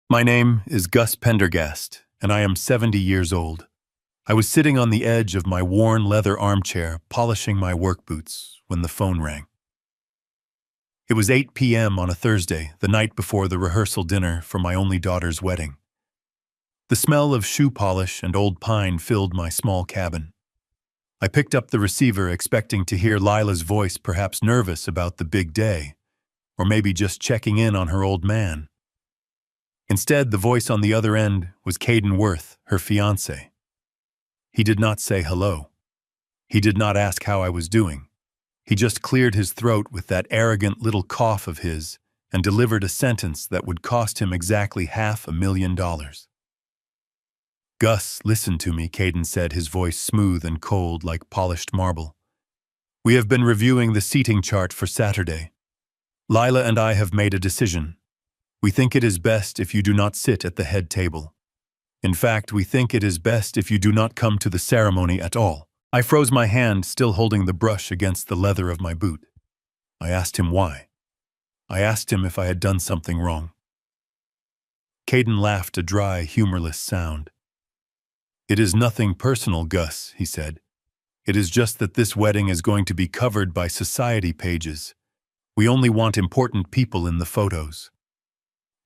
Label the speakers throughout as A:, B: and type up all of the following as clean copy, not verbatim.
A: My name is Gus Pendergast, and I am 70 years old. I was sitting on the edge of my worn leather armchair, polishing my work boots, when the phone rang. It was 8 p.m. on a Thursday, the night before the rehearsal dinner for my only daughter's wedding. The smell of shoe polish and old pine filled my small cabin. I picked up the receiver expecting to hear Lila's voice, perhaps nervous about the big day, or maybe just checking in on her old man. Instead, the voice on the other end was Caden Worth, her fiancé. He did not say hello. He did not ask how I was doing. He just cleared his throat with that arrogant little cough of his and delivered a sentence that would cost him exactly $500,000. "Gus, listen to me," Caden said, his voice smooth and cold like polished marble. "We have been reviewing the seating chart for Saturday. Lila and I have made a decision. We think it is best if you do not sit at the head table. In fact, we think it is best if you do not come to the ceremony at all." I froze my hand, still holding the brush against the leather of my boot. I asked him why. I asked him if I had done something wrong. Caden laughed, a dry, humorless sound. "It is nothing personal, Gus," he said. "It is just that this wedding is going to be covered by society pages. We only want important people in the photos.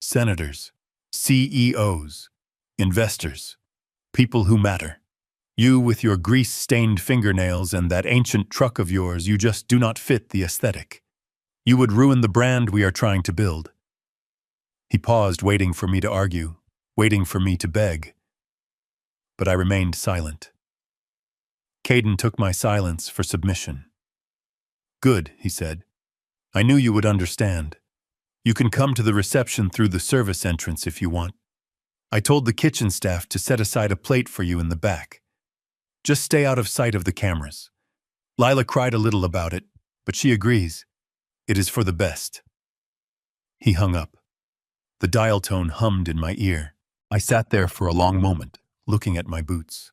A: Senators, CEOs, investors, people who matter. You with your grease-stained fingernails and that ancient truck of yours, you just do not fit the aesthetic. You would ruin the brand we are trying to build." He paused, waiting for me to argue, waiting for me to beg. But I remained silent. Caden took my silence for submission. "Good," he said. "I knew you would understand. You can come to the reception through the service entrance if you want. I told the kitchen staff to set aside a plate for you in the back. Just stay out of sight of the cameras. Lila cried a little about it, but she agrees. It is for the best." He hung up. The dial tone hummed in my ear. I sat there for a long moment, looking at my boots.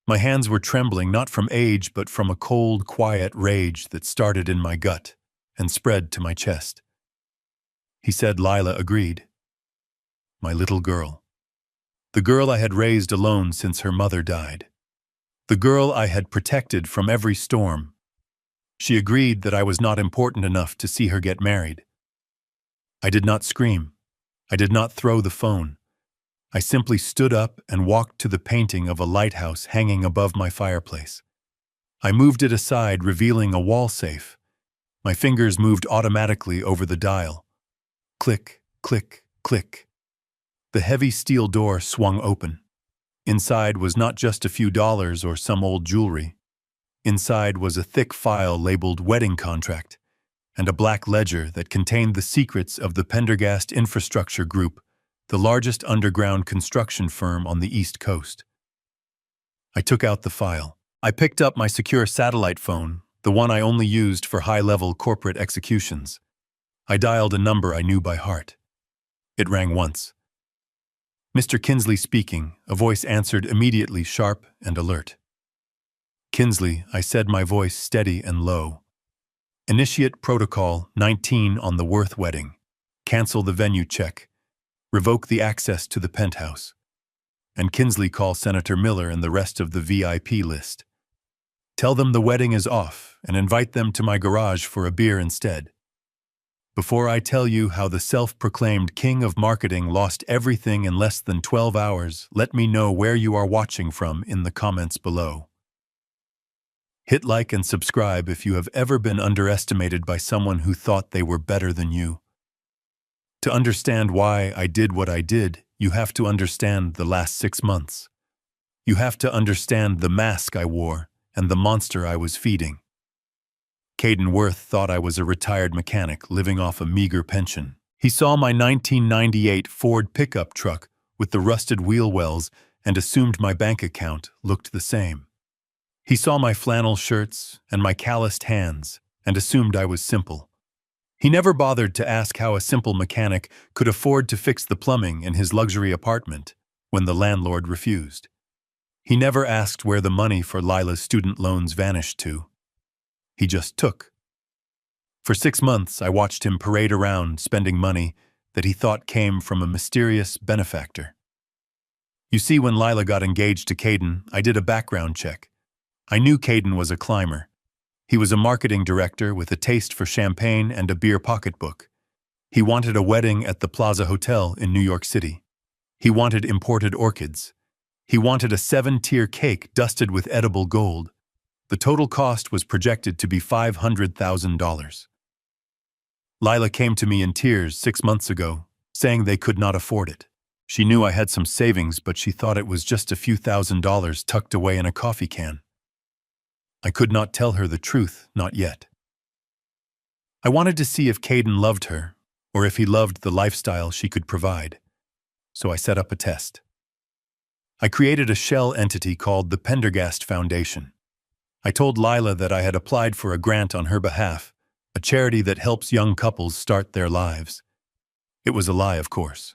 A: My hands were trembling, not from age, but from a cold, quiet rage that started in my gut and spread to my chest. He said Lila agreed. My little girl. The girl I had raised alone since her mother died. The girl I had protected from every storm. She agreed that I was not important enough to see her get married. I did not scream. I did not throw the phone. I simply stood up and walked to the painting of a lighthouse hanging above my fireplace. I moved it aside, revealing a wall safe. My fingers moved automatically over the dial. Click, click, click. The heavy steel door swung open. Inside was not just a few dollars or some old jewelry. Inside was a thick file labeled wedding contract and a black ledger that contained the secrets of the Pendergast Infrastructure Group, the largest underground construction firm on the East Coast. I took out the file. I picked up my secure satellite phone, the one I only used for high-level corporate executions. I dialed a number I knew by heart. It rang once. "Mr. Kinsley speaking," a voice answered immediately, sharp and alert. "Kinsley," I said, my voice steady and low. "Initiate Protocol 19 on the Worth wedding. Cancel the venue check. Revoke the access to the penthouse. And Kinsley, call Senator Miller and the rest of the VIP list. Tell them the wedding is off and invite them to my garage for a beer instead. Before I tell you how the self-proclaimed king of marketing lost everything in less than 12 hours, let me know where you are watching from in the comments below. Hit like and subscribe if you have ever been underestimated by someone who thought they were better than you. To understand why I did what I did, you have to understand the last 6 months. You have to understand the mask I wore and the monster I was feeding. Caden Worth thought I was a retired mechanic living off a meager pension. He saw my 1998 Ford pickup truck with the rusted wheel wells and assumed my bank account looked the same. He saw my flannel shirts and my calloused hands and assumed I was simple. He never bothered to ask how a simple mechanic could afford to fix the plumbing in his luxury apartment when the landlord refused. He never asked where the money for Lila's student loans vanished to. He just took. For 6 months, I watched him parade around, spending money, that he thought came from a mysterious benefactor. You see, when Lila got engaged to Caden, I did a background check. I knew Caden was a climber. He was a marketing director with a taste for champagne and a beer pocketbook. He wanted a wedding at the Plaza Hotel in New York City. He wanted imported orchids. He wanted a 7-tier cake dusted with edible gold. The total cost was projected to be $500,000. Lila came to me in tears 6 months ago, saying they could not afford it. She knew I had some savings, but she thought it was just a few $1,000s tucked away in a coffee can. I could not tell her the truth, not yet. I wanted to see if Caden loved her, or if he loved the lifestyle she could provide. So I set up a test. I created a shell entity called the Pendergast Foundation. I told Lila that I had applied for a grant on her behalf, a charity that helps young couples start their lives. It was a lie, of course.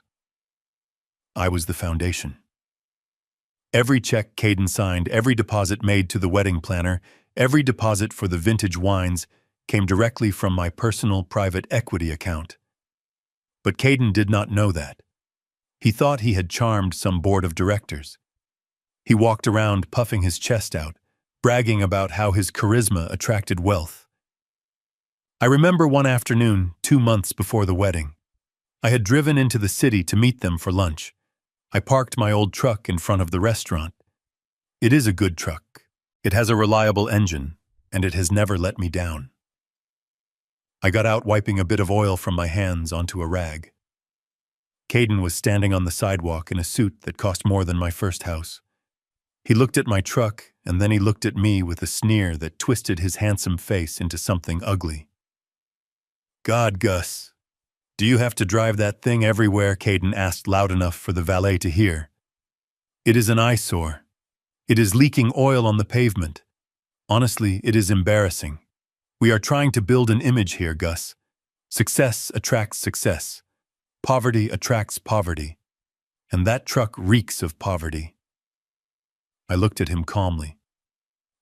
A: I was the foundation. Every check Caden signed, every deposit made to the wedding planner, every deposit for the vintage wines came directly from my personal private equity account. But Caden did not know that. He thought he had charmed some board of directors. He walked around puffing his chest out, bragging about how his charisma attracted wealth. I remember one afternoon, 2 months before the wedding. I had driven into the city to meet them for lunch. I parked my old truck in front of the restaurant. It is a good truck. It has a reliable engine, and it has never let me down. I got out wiping a bit of oil from my hands onto a rag. Caden was standing on the sidewalk in a suit that cost more than my first house. He looked at my truck, and then he looked at me with a sneer that twisted his handsome face into something ugly. "God, Gus, do you have to drive that thing everywhere?" Caden asked loud enough for the valet to hear. "It is an eyesore. It is leaking oil on the pavement. Honestly, it is embarrassing. We are trying to build an image here, Gus. Success attracts success. Poverty attracts poverty. And that truck reeks of poverty." I looked at him calmly.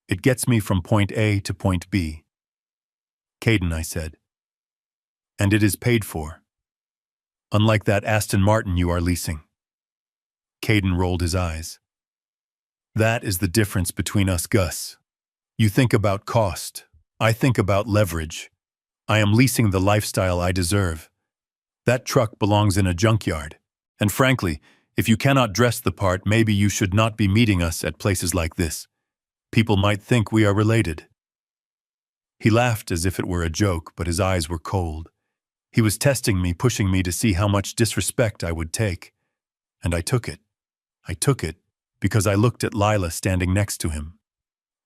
A: "It gets me from point A to point B." "Caden," I said. "And it is paid for. Unlike that Aston Martin you are leasing." Caden rolled his eyes. "That is the difference between us, Gus. You think about cost. I think about leverage. I am leasing the lifestyle I deserve. That truck belongs in a junkyard. And frankly, if you cannot dress the part, maybe you should not be meeting us at places like this. People might think we are related." He laughed as if it were a joke, but his eyes were cold. He was testing me, pushing me to see how much disrespect I would take. And I took it. I took it because I looked at Lila standing next to him.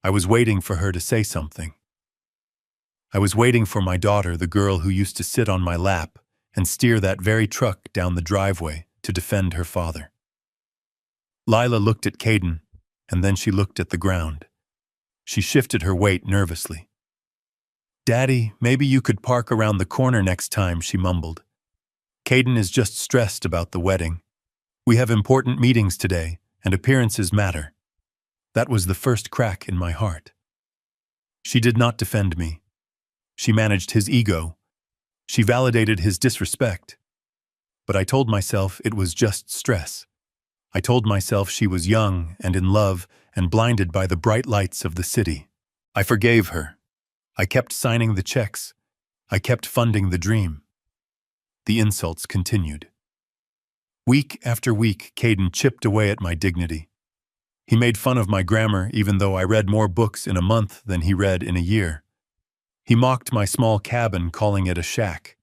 A: I was waiting for her to say something. I was waiting for my daughter, the girl who used to sit on my lap and steer that very truck down the driveway to defend her father. Lila looked at Caden, and then she looked at the ground. She shifted her weight nervously. "Daddy, maybe you could park around the corner next time," she mumbled. "Caden is just stressed about the wedding. We have important meetings today, and appearances matter." That was the first crack in my heart. She did not defend me. She managed his ego. She validated his disrespect. But I told myself it was just stress. I told myself she was young and in love and blinded by the bright lights of the city. I forgave her. I kept signing the checks. I kept funding the dream. The insults continued. Week after week, Caden chipped away at my dignity. He made fun of my grammar, even though I read more books in a month than he read in a year. He mocked my small cabin, calling it a shack.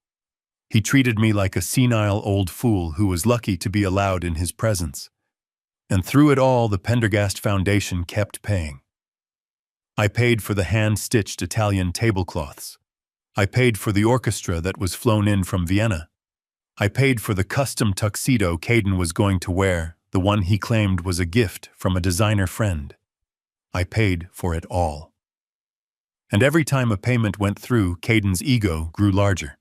A: He treated me like a senile old fool who was lucky to be allowed in his presence. And through it all, the Pendergast Foundation kept paying. I paid for the hand-stitched Italian tablecloths. I paid for the orchestra that was flown in from Vienna. I paid for the custom tuxedo Caden was going to wear, the one he claimed was a gift from a designer friend. I paid for it all. And every time a payment went through, Caden's ego grew larger.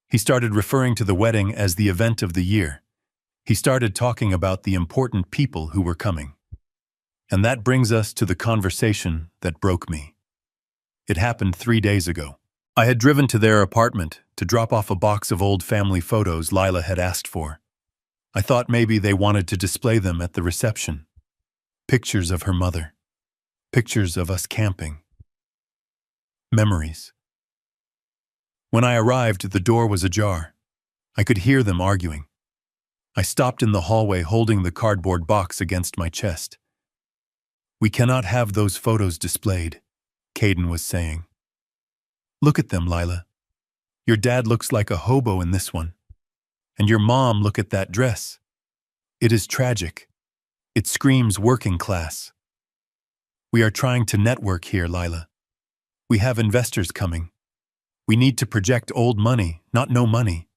A: He started referring to the wedding as the event of the year. He started talking about the important people who were coming. And that brings us to the conversation that broke me. It happened 3 days ago. I had driven to their apartment to drop off a box of old family photos Lila had asked for. I thought maybe they wanted to display them at the reception. Pictures of her mother. Pictures of us camping. Memories. When I arrived, the door was ajar. I could hear them arguing. I stopped in the hallway holding the cardboard box against my chest. "We cannot have those photos displayed," Caden was saying. "Look at them, Lila. Your dad looks like a hobo in this one. And your mom, look at that dress. It is tragic. It screams working class. We are trying to network here, Lila. We have investors coming. We need to project old money, not no money."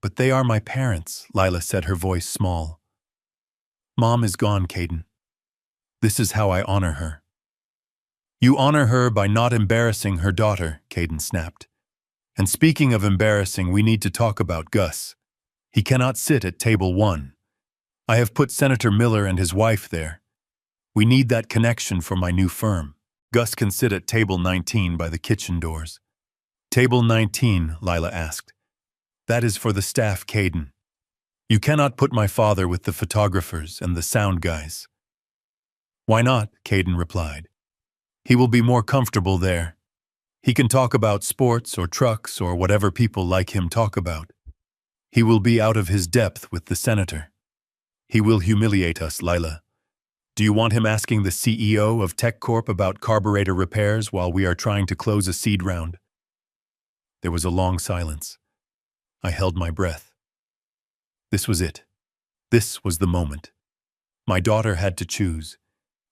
A: "But they are my parents," Lila said, her voice small. "Mom is gone, Caden. This is how I honor her." "You honor her by not embarrassing her daughter," Caden snapped. "And speaking of embarrassing, we need to talk about Gus. He cannot sit at table 1. I have put Senator Miller and his wife there. We need that connection for my new firm. Gus can sit at table 19 by the kitchen doors." "Table 19, Lila asked. "That is for the staff, Caden. You cannot put my father with the photographers and the sound guys." "Why not?" Caden replied. "He will be more comfortable there. He can talk about sports or trucks or whatever people like him talk about. He will be out of his depth with the senator. He will humiliate us, Lila. Do you want him asking the CEO of Tech Corp about carburetor repairs while we are trying to close a seed round?" There was a long silence. I held my breath. This was it. This was the moment. My daughter had to choose.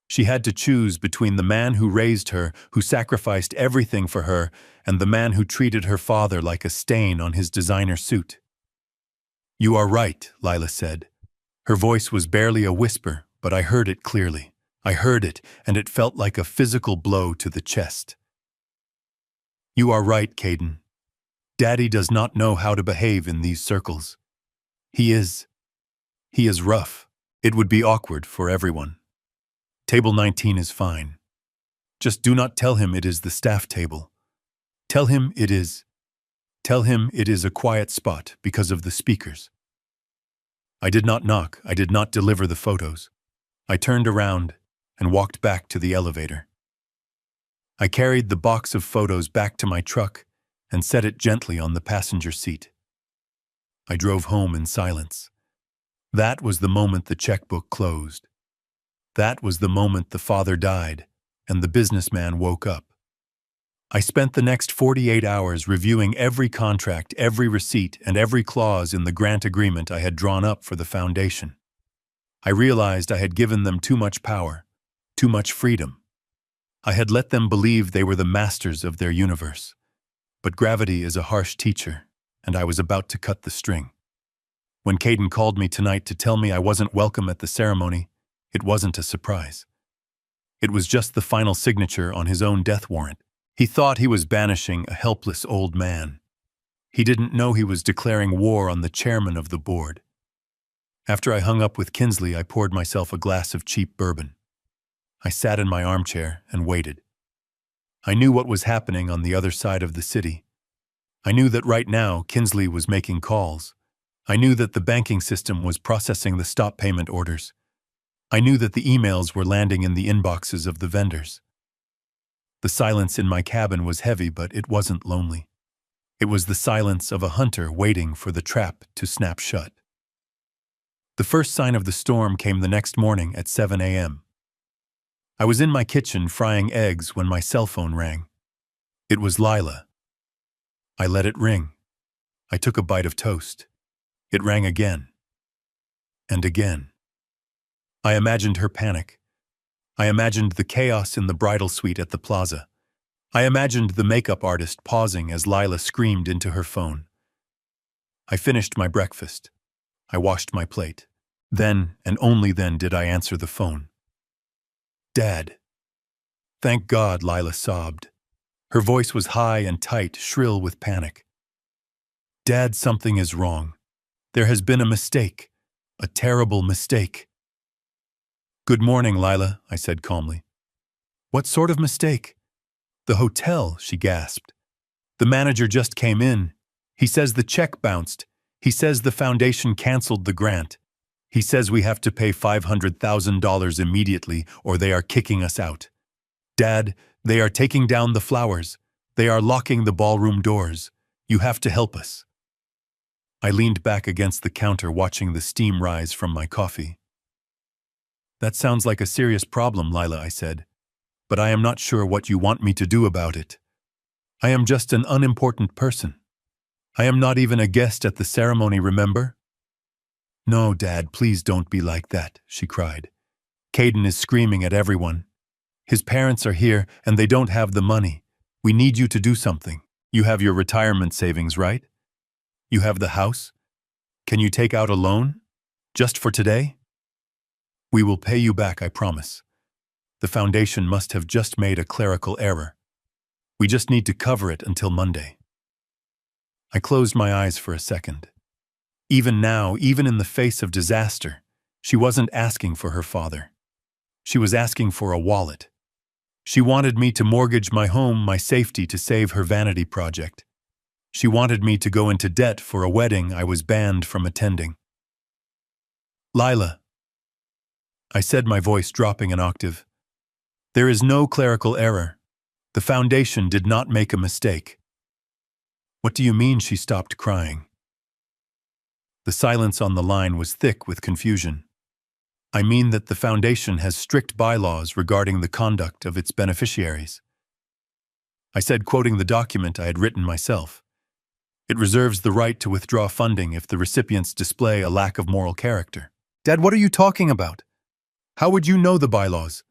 A: She had to choose between the man who raised her, who sacrificed everything for her, and the man who treated her father like a stain on his designer suit. "You are right," Lila said. Her voice was barely a whisper, but I heard it clearly. I heard it, and it felt like a physical blow to the chest. "You are right, Caden. Daddy does not know how to behave in these circles. He is rough. It would be awkward for everyone. Table 19 is fine. Just do not tell him it is the staff table. Tell him it is a quiet spot because of the speakers." I did not knock. I did not deliver the photos. I turned around and walked back to the elevator. I carried the box of photos back to my truck and set it gently on the passenger seat. I drove home in silence. That was the moment the checkbook closed. That was the moment the father died and the businessman woke up. I spent the next 48 hours reviewing every contract, every receipt, and every clause in the grant agreement I had drawn up for the foundation. I realized I had given them too much power, too much freedom. I had let them believe they were the masters of their universe. But gravity is a harsh teacher, and I was about to cut the string. When Caden called me tonight to tell me I wasn't welcome at the ceremony, it wasn't a surprise. It was just the final signature on his own death warrant. He thought he was banishing a helpless old man. He didn't know he was declaring war on the chairman of the board. After I hung up with Kinsley, I poured myself a glass of cheap bourbon. I sat in my armchair and waited. I knew what was happening on the other side of the city. I knew that right now Kinsley was making calls. I knew that the banking system was processing the stop payment orders. I knew that the emails were landing in the inboxes of the vendors. The silence in my cabin was heavy, but it wasn't lonely. It was the silence of a hunter waiting for the trap to snap shut. The first sign of the storm came the next morning at 7 a.m. I was in my kitchen frying eggs when my cell phone rang. It was Lila. I let it ring. I took a bite of toast. It rang again. And again. I imagined her panic. I imagined the chaos in the bridal suite at the plaza. I imagined the makeup artist pausing as Lila screamed into her phone. I finished my breakfast. I washed my plate. Then, and only then, did I answer the phone. "Dad." "Thank God," Lila sobbed. Her voice was high and tight, shrill with panic. "Dad, something is wrong. There has been a mistake. A terrible mistake." "Good morning, Lila," I said calmly. "What sort of mistake?" "The hotel," she gasped. The manager just came in. He says the check bounced. He says the foundation canceled the grant. He says we have to pay $500,000 immediately or they are kicking us out. Dad, they are taking down the flowers. They are locking the ballroom doors. You have to help us. I leaned back against the counter watching the steam rise from my coffee. That sounds like a serious problem, Lila, I said. But I am not sure what you want me to do about it. I am just an unimportant person. I am not even a guest at the ceremony, remember? No, Dad, please don't be like that, she cried. Caden is screaming at everyone. His parents are here and they don't have the money. We need you to do something. You have your retirement savings, right? You have the house? Can you take out a loan? Just for today? We will pay you back, I promise. The foundation must have just made a clerical error. We just need to cover it until Monday. I closed my eyes for a second. Even now, even in the face of disaster, she wasn't asking for her father. She was asking for a wallet. She wanted me to mortgage my home, my safety, to save her vanity project. She wanted me to go into debt for a wedding I was banned from attending. Lila, I said, my voice dropping an octave. There is no clerical error. The foundation did not make a mistake. What do you mean? She stopped crying. The silence on the line was thick with confusion. I mean that the foundation has strict bylaws regarding the conduct of its beneficiaries. I said, quoting the document I had written myself. It reserves the right to withdraw funding if the recipients display a lack of moral character. Dad, what are you talking about? How would you know the bylaws?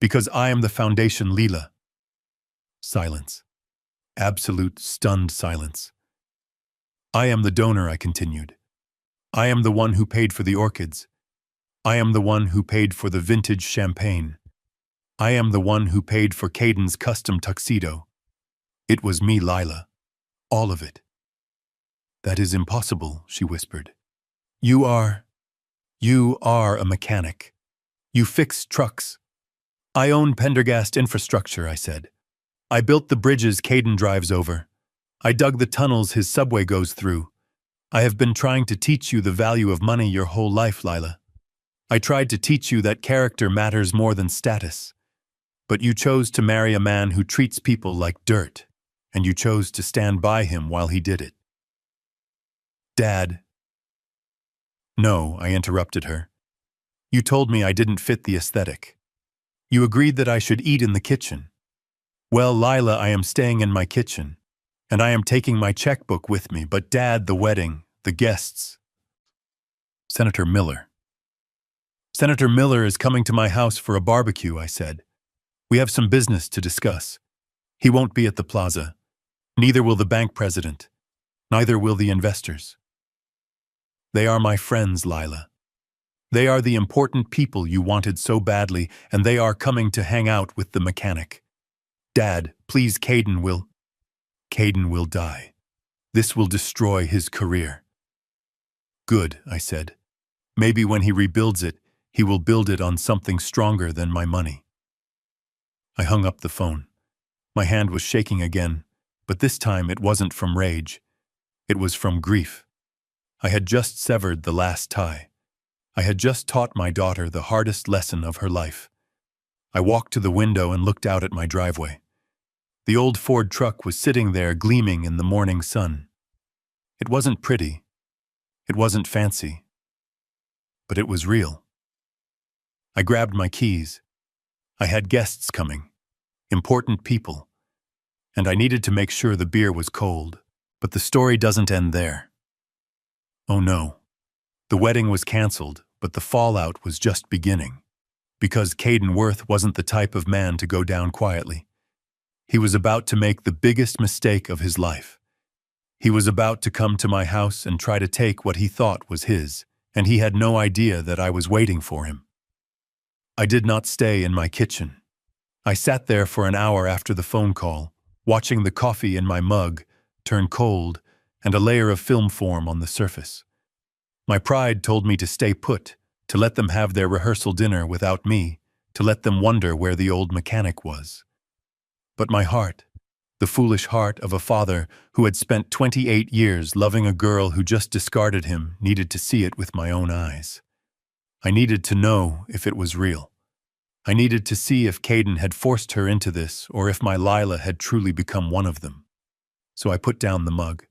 A: Because I am the foundation, Lila. Silence. Absolute, stunned silence. I am the donor, I continued. I am the one who paid for the orchids. I am the one who paid for the vintage champagne. I am the one who paid for Caden's custom tuxedo. It was me, Lila. All of it. That is impossible, she whispered. You are a mechanic. You fix trucks. I own Pendergast infrastructure, I said. I built the bridges Caden drives over. I dug the tunnels his subway goes through. I have been trying to teach you the value of money your whole life, Lila. I tried to teach you that character matters more than status. But you chose to marry a man who treats people like dirt, and you chose to stand by him while he did it. Dad. No, I interrupted her. You told me I didn't fit the aesthetic. You agreed that I should eat in the kitchen. Well, Lila, I am staying in my kitchen, and I am taking my checkbook with me, but Dad, the wedding, the guests. Senator Miller. Senator Miller is coming to my house for a barbecue, I said. We have some business to discuss. He won't be at the plaza. Neither will the bank president. Neither will the investors. They are my friends, Lila. They are the important people you wanted so badly, and they are coming to hang out with the mechanic. Dad, please, Caden will die. This will destroy his career. Good, I said. Maybe when he rebuilds it, he will build it on something stronger than my money. I hung up the phone. My hand was shaking again, but this time it wasn't from rage. It was from grief. I had just severed the last tie. I had just taught my daughter the hardest lesson of her life. I walked to the window and looked out at my driveway. The old Ford truck was sitting there gleaming in the morning sun. It wasn't pretty. It wasn't fancy. But it was real. I grabbed my keys. I had guests coming, important people, and I needed to make sure the beer was cold. But the story doesn't end there. Oh no. The wedding was canceled, but the fallout was just beginning. Because Caden Worth wasn't the type of man to go down quietly. He was about to make the biggest mistake of his life. He was about to come to my house and try to take what he thought was his, and he had no idea that I was waiting for him. I did not stay in my kitchen. I sat there for an hour after the phone call, watching the coffee in my mug turn cold and a layer of film form on the surface. My pride told me to stay put, to let them have their rehearsal dinner without me, to let them wonder where the old mechanic was. But my heart The foolish heart of a father who had spent 28 years loving a girl who just discarded him needed to see it with my own eyes. I needed to know if it was real. I needed to see if Caden had forced her into this or if my Lila had truly become one of them. So I put down the mug.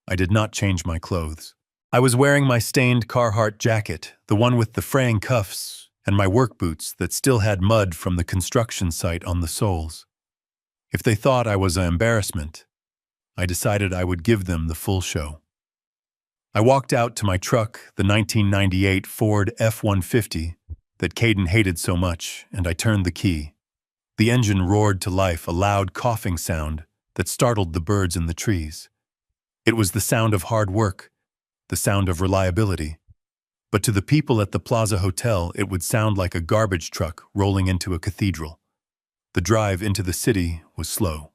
A: I did not change my clothes. I was wearing my stained Carhartt jacket, the one with the fraying cuffs, and my work boots that still had mud from the construction site on the soles. If they thought I was an embarrassment, I decided I would give them the full show. I walked out to my truck, the 1998 Ford F-150 that Caden hated so much, and I turned the key. The engine roared to life, a loud coughing sound that startled the birds in the trees. It was the sound of hard work, the sound of reliability. But to the people at the Plaza Hotel, it would sound like a garbage truck rolling into a cathedral. The drive into the city was slow.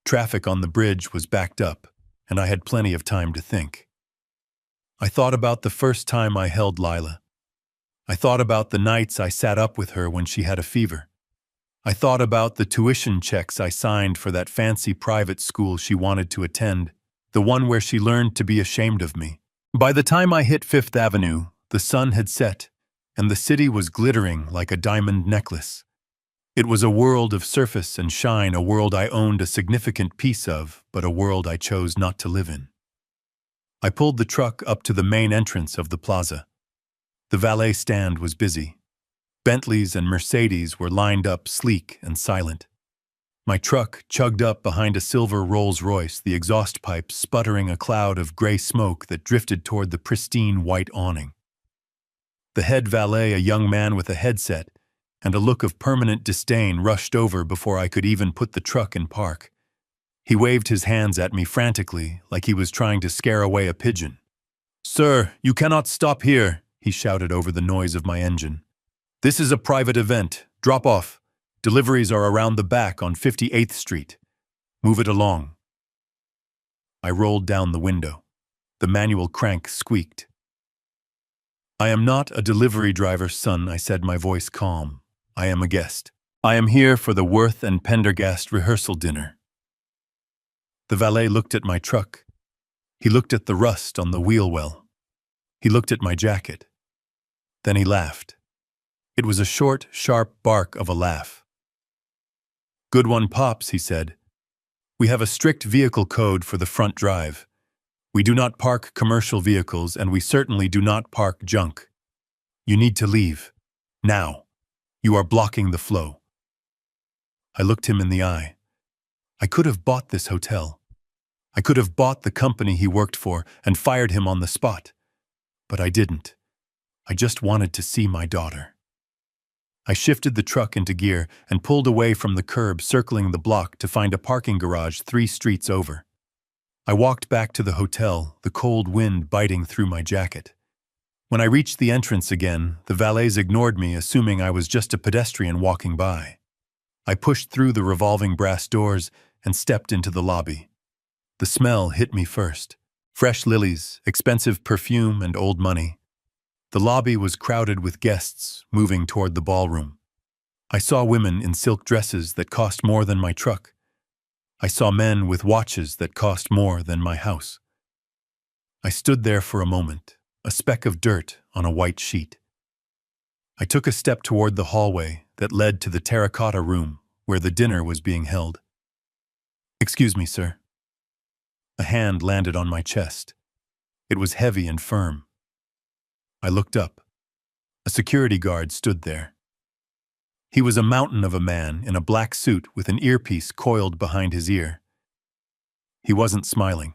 A: Traffic on the bridge was backed up, and I had plenty of time to think. I thought about the first time I held Lila. I thought about the nights I sat up with her when she had a fever. I thought about the tuition checks I signed for that fancy private school she wanted to attend, the one where she learned to be ashamed of me. By the time I hit Fifth Avenue, the sun had set, and the city was glittering like a diamond necklace. It was a world of surface and shine, a world I owned a significant piece of, but a world I chose not to live in. I pulled the truck up to the main entrance of the plaza. The valet stand was busy. Bentleys and Mercedes were lined up, sleek and silent. My truck chugged up behind a silver Rolls-Royce, the exhaust pipe sputtering a cloud of gray smoke that drifted toward the pristine white awning. The head valet, a young man with a headset and a look of permanent disdain, rushed over before I could even put the truck in park. He waved his hands at me frantically, like he was trying to scare away a pigeon. "Sir, you cannot stop here," he shouted over the noise of my engine. "This is a private event. Drop off. Deliveries are around the back on 58th Street. Move it along." I rolled down the window. The manual crank squeaked. "I am not a delivery driver's son," I said, my voice calm. "I am a guest. I am here for the Worth and Pendergast rehearsal dinner." The valet looked at my truck. He looked at the rust on the wheel well. He looked at my jacket. Then he laughed. It was a short, sharp bark of a laugh. "Good one, Pops," he said. "We have a strict vehicle code for the front drive. We do not park commercial vehicles, and we certainly do not park junk. You need to leave. Now. You are blocking the flow." I looked him in the eye. I could have bought this hotel. I could have bought the company he worked for and fired him on the spot. But I didn't. I just wanted to see my daughter. I shifted the truck into gear and pulled away from the curb, circling the block to find a parking garage 3 streets over. I walked back to the hotel, the cold wind biting through my jacket. When I reached the entrance again, the valets ignored me, assuming I was just a pedestrian walking by. I pushed through the revolving brass doors and stepped into the lobby. The smell hit me first. Fresh lilies, expensive perfume, and old money. The lobby was crowded with guests moving toward the ballroom. I saw women in silk dresses that cost more than my truck. I saw men with watches that cost more than my house. I stood there for a moment, a speck of dirt on a white sheet. I took a step toward the hallway that led to the terracotta room where the dinner was being held. "Excuse me, sir." A hand landed on my chest. It was heavy and firm. I looked up. A security guard stood there. He was a mountain of a man in a black suit with an earpiece coiled behind his ear. He wasn't smiling.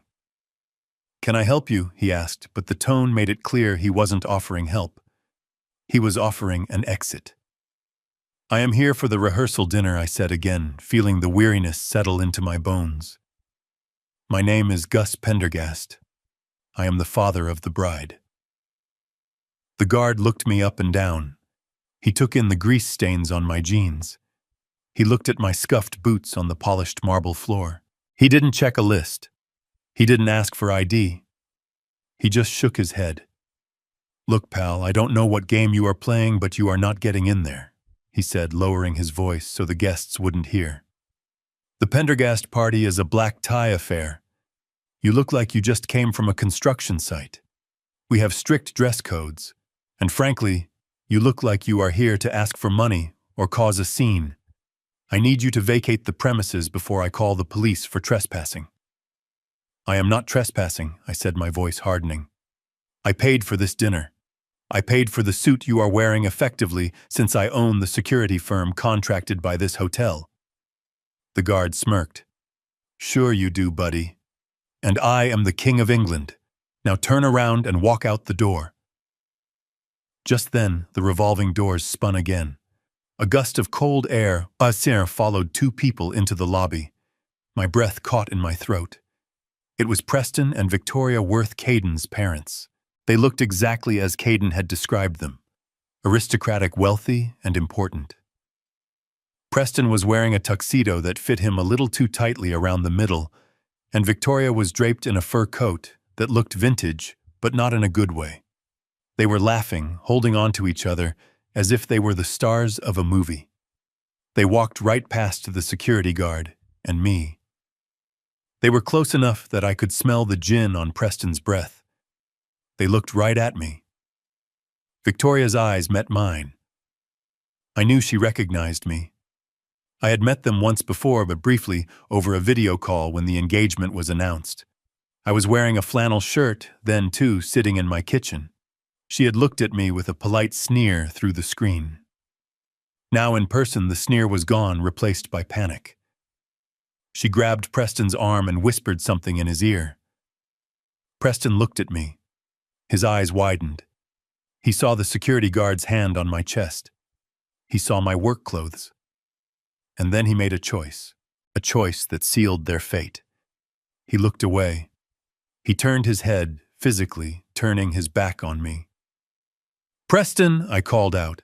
A: "Can I help you?" he asked, but the tone made it clear he wasn't offering help. He was offering an exit. "I am here for the rehearsal dinner," I said again, feeling the weariness settle into my bones. "My name is Gus Pendergast. I am the father of the bride." The guard looked me up and down. He took in the grease stains on my jeans. He looked at my scuffed boots on the polished marble floor. He didn't check a list. He didn't ask for ID. He just shook his head. "Look, pal, I don't know what game you are playing, but you are not getting in there," he said, lowering his voice so the guests wouldn't hear. The Pendergast party is a black tie affair. You look like you just came from a construction site. We have strict dress codes, and frankly, you look like you are here to ask for money or cause a scene. I need you to vacate the premises before I call the police for trespassing." "I am not trespassing," I said, my voice hardening. "I paid for this dinner. I paid for the suit you are wearing effectively since I own the security firm contracted by this hotel." The guard smirked. "Sure you do, buddy. And I am the King of England. Now turn around and walk out the door." Just then, the revolving doors spun again. A gust of cold air followed two people into the lobby. My breath caught in my throat. It was Preston and Victoria Worth Caden's parents. They looked exactly as Caden had described them: aristocratic, wealthy, and important. Preston was wearing a tuxedo that fit him a little too tightly around the middle, and Victoria was draped in a fur coat that looked vintage, but not in a good way. They were laughing, holding on to each other, as if they were the stars of a movie. They walked right past the security guard and me. They were close enough that I could smell the gin on Preston's breath. They looked right at me. Victoria's eyes met mine. I knew she recognized me. I had met them once before, but briefly, over a video call when the engagement was announced. I was wearing a flannel shirt, then too, sitting in my kitchen. She had looked at me with a polite sneer through the screen. Now in person, the sneer was gone, replaced by panic. She grabbed Preston's arm and whispered something in his ear. Preston looked at me. His eyes widened. He saw the security guard's hand on my chest. He saw my work clothes. And then he made a choice that sealed their fate. He looked away. He turned his head, physically turning his back on me. "Preston," I called out.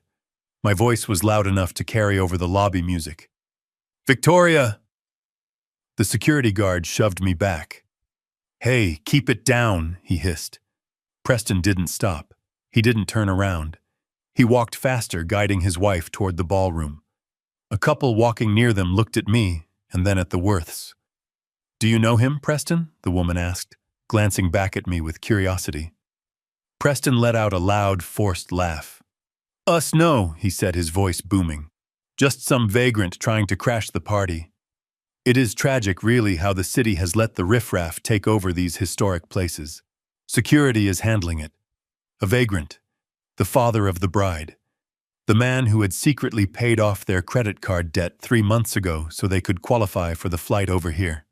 A: My voice was loud enough to carry over the lobby music. "Victoria!" The security guard shoved me back. "Hey, keep it down," he hissed. Preston didn't stop. He didn't turn around. He walked faster, guiding his wife toward the ballroom. A couple walking near them looked at me, and then at the Worths. "Do you know him, Preston?" the woman asked, glancing back at me with curiosity. Preston let out a loud, forced laugh. "Us no," he said, his voice booming. "Just some vagrant trying to crash the party. It is tragic, really, how the city has let the riffraff take over these historic places. Security is handling it. A vagrant, the father of the bride. The man who had secretly paid off their credit card debt 3 months ago so they could qualify for the flight over here.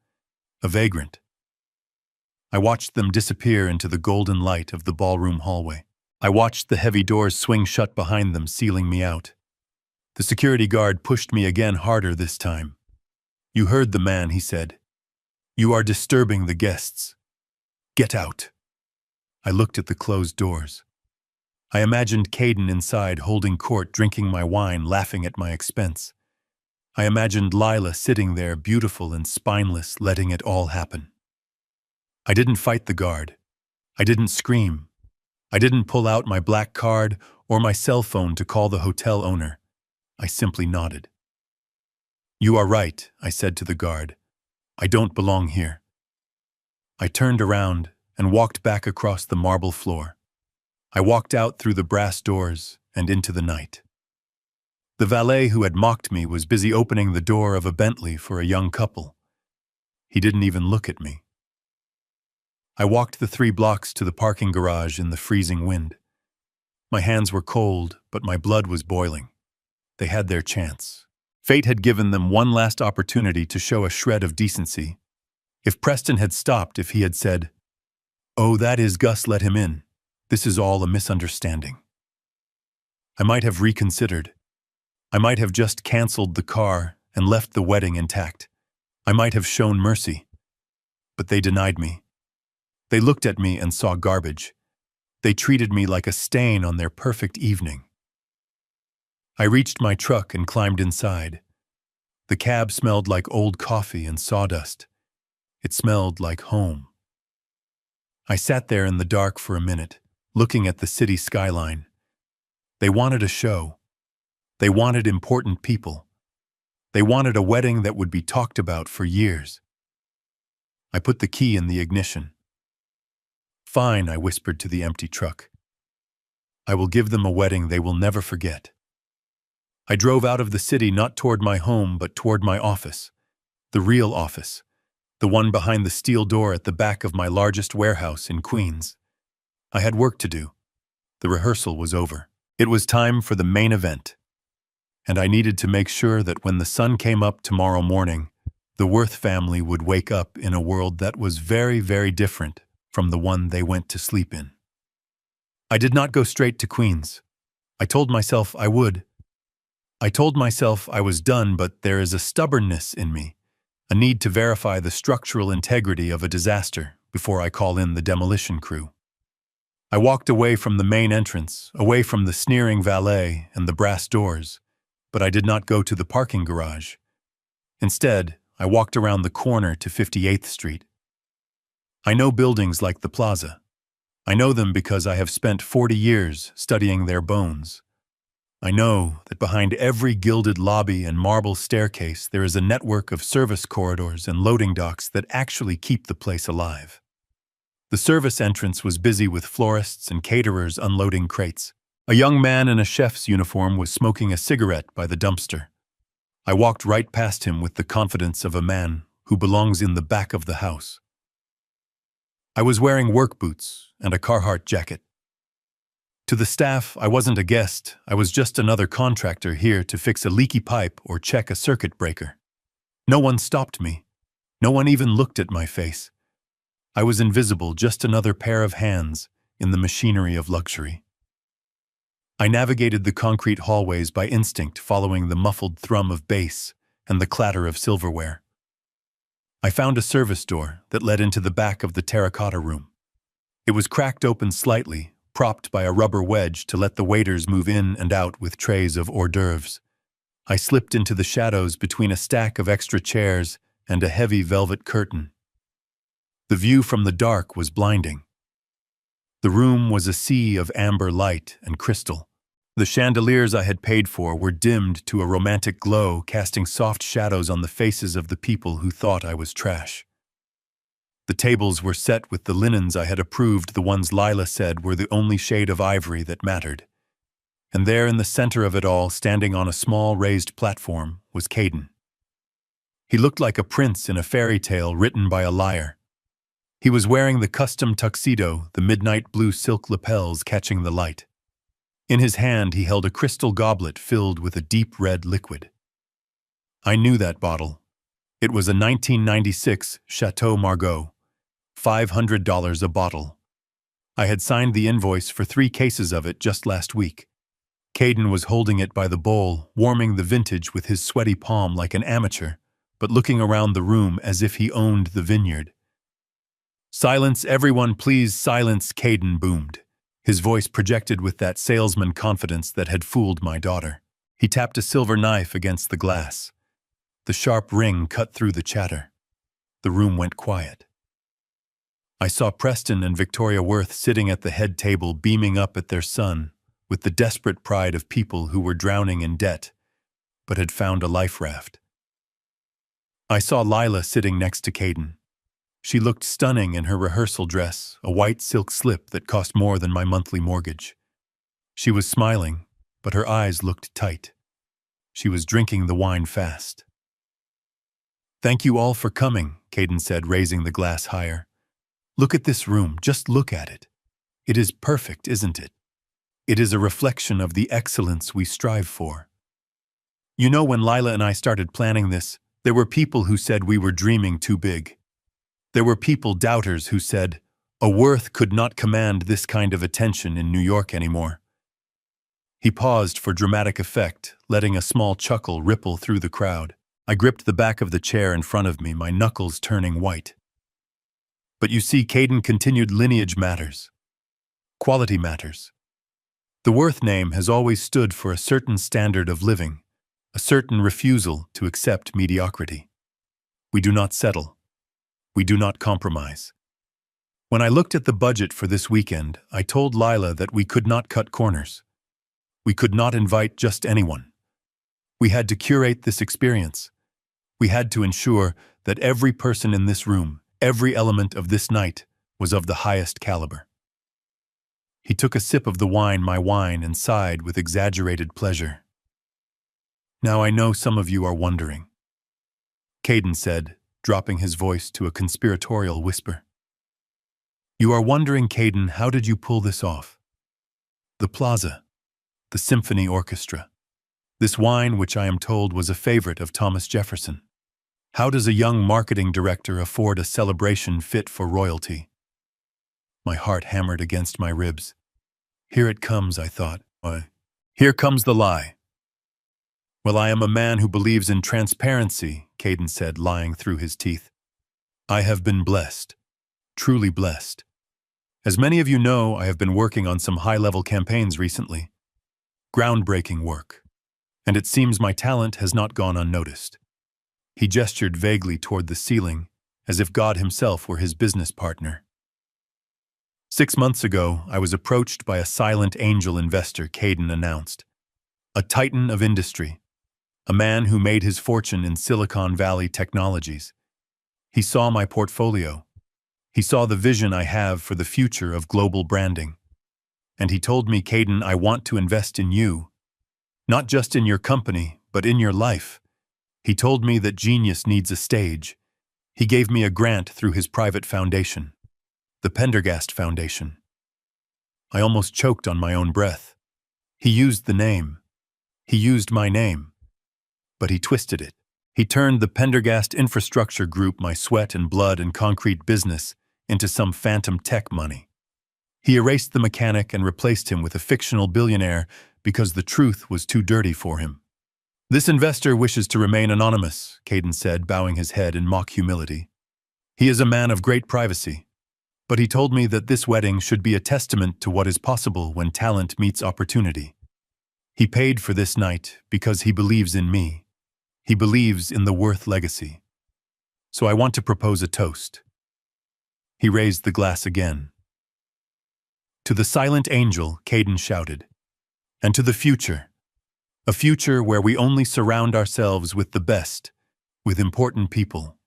A: A vagrant." I watched them disappear into the golden light of the ballroom hallway. I watched the heavy doors swing shut behind them, sealing me out. The security guard pushed me again, harder this time. "You heard the man," he said. "You are disturbing the guests. Get out." I looked at the closed doors. I imagined Caden inside, holding court, drinking my wine, laughing at my expense. I imagined Lila sitting there, beautiful and spineless, letting it all happen. I didn't fight the guard. I didn't scream. I didn't pull out my black card or my cell phone to call the hotel owner. I simply nodded. "You are right," I said to the guard. "I don't belong here." I turned around and walked back across the marble floor. I walked out through the brass doors and into the night. The valet who had mocked me was busy opening the door of a Bentley for a young couple. He didn't even look at me. I walked the 3 blocks to the parking garage in the freezing wind. My hands were cold, but my blood was boiling. They had their chance. Fate had given them one last opportunity to show a shred of decency. If Preston had stopped, if he had said, "Oh, that is Gus, let him in. This is all a misunderstanding," I might have reconsidered. I might have just canceled the car and left the wedding intact. I might have shown mercy. But they denied me. They looked at me and saw garbage. They treated me like a stain on their perfect evening. I reached my truck and climbed inside. The cab smelled like old coffee and sawdust. It smelled like home. I sat there in the dark for a minute, looking at the city skyline. They wanted a show. They wanted important people. They wanted a wedding that would be talked about for years. I put the key in the ignition. "Fine," I whispered to the empty truck. "I will give them a wedding they will never forget." I drove out of the city not toward my home but toward my office. The real office. The one behind the steel door at the back of my largest warehouse in Queens. I had work to do. The rehearsal was over. It was time for the main event. And I needed to make sure that when the sun came up tomorrow morning, the Worth family would wake up in a world that was very, very different from the one they went to sleep in. I did not go straight to Queens. I told myself I would. I told myself I was done, but there is a stubbornness in me, a need to verify the structural integrity of a disaster before I call in the demolition crew. I walked away from the main entrance, away from the sneering valet and the brass doors, but I did not go to the parking garage. Instead, I walked around the corner to 58th Street. I know buildings like the Plaza. I know them because I have spent 40 years studying their bones. I know that behind every gilded lobby and marble staircase there is a network of service corridors and loading docks that actually keep the place alive. The service entrance was busy with florists and caterers unloading crates. A young man in a chef's uniform was smoking a cigarette by the dumpster. I walked right past him with the confidence of a man who belongs in the back of the house. I was wearing work boots and a Carhartt jacket. To the staff, I wasn't a guest, I was just another contractor here to fix a leaky pipe or check a circuit breaker. No one stopped me. No one even looked at my face. I was invisible, just another pair of hands in the machinery of luxury. I navigated the concrete hallways by instinct, following the muffled thrum of bass and the clatter of silverware. I found a service door that led into the back of the terracotta room. It was cracked open slightly, propped by a rubber wedge to let the waiters move in and out with trays of hors d'oeuvres. I slipped into the shadows between a stack of extra chairs and a heavy velvet curtain. The view from the dark was blinding. The room was a sea of amber light and crystal. The chandeliers I had paid for were dimmed to a romantic glow, casting soft shadows on the faces of the people who thought I was trash. The tables were set with the linens I had approved, the ones Lila said were the only shade of ivory that mattered. And there in the center of it all, standing on a small raised platform, was Caden. He looked like a prince in a fairy tale written by a liar. He was wearing the custom tuxedo, the midnight blue silk lapels catching the light. In his hand he held a crystal goblet filled with a deep red liquid. I knew that bottle. It was a 1996 Chateau Margaux. $500 a bottle. I had signed the invoice for 3 cases of it just last week. Caden was holding it by the bowl, warming the vintage with his sweaty palm like an amateur, but looking around the room as if he owned the vineyard. "Silence, everyone, please silence," Caden boomed. His voice projected with that salesman confidence that had fooled my daughter. He tapped a silver knife against the glass. The sharp ring cut through the chatter. The room went quiet. I saw Preston and Victoria Worth sitting at the head table, beaming up at their son with the desperate pride of people who were drowning in debt but had found a life raft. I saw Lila sitting next to Caden. She looked stunning in her rehearsal dress, a white silk slip that cost more than my monthly mortgage. She was smiling, but her eyes looked tight. She was drinking the wine fast. "Thank you all for coming," Caden said, raising the glass higher. "Look at this room, just look at it. It is perfect, isn't it? It is a reflection of the excellence we strive for. You know, when Lila and I started planning this, there were people who said we were dreaming too big. There were people, doubters, who said, a Worth could not command this kind of attention in New York anymore." He paused for dramatic effect, letting a small chuckle ripple through the crowd. I gripped the back of the chair in front of me, my knuckles turning white. "But you see," Caden continued, "lineage matters. Quality matters. The Worth name has always stood for a certain standard of living, a certain refusal to accept mediocrity. We do not settle. We do not compromise. When I looked at the budget for this weekend, I told Lila that we could not cut corners. We could not invite just anyone. We had to curate this experience. We had to ensure that every person in this room, every element of this night, was of the highest caliber. He took a sip of my wine, and sighed with exaggerated pleasure. "Now I know some of you are wondering," Caden said, dropping his voice to a conspiratorial whisper. "You are wondering, Caden, how did you pull this off? The plaza, the symphony orchestra, this wine which I am told was a favorite of Thomas Jefferson. How does a young marketing director afford a celebration fit for royalty?" My heart hammered against my ribs. Here it comes, I thought. Here comes the lie. "Well, I am a man who believes in transparency," Caden said, lying through his teeth. "I have been blessed, truly blessed. As many of you know, I have been working on some high-level campaigns recently. Groundbreaking work. And it seems my talent has not gone unnoticed." He gestured vaguely toward the ceiling, as if God himself were his business partner. 6 months ago, I was approached by a silent angel investor, Caden announced. A titan of industry. A man who made his fortune in Silicon Valley technologies. He saw my portfolio. He saw the vision I have for the future of global branding. And he told me, "Caden, I want to invest in you. Not just in your company, but in your life." He told me that genius needs a stage. He gave me a grant through his private foundation, the Pendergast Foundation. I almost choked on my own breath. He used the name. He used my name. But he twisted it. He turned the Pendergast Infrastructure Group, my sweat and blood and concrete business, into some phantom tech money. He erased the mechanic and replaced him with a fictional billionaire because the truth was too dirty for him. "This investor wishes to remain anonymous," Caden said, bowing his head in mock humility. "He is a man of great privacy. But he told me that this wedding should be a testament to what is possible when talent meets opportunity. He paid for this night because he believes in me. He believes in the Worth legacy. So I want to propose a toast." He raised the glass again. "To the silent angel," Caden shouted, "and to the future. A future where we only surround ourselves with the best, with important people,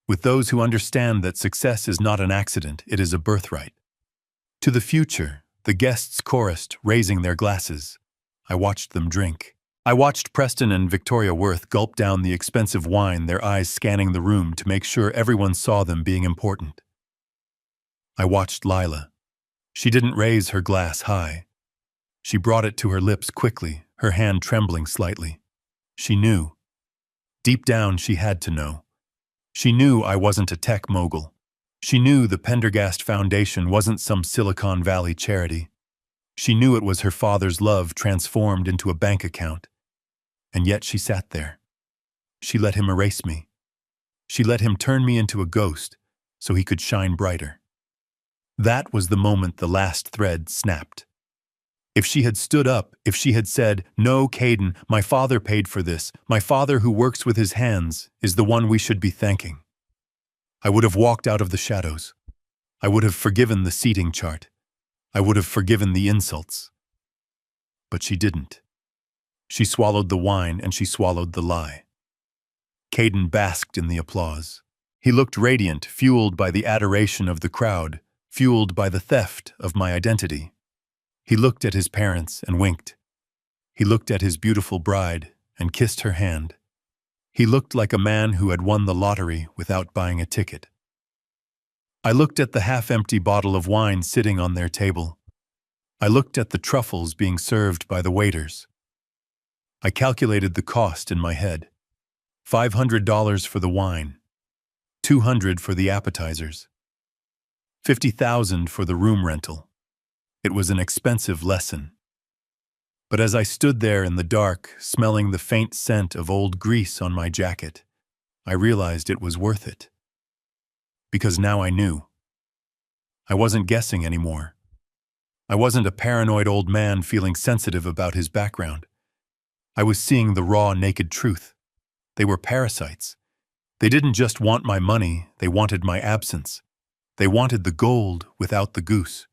A: with those who understand that success is not an accident, it is a birthright." To the future, the guests chorused, raising their glasses. I watched them drink. I watched Preston and Victoria Worth gulp down the expensive wine, their eyes scanning the room to make sure everyone saw them being important. I watched Lila. She didn't raise her glass high. She brought it to her lips quickly, her hand trembling slightly. She knew. Deep down, she had to know. She knew I wasn't a tech mogul. She knew the Pendergast Foundation wasn't some Silicon Valley charity. She knew it was her father's love transformed into a bank account. And yet she sat there. She let him erase me. She let him turn me into a ghost so he could shine brighter. That was the moment the last thread snapped. If she had stood up, if she had said, "No, Caden, my father paid for this. My father who works with his hands is the one we should be thanking," I would have walked out of the shadows. I would have forgiven the seating chart. I would have forgiven the insults. But she didn't. She swallowed the wine and she swallowed the lie. Caden basked in the applause. He looked radiant, fueled by the adoration of the crowd, fueled by the theft of my identity. He looked at his parents and winked. He looked at his beautiful bride and kissed her hand. He looked like a man who had won the lottery without buying a ticket. I looked at the half-empty bottle of wine sitting on their table. I looked at the truffles being served by the waiters. I calculated the cost in my head. $500 for the wine, $200 for the appetizers, $50,000 for the room rental. It was an expensive lesson. But as I stood there in the dark, smelling the faint scent of old grease on my jacket, I realized it was worth it. Because now I knew. I wasn't guessing anymore. I wasn't a paranoid old man feeling sensitive about his background. I was seeing the raw, naked truth. They were parasites. They didn't just want my money, they wanted my absence. They wanted the gold without the goose.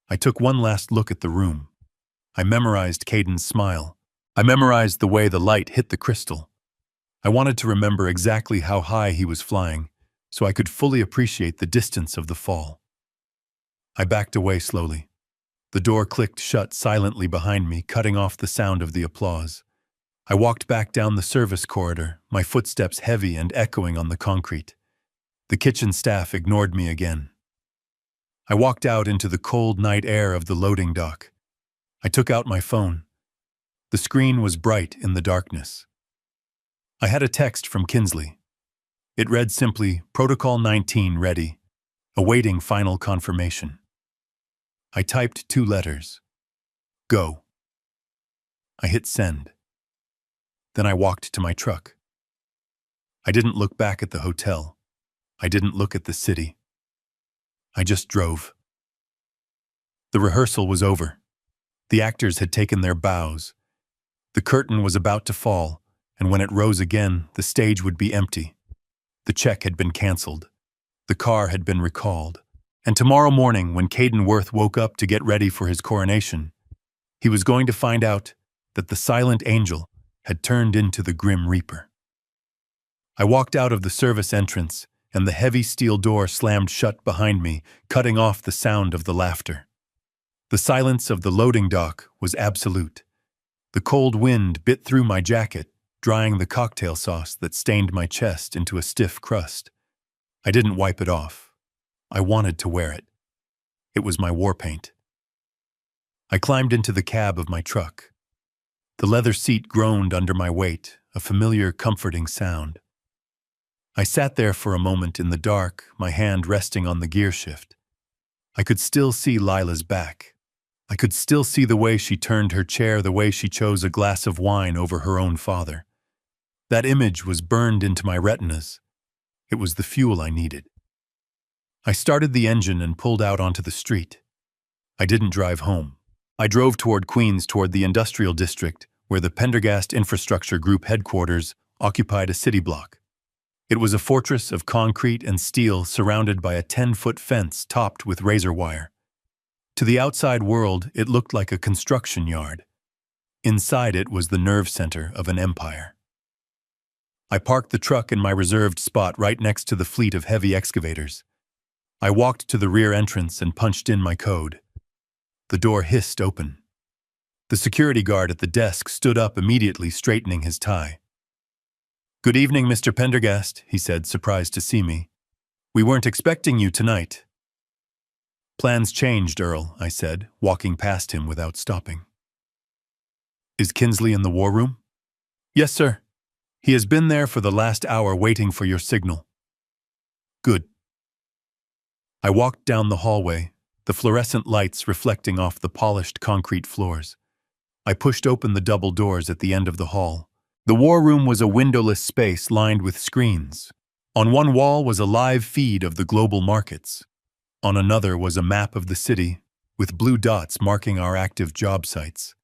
A: I took one last look at the room. I memorized Caden's smile, I memorized the way the light hit the crystal. I wanted to remember exactly how high he was flying, so I could fully appreciate the distance of the fall. I backed away slowly. The door clicked shut silently behind me, cutting off the sound of the applause. I walked back down the service corridor, my footsteps heavy and echoing on the concrete. The kitchen staff ignored me again. I walked out into the cold night air of the loading dock. I took out my phone. The screen was bright in the darkness. I had a text from Kinsley. It read simply, Protocol 19 ready, awaiting final confirmation. I typed 2 letters. Go. I hit send. Then I walked to my truck. I didn't look back at the hotel. I didn't look at the city. I just drove. The rehearsal was over. The actors had taken their bows. The curtain was about to fall, and when it rose again, the stage would be empty. The check had been canceled. The car had been recalled. And tomorrow morning, when Caden Worth woke up to get ready for his coronation, he was going to find out that the silent angel had turned into the grim reaper. I walked out of the service entrance, and the heavy steel door slammed shut behind me, cutting off the sound of the laughter. The silence of the loading dock was absolute. The cold wind bit through my jacket, drying the cocktail sauce that stained my chest into a stiff crust. I didn't wipe it off. I wanted to wear it. It was my war paint. I climbed into the cab of my truck. The leather seat groaned under my weight, a familiar, comforting sound. I sat there for a moment in the dark, my hand resting on the gear shift. I could still see Lila's back. I could still see the way she turned her chair, the way she chose a glass of wine over her own father. That image was burned into my retinas. It was the fuel I needed. I started the engine and pulled out onto the street. I didn't drive home. I drove toward Queens, toward the industrial district, where the Pendergast Infrastructure Group headquarters occupied a city block. It was a fortress of concrete and steel surrounded by a 10-foot fence topped with razor wire. To the outside world, it looked like a construction yard. Inside it was the nerve center of an empire. I parked the truck in my reserved spot right next to the fleet of heavy excavators. I walked to the rear entrance and punched in my code. The door hissed open. The security guard at the desk stood up immediately, straightening his tie. "Good evening, Mr. Pendergast," he said, surprised to see me. "We weren't expecting you tonight." "Plans changed, Earl," I said, walking past him without stopping. "Is Kinsley in the war room?" "Yes, sir. He has been there for the last hour waiting for your signal." "Good." I walked down the hallway, the fluorescent lights reflecting off the polished concrete floors. I pushed open the double doors at the end of the hall. The war room was a windowless space lined with screens. On one wall was a live feed of the global markets. On another was a map of the city, with blue dots marking our active job sites.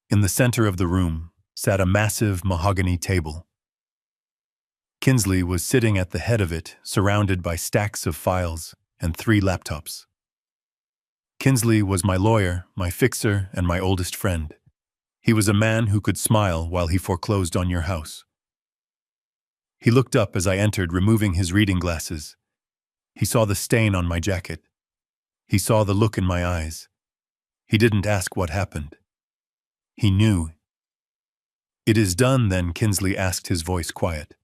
A: In the center of the room sat a massive mahogany table. Kinsley was sitting at the head of it, surrounded by stacks of files and 3 laptops. Kinsley was my lawyer, my fixer, and my oldest friend. He was a man who could smile while he foreclosed on your house. He looked up as I entered, removing his reading glasses. He saw the stain on my jacket. He saw the look in my eyes. He didn't ask what happened. He knew. "It is done, then?" Kinsley asked, his voice quiet.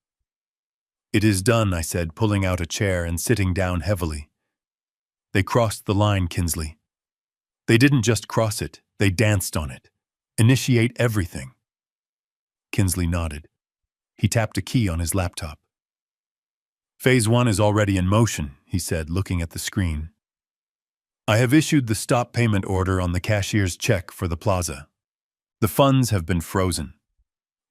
A: "It is done," I said, pulling out a chair and sitting down heavily. "They crossed the line, Kinsley. They didn't just cross it, they danced on it. Initiate everything." Kinsley nodded. He tapped a key on his laptop. "Phase 1 is already in motion," he said, looking at the screen. "I have issued the stop payment order on the cashier's check for the plaza. The funds have been frozen.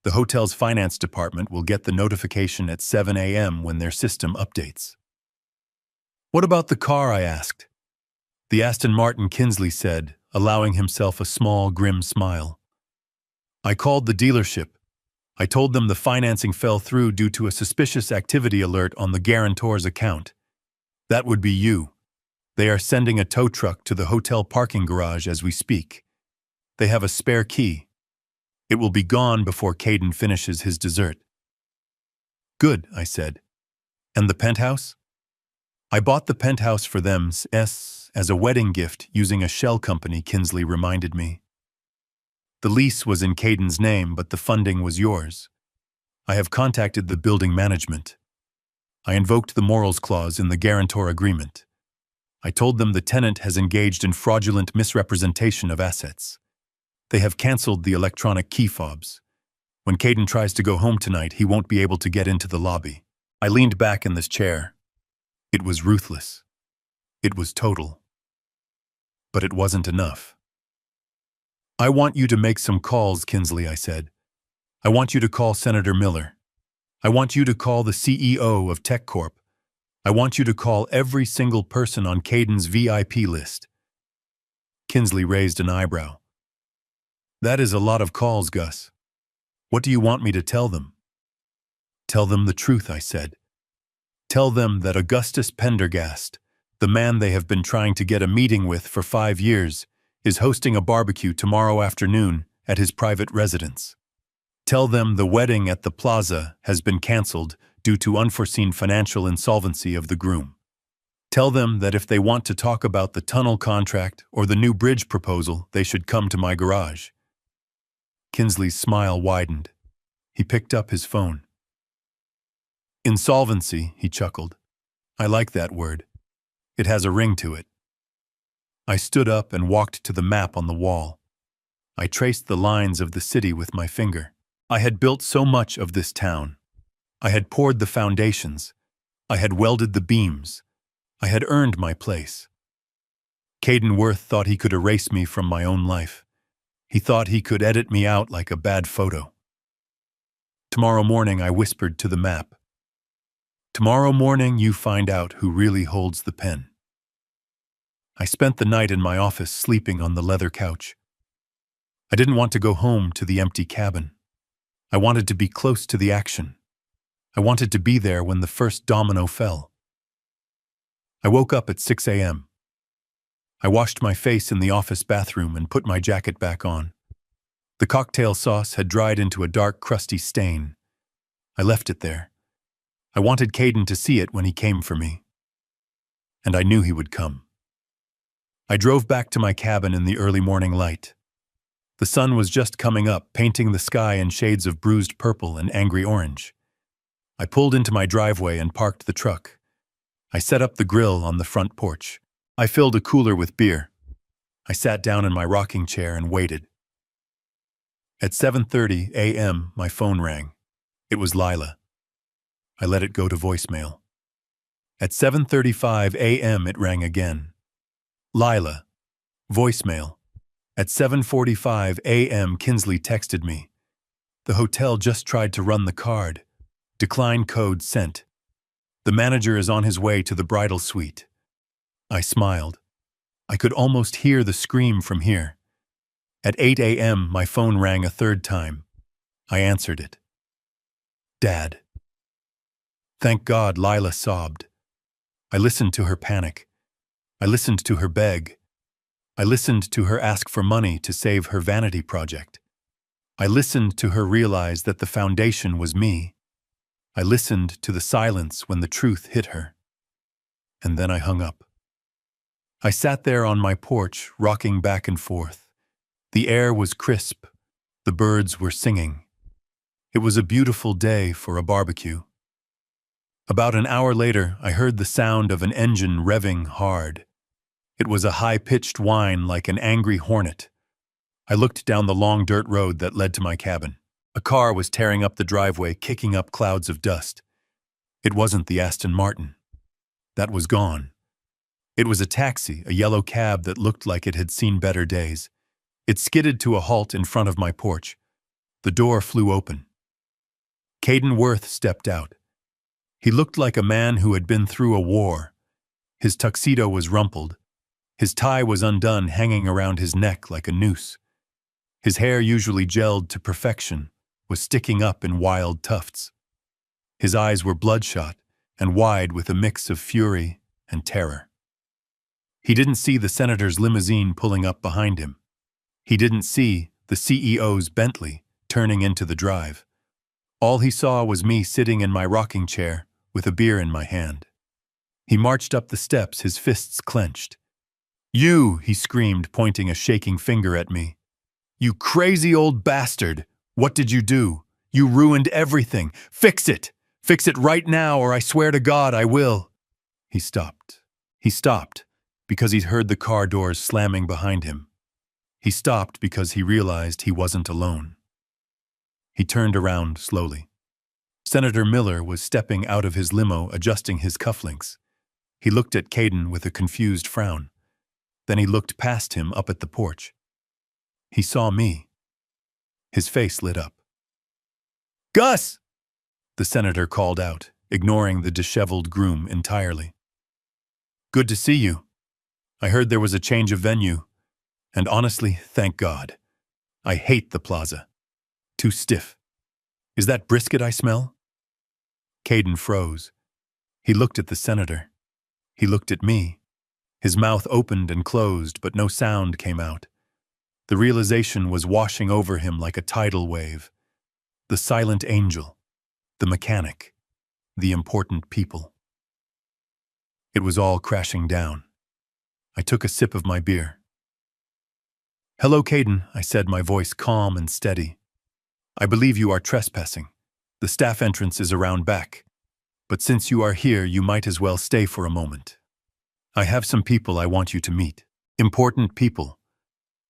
A: The hotel's finance department will get the notification at 7 a.m. when their system updates." "What about the car?" I asked. "The Aston Martin," Kinsley said, allowing himself a small, grim smile. "I called the dealership. I told them the financing fell through due to a suspicious activity alert on the guarantor's account. That would be you. They are sending a tow truck to the hotel parking garage as we speak. They have a spare key. It will be gone before Caden finishes his dessert. Good, I said. And the penthouse? I bought the penthouse for them as a wedding gift using a shell company, Kinsley reminded me. The lease was in Caden's name, but the funding was yours. I have contacted the building management. I invoked the morals clause in the guarantor agreement. I told them the tenant has engaged in fraudulent misrepresentation of assets. They have cancelled the electronic key fobs. When Caden tries to go home tonight, he won't be able to get into the lobby. I leaned back in this chair. It was ruthless. It was total. But it wasn't enough. I want you to make some calls, Kinsley, I said. I want you to call Senator Miller. I want you to call the CEO of Tech Corp. I want you to call every single person on Caden's VIP list. Kinsley raised an eyebrow. That is a lot of calls, Gus. What do you want me to tell them? Tell them the truth, I said. Tell them that Augustus Pendergast, the man they have been trying to get a meeting with for 5 years, is hosting a barbecue tomorrow afternoon at his private residence. Tell them the wedding at the plaza has been canceled due to unforeseen financial insolvency of the groom. Tell them that if they want to talk about the tunnel contract or the new bridge proposal, they should come to my garage. Kinsley's smile widened. He picked up his phone. Insolvency, he chuckled. I like that word. It has a ring to it. I stood up and walked to the map on the wall. I traced the lines of the city with my finger. I had built so much of this town. I had poured the foundations. I had welded the beams. I had earned my place. Caden Worth thought he could erase me from my own life. He thought he could edit me out like a bad photo. Tomorrow morning, I whispered to the map. Tomorrow morning, you find out who really holds the pen. I spent the night in my office sleeping on the leather couch. I didn't want to go home to the empty cabin. I wanted to be close to the action. I wanted to be there when the first domino fell. I woke up at 6 a.m. I washed my face in the office bathroom and put my jacket back on. The cocktail sauce had dried into a dark, crusty stain. I left it there. I wanted Caden to see it when he came for me. And I knew he would come. I drove back to my cabin in the early morning light. The sun was just coming up, painting the sky in shades of bruised purple and angry orange. I pulled into my driveway and parked the truck. I set up the grill on the front porch. I filled a cooler with beer. I sat down in my rocking chair and waited. At 7:30 a.m., my phone rang. It was Lila. I let it go to voicemail. At 7:35 a.m., it rang again. Lila. Voicemail. At 7:45 a.m., Kinsley texted me. The hotel just tried to run the card. Decline code sent. The manager is on his way to the bridal suite. I smiled. I could almost hear the scream from here. At 8 a.m., my phone rang a third time. I answered it. Dad. Thank God, Lila sobbed. I listened to her panic. I listened to her beg. I listened to her ask for money to save her vanity project. I listened to her realize that the foundation was me. I listened to the silence when the truth hit her. And then I hung up. I sat there on my porch, rocking back and forth. The air was crisp. The birds were singing. It was a beautiful day for a barbecue. About an hour later, I heard the sound of an engine revving hard. It was a high-pitched whine like an angry hornet. I looked down the long dirt road that led to my cabin. A car was tearing up the driveway, kicking up clouds of dust. It wasn't the Aston Martin. That was gone. It was a taxi, a yellow cab that looked like it had seen better days. It skidded to a halt in front of my porch. The door flew open. Caden Worth stepped out. He looked like a man who had been through a war. His tuxedo was rumpled. His tie was undone, hanging around his neck like a noose. His hair, usually gelled to perfection, was sticking up in wild tufts. His eyes were bloodshot and wide with a mix of fury and terror. He didn't see the senator's limousine pulling up behind him. He didn't see the CEO's Bentley turning into the drive. All he saw was me sitting in my rocking chair with a beer in my hand. He marched up the steps, his fists clenched. "You," he screamed, pointing a shaking finger at me. "You crazy old bastard! What did you do? You ruined everything! Fix it! Fix it right now, or I swear to God I will!" He stopped. He stopped because he'd heard the car doors slamming behind him. He stopped because he realized he wasn't alone. He turned around slowly. Senator Miller was stepping out of his limo, adjusting his cufflinks. He looked at Caden with a confused frown. Then he looked past him up at the porch. He saw me. His face lit up. "Gus!" the senator called out, ignoring the disheveled groom entirely. "Good to see you. I heard there was a change of venue. And honestly, thank God. I hate the plaza. Too stiff. Is that brisket I smell?" Caden froze. He looked at the senator. He looked at me. His mouth opened and closed, but no sound came out. The realization was washing over him like a tidal wave. The silent angel. The mechanic. The important people. It was all crashing down. I took a sip of my beer. "Hello, Caden," I said, my voice calm and steady. "I believe you are trespassing. The staff entrance is around back. But since you are here, you might as well stay for a moment. I have some people I want you to meet. Important people.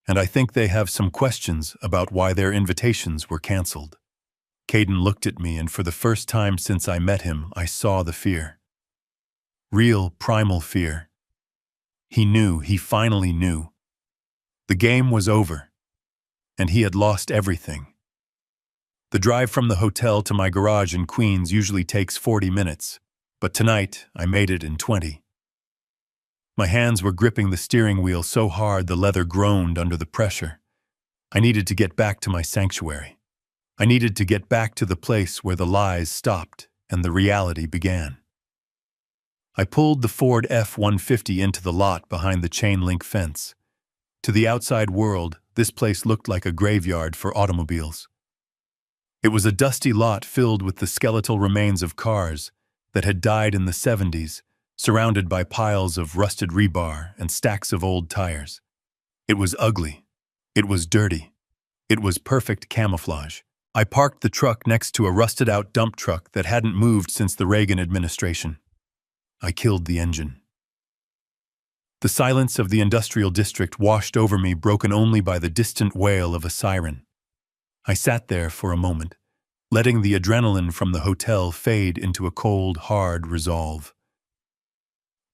A: And I think they have some questions about why their invitations were canceled." Caden looked at me, and for the first time since I met him, I saw the fear. Real, primal fear. He knew, he finally knew. The game was over, and he had lost everything. The drive from the hotel to my garage in Queens usually takes 40 minutes, but tonight I made it in 20. My hands were gripping the steering wheel so hard the leather groaned under the pressure. I needed to get back to my sanctuary. I needed to get back to the place where the lies stopped and the reality began. I pulled the Ford F-150 into the lot behind the chain-link fence. To the outside world, this place looked like a graveyard for automobiles. It was a dusty lot filled with the skeletal remains of cars that had died in the 70s, surrounded by piles of rusted rebar and stacks of old tires. It was ugly. It was dirty. It was perfect camouflage. I parked the truck next to a rusted-out dump truck that hadn't moved since the Reagan administration. I killed the engine. The silence of the industrial district washed over me, broken only by the distant wail of a siren. I sat there for a moment, letting the adrenaline from the hotel fade into a cold, hard resolve.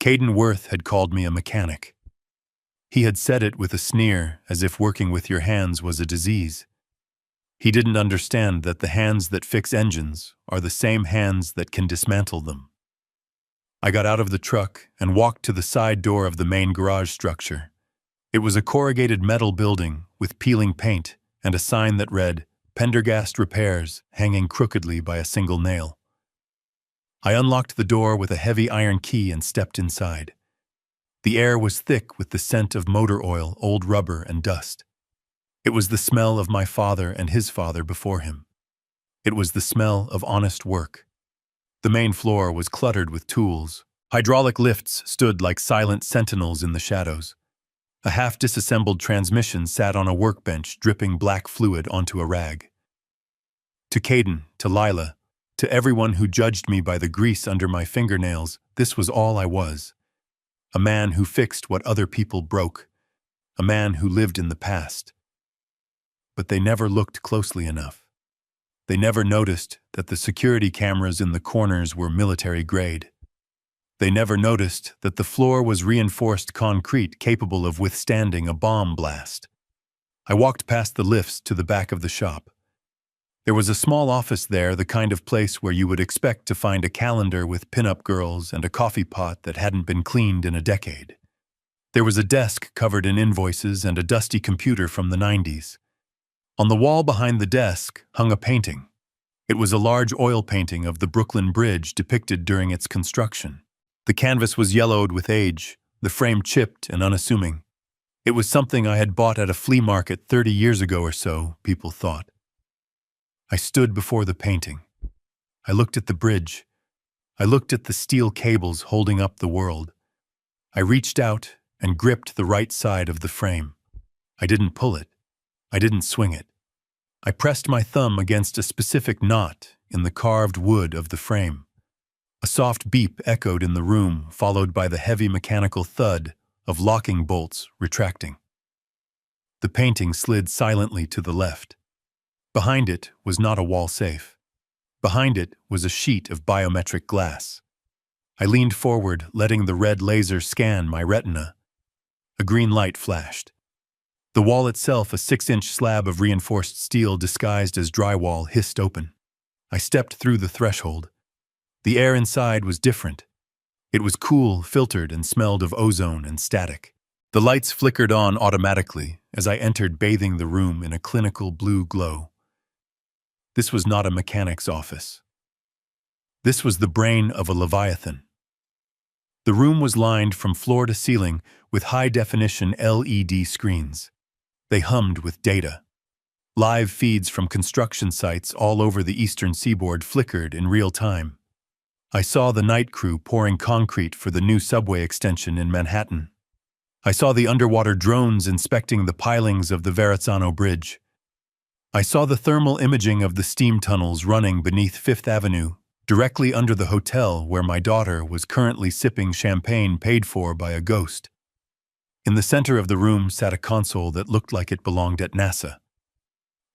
A: Caden Worth had called me a mechanic. He had said it with a sneer, as if working with your hands was a disease. He didn't understand that the hands that fix engines are the same hands that can dismantle them. I got out of the truck and walked to the side door of the main garage structure. It was a corrugated metal building with peeling paint and a sign that read, "Pendergast Repairs," hanging crookedly by a single nail. I unlocked the door with a heavy iron key and stepped inside. The air was thick with the scent of motor oil, old rubber, and dust. It was the smell of my father and his father before him. It was the smell of honest work. The main floor was cluttered with tools. Hydraulic lifts stood like silent sentinels in the shadows. A half-disassembled transmission sat on a workbench, dripping black fluid onto a rag. To Caden, to Lila, to everyone who judged me by the grease under my fingernails, this was all I was. A man who fixed what other people broke. A man who lived in the past. But they never looked closely enough. They never noticed that the security cameras in the corners were military grade. They never noticed that the floor was reinforced concrete capable of withstanding a bomb blast. I walked past the lifts to the back of the shop. There was a small office there, the kind of place where you would expect to find a calendar with pin-up girls and a coffee pot that hadn't been cleaned in a decade. There was a desk covered in invoices and a dusty computer from the 90s. On the wall behind the desk hung a painting. It was a large oil painting of the Brooklyn Bridge depicted during its construction. The canvas was yellowed with age, the frame chipped and unassuming. It was something I had bought at a flea market 30 years ago or so, people thought. I stood before the painting. I looked at the bridge. I looked at the steel cables holding up the world. I reached out and gripped the right side of the frame. I didn't pull it. I didn't swing it. I pressed my thumb against a specific knot in the carved wood of the frame. A soft beep echoed in the room, followed by the heavy mechanical thud of locking bolts retracting. The painting slid silently to the left. Behind it was not a wall safe. Behind it was a sheet of biometric glass. I leaned forward, letting the red laser scan my retina. A green light flashed. The wall itself, a 6-inch slab of reinforced steel disguised as drywall, hissed open. I stepped through the threshold. The air inside was different. It was cool, filtered, and smelled of ozone and static. The lights flickered on automatically as I entered, bathing the room in a clinical blue glow. This was not a mechanic's office. This was the brain of a leviathan. The room was lined from floor to ceiling with high-definition LED screens. They hummed with data. Live feeds from construction sites all over the eastern seaboard flickered in real time. I saw the night crew pouring concrete for the new subway extension in Manhattan. I saw the underwater drones inspecting the pilings of the Verrazzano Bridge. I saw the thermal imaging of the steam tunnels running beneath Fifth Avenue, directly under the hotel where my daughter was currently sipping champagne paid for by a ghost. In the center of the room sat a console that looked like it belonged at NASA.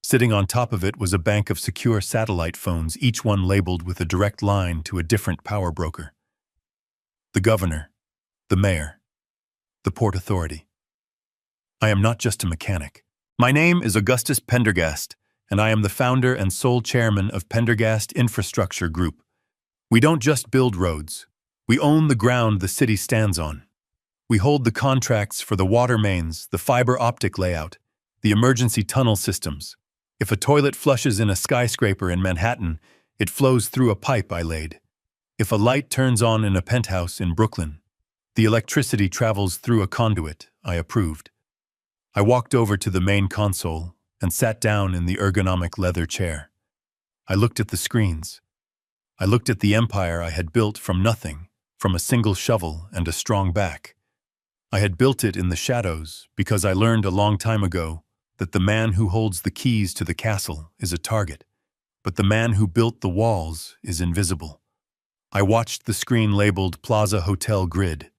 A: Sitting on top of it was a bank of secure satellite phones, each one labeled with a direct line to a different power broker. The governor, the mayor, the Port Authority. I am not just a mechanic. My name is Augustus Pendergast, and I am the founder and sole chairman of Pendergast Infrastructure Group. We don't just build roads. We own the ground the city stands on. We hold the contracts for the water mains, the fiber optic layout, the emergency tunnel systems. If a toilet flushes in a skyscraper in Manhattan, it flows through a pipe I laid. If a light turns on in a penthouse in Brooklyn, the electricity travels through a conduit I approved. I walked over to the main console and sat down in the ergonomic leather chair. I looked at the screens. I looked at the empire I had built from nothing, from a single shovel and a strong back. I had built it in the shadows because I learned a long time ago that the man who holds the keys to the castle is a target, but the man who built the walls is invisible. I watched the screen labeled Plaza Hotel Grid.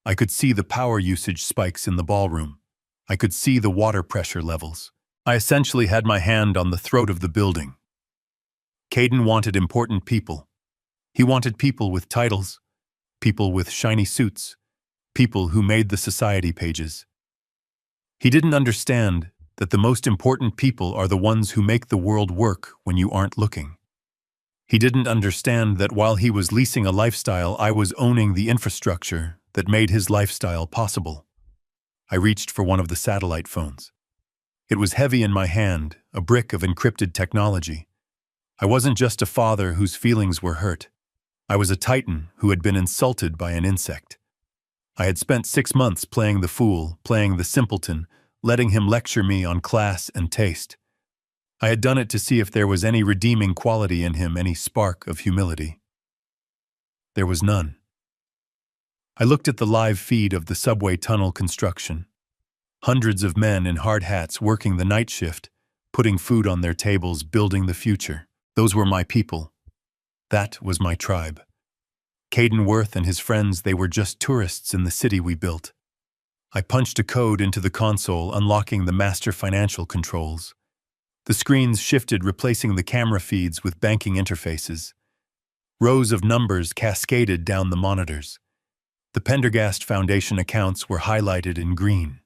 A: I could see the power usage spikes in the ballroom. I could see the water pressure levels. I essentially had my hand on the throat of the building. Caden wanted important people. He wanted people with titles, people with shiny suits, people who made the society pages. He didn't understand that the most important people are the ones who make the world work when you aren't looking. He didn't understand that while he was leasing a lifestyle, I was owning the infrastructure that made his lifestyle possible. I reached for one of the satellite phones. It was heavy in my hand, a brick of encrypted technology. I wasn't just a father whose feelings were hurt. I was a titan who had been insulted by an insect. I had spent 6 months playing the fool, playing the simpleton, letting him lecture me on class and taste. I had done it to see if there was any redeeming quality in him, any spark of humility. There was none. I looked at the live feed of the subway tunnel construction. Hundreds of men in hard hats working the night shift, putting food on their tables, building the future. Those were my people. That was my tribe. Caden Worth and his friends, they were just tourists in the city we built. I punched a code into the console, unlocking the master financial controls. The screens shifted, replacing the camera feeds with banking interfaces. Rows of numbers cascaded down the monitors. The Pendergast Foundation accounts were highlighted in green.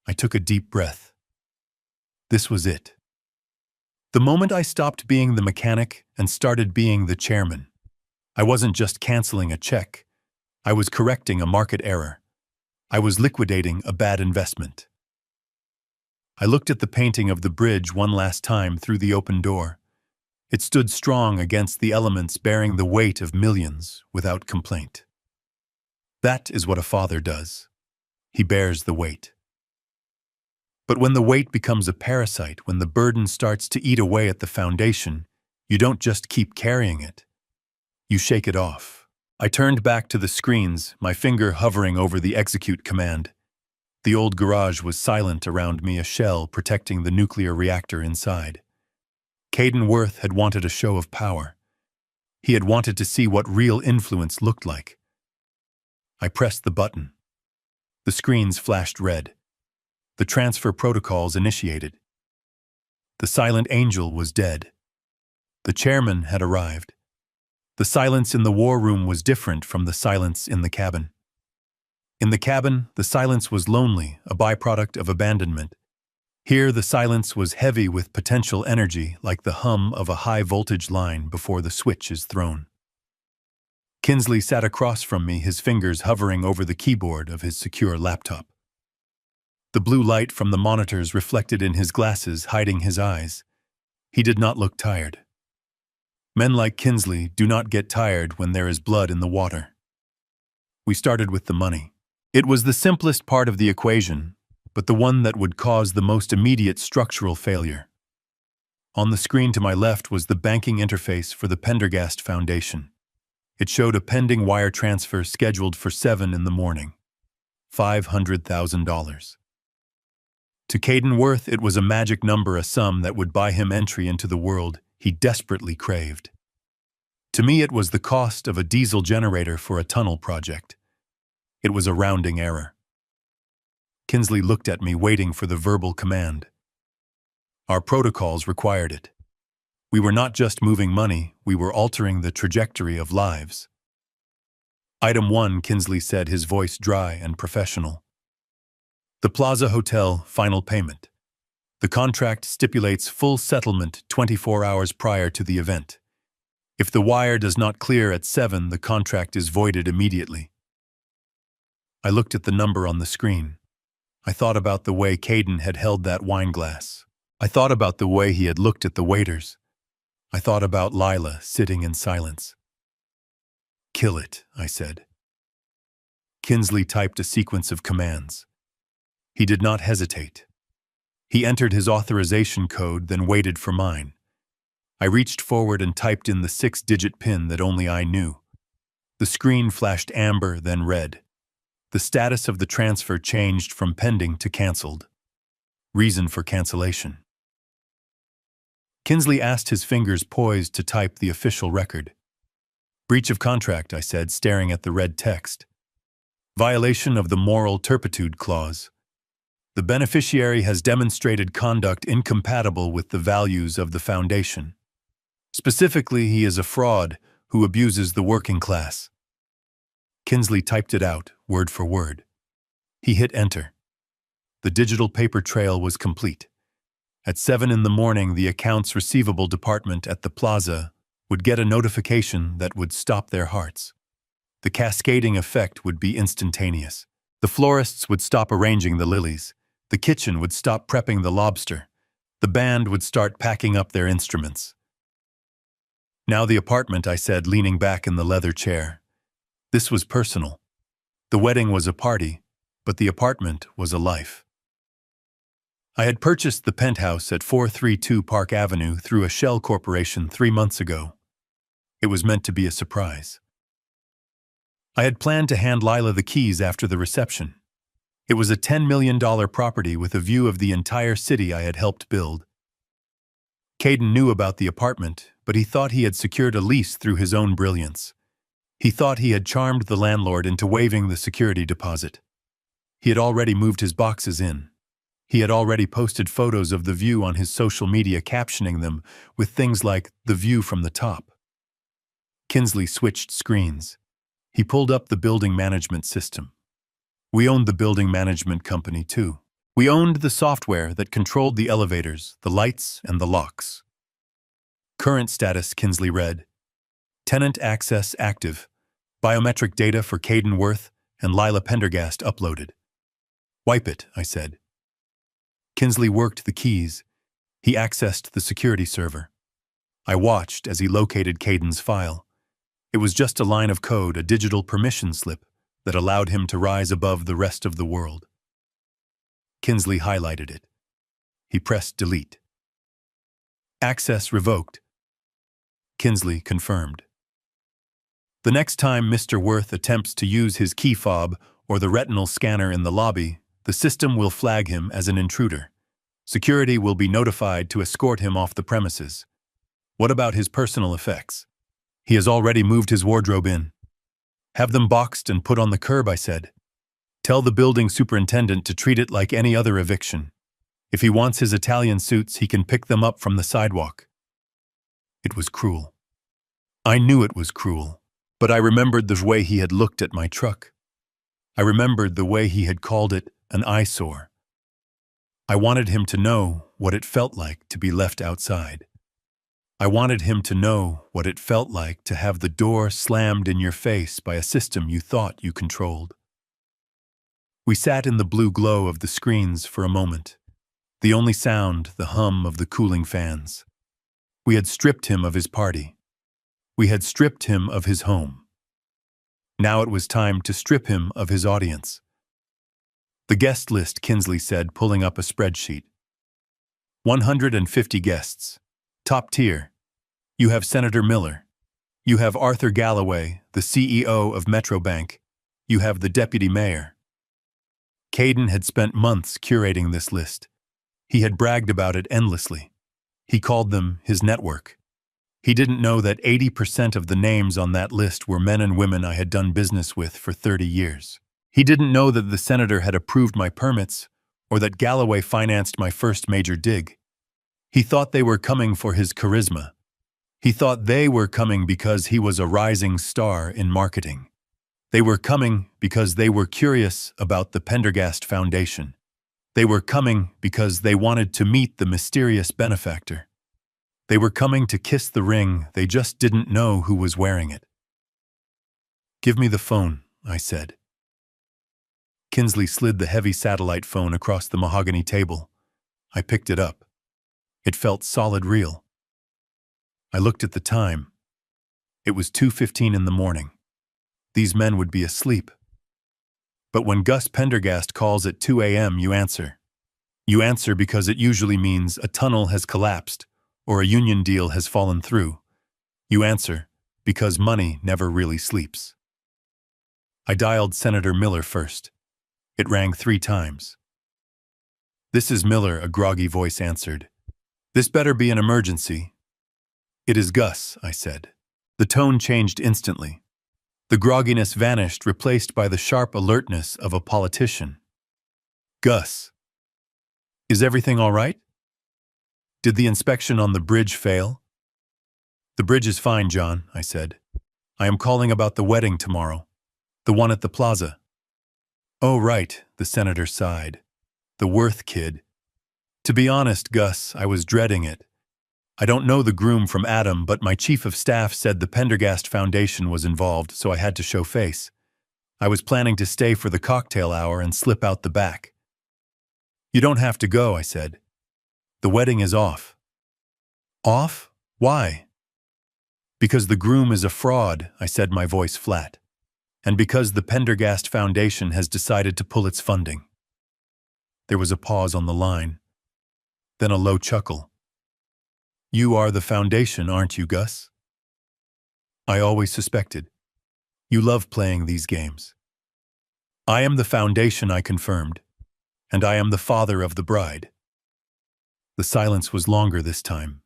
A: I took a deep breath. This was it. The moment I stopped being the mechanic and started being the chairman. I wasn't just canceling a check. I was correcting a market error. I was liquidating a bad investment. I looked at the painting of the bridge one last time through the open door. It stood strong against the elements, bearing the weight of millions without complaint. That is what a father does. He bears the weight. But when the weight becomes a parasite, when the burden starts to eat away at the foundation, you don't just keep carrying it. You shake it off. I turned back to the screens, my finger hovering over the execute command. The old garage was silent around me, a shell protecting the nuclear reactor inside. Caden Worth had wanted a show of power. He had wanted to see what real influence looked like. I pressed the button. The screens flashed red. The transfer protocols initiated. The silent angel was dead. The chairman had arrived. The silence in the war room was different from the silence in the cabin. In the cabin, the silence was lonely, a byproduct of abandonment. Here, the silence was heavy with potential energy, like the hum of a high-voltage line before the switch is thrown. Kinsley sat across from me, his fingers hovering over the keyboard of his secure laptop. The blue light from the monitors reflected in his glasses, hiding his eyes. He did not look tired. Men like Kinsley do not get tired when there is blood in the water. We started with the money. It was the simplest part of the equation, but the one that would cause the most immediate structural failure. On the screen to my left was the banking interface for the Pendergast Foundation. It showed a pending wire transfer scheduled for 7 in the morning. $500,000. To Caden Worth, it was a magic number, a sum that would buy him entry into the world he desperately craved. To me, it was the cost of a diesel generator for a tunnel project. It was a rounding error. Kinsley looked at me, waiting for the verbal command. Our protocols required it. We were not just moving money, we were altering the trajectory of lives. Item 1, Kinsley said, his voice dry and professional. The Plaza Hotel final payment. The contract stipulates full settlement 24 hours prior to the event. If the wire does not clear at 7, the contract is voided immediately. I looked at the number on the screen. I thought about the way Caden had held that wine glass. I thought about the way he had looked at the waiters. I thought about Lila sitting in silence. Kill it, I said. Kinsley typed a sequence of commands. He did not hesitate. He entered his authorization code, then waited for mine. I reached forward and typed in the 6-digit PIN that only I knew. The screen flashed amber, then red. The status of the transfer changed from pending to canceled. Reason for cancellation. Kinsley asked, his fingers poised to type the official record. Breach of contract, I said, staring at the red text. Violation of the moral turpitude clause. The beneficiary has demonstrated conduct incompatible with the values of the foundation. Specifically, he is a fraud who abuses the working class. Kinsley typed it out, word for word. He hit enter. The digital paper trail was complete. At 7 in the morning, the accounts receivable department at the plaza would get a notification that would stop their hearts. The cascading effect would be instantaneous. The florists would stop arranging the lilies. The kitchen would stop prepping the lobster. The band would start packing up their instruments. Now the apartment, I said, leaning back in the leather chair. This was personal. The wedding was a party, but the apartment was a life. I had purchased the penthouse at 432 Park Avenue through a shell corporation 3 months ago. It was meant to be a surprise. I had planned to hand Lila the keys after the reception. It was a $10 million property with a view of the entire city I had helped build. Caden knew about the apartment, but he thought he had secured a lease through his own brilliance. He thought he had charmed the landlord into waiving the security deposit. He had already moved his boxes in. He had already posted photos of the view on his social media, captioning them with things like, "the view from the top." Kinsley switched screens. He pulled up the building management system. We owned the building management company too. We owned the software that controlled the elevators, the lights, and the locks. Current status, Kinsley read. Tenant access active. Biometric data for Caden Worth and Lila Pendergast uploaded. Wipe it, I said. Kinsley worked the keys. He accessed the security server. I watched as he located Caden's file. It was just a line of code, a digital permission slip that allowed him to rise above the rest of the world. Kinsley highlighted it. He pressed delete. Access revoked. Kinsley confirmed. The next time Mr. Worth attempts to use his key fob or the retinal scanner in the lobby, the system will flag him as an intruder. Security will be notified to escort him off the premises. What about his personal effects? He has already moved his wardrobe in. Have them boxed and put on the curb, I said. Tell the building superintendent to treat it like any other eviction. If he wants his Italian suits, he can pick them up from the sidewalk. It was cruel. I knew it was cruel, but I remembered the way he had looked at my truck. I remembered the way he had called it an eyesore. I wanted him to know what it felt like to be left outside. I wanted him to know what it felt like to have the door slammed in your face by a system you thought you controlled. We sat in the blue glow of the screens for a moment, the only sound the hum of the cooling fans. We had stripped him of his party. We had stripped him of his home. Now it was time to strip him of his audience. The guest list, Kinsley said, pulling up a spreadsheet. 150 guests. Top tier. You have Senator Miller. You have Arthur Galloway, the CEO of Metro Bank. You have the deputy mayor. Caden had spent months curating this list. He had bragged about it endlessly. He called them his network. He didn't know that 80% of the names on that list were men and women I had done business with for 30 years. He didn't know that the senator had approved my permits or that Galloway financed my first major dig. He thought they were coming for his charisma. He thought they were coming because he was a rising star in marketing. They were coming because they were curious about the Pendergast Foundation. They were coming because they wanted to meet the mysterious benefactor. They were coming to kiss the ring, they just didn't know who was wearing it. Give me the phone, I said. Kinsley slid the heavy satellite phone across the mahogany table. I picked it up. It felt solid real. I looked at the time. It was 2:15 in the morning. These men would be asleep. But when Gus Pendergast calls at 2 a.m., you answer. You answer because it usually means a tunnel has collapsed or a union deal has fallen through. You answer because money never really sleeps. I dialed Senator Miller first. It rang 3 times. This is Miller, a groggy voice answered. This better be an emergency. It is Gus, I said. The tone changed instantly. The grogginess vanished, replaced by the sharp alertness of a politician. Gus. Is everything all right? Did the inspection on the bridge fail? The bridge is fine, John, I said. I am calling about the wedding tomorrow. The one at the plaza. Oh, right, the senator sighed. The Worth kid. To be honest, Gus, I was dreading it. I don't know the groom from Adam, but my chief of staff said the Pendergast Foundation was involved, so I had to show face. I was planning to stay for the cocktail hour and slip out the back. You don't have to go, I said. The wedding is off. Off? Why? Because the groom is a fraud, I said, my voice flat. And because the Pendergast Foundation has decided to pull its funding. There was a pause on the line. Then a low chuckle. You are the foundation, aren't you, Gus? I always suspected. You love playing these games. I am the foundation, I confirmed, and I am the father of the bride. The silence was longer this time.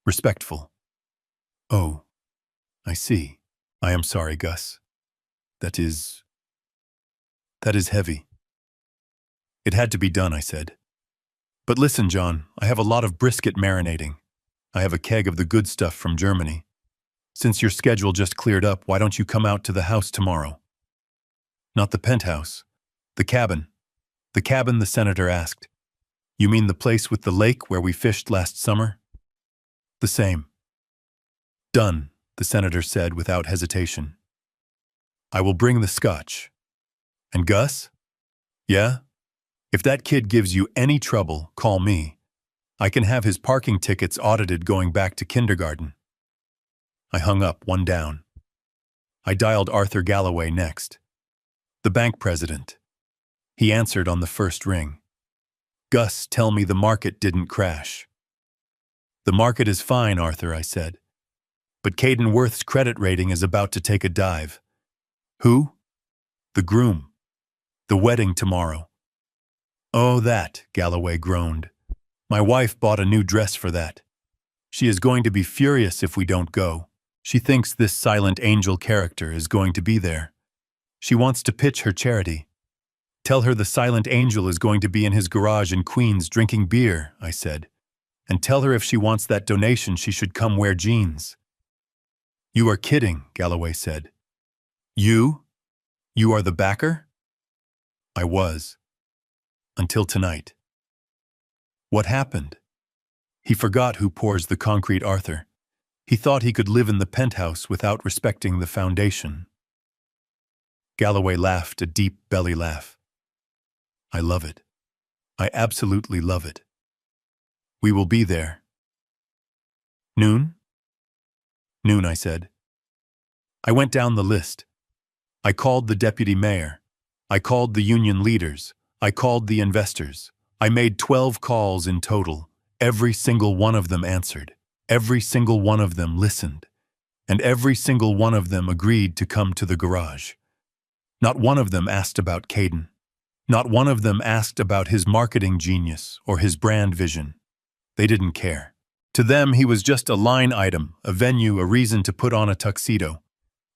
A: Respectful. Oh, I see. I am sorry, Gus. That is heavy. It had to be done, I said. But listen, John, I have a lot of brisket marinating. I have a keg of the good stuff from Germany. Since your schedule just cleared up, why don't you come out to the house tomorrow? Not the penthouse. The cabin. The cabin, the senator asked. You mean the place with the lake where we fished last summer? The same. Done, the senator said without hesitation. I will bring the scotch. And Gus? Yeah? If that kid gives you any trouble, call me. I can have his parking tickets audited going back to kindergarten. I hung up, one down. I dialed Arthur Galloway next. The bank president. He answered on the first ring. Gus, tell me the market didn't crash. The market is fine, Arthur, I said. But Caden Worth's credit rating is about to take a dive. Who? The groom. The wedding tomorrow. Oh, that, Galloway groaned. My wife bought a new dress for that. She is going to be furious if we don't go. She thinks this silent angel character is going to be there. She wants to pitch her charity. Tell her the silent angel is going to be in his garage in Queens drinking beer, I said. And tell her if she wants that donation she should come wear jeans. You are kidding, Galloway said. You? You are the backer? I was. Until tonight. What happened? He forgot who pours the concrete, Arthur. He thought he could live in the penthouse without respecting the foundation. Galloway laughed a deep belly laugh. I love it. I absolutely love it. We will be there. Noon? Noon, I said. I went down the list. I called the deputy mayor. I called the union leaders. I called the investors. I made 12 calls in total. Every single one of them answered. Every single one of them listened. And every single one of them agreed to come to the garage. Not one of them asked about Caden. Not one of them asked about his marketing genius or his brand vision. They didn't care. To them, he was just a line item, a venue, a reason to put on a tuxedo.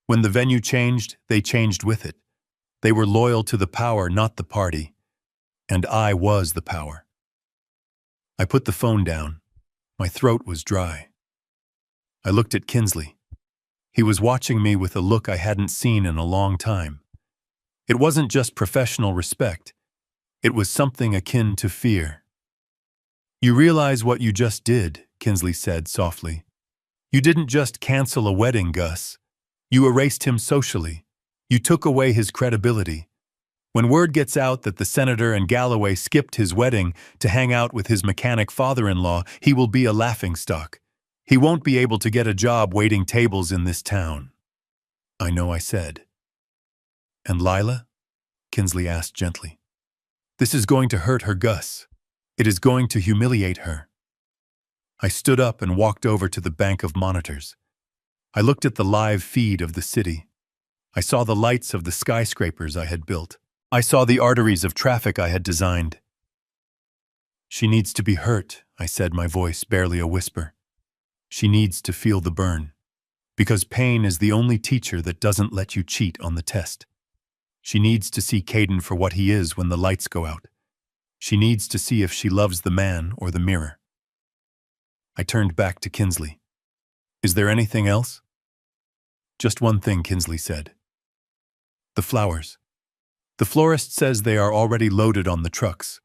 A: When the venue changed, they changed with it. They were loyal to the power, not the party. And I was the power. I put the phone down. My throat was dry. I looked at Kinsley. He was watching me with a look I hadn't seen in a long time. It wasn't just professional respect. It was something akin to fear. You realize what you just did, Kinsley said softly. You didn't just cancel a wedding, Gus. You erased him socially. You took away his credibility. When word gets out that the senator and Galloway skipped his wedding to hang out with his mechanic father-in-law, he will be a laughingstock. He won't be able to get a job waiting tables in this town. I know, I said. And Lila? Kinsley asked gently. This is going to hurt her, Gus. It is going to humiliate her. I stood up and walked over to the bank of monitors. I looked at the live feed of the city. I saw the lights of the skyscrapers I had built. I saw the arteries of traffic I had designed. She needs to be hurt, I said, my voice barely a whisper. She needs to feel the burn. Because pain is the only teacher that doesn't let you cheat on the test. She needs to see Caden for what he is when the lights go out. She needs to see if she loves the man or the mirror. I turned back to Kinsley. Is there anything else? Just one thing, Kinsley said. The flowers. The florist says they are already loaded on the trucks.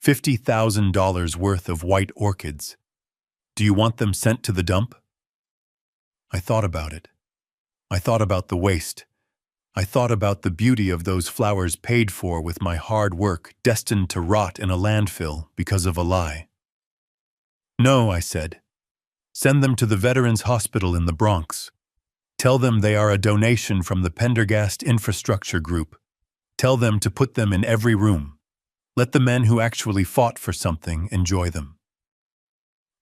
A: $50,000 worth of white orchids. Do you want them sent to the dump? I thought about it. I thought about the waste. I thought about the beauty of those flowers paid for with my hard work, destined to rot in a landfill because of a lie. No, I said. Send them to the Veterans Hospital in the Bronx. Tell them they are a donation from the Pendergast Infrastructure Group. Tell them to put them in every room. Let the men who actually fought for something enjoy them.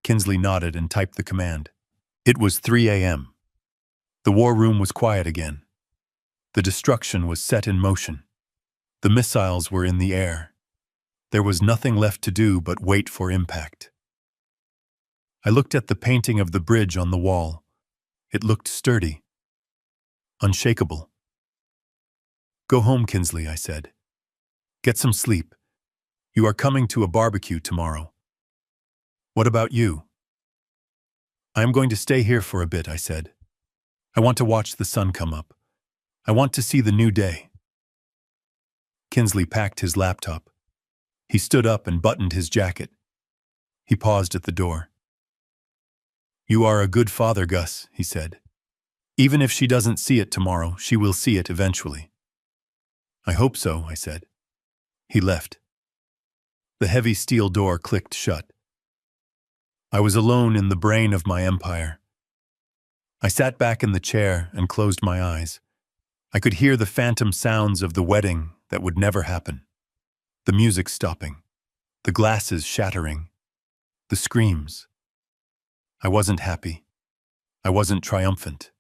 A: Kinsley nodded and typed the command. It was 3 a.m. The war room was quiet again. The destruction was set in motion. The missiles were in the air. There was nothing left to do but wait for impact. I looked at the painting of the bridge on the wall. It looked sturdy, unshakable. Go home, Kinsley, I said. Get some sleep. You are coming to a barbecue tomorrow. What about you? I am going to stay here for a bit, I said. I want to watch the sun come up. I want to see the new day. Kinsley packed his laptop. He stood up and buttoned his jacket. He paused at the door. You are a good father, Gus, he said. Even if she doesn't see it tomorrow, she will see it eventually. I hope so, I said. He left. The heavy steel door clicked shut. I was alone in the brain of my empire. I sat back in the chair and closed my eyes. I could hear the phantom sounds of the wedding that would never happen. The music stopping. The glasses shattering. The screams. I wasn't happy. I wasn't triumphant.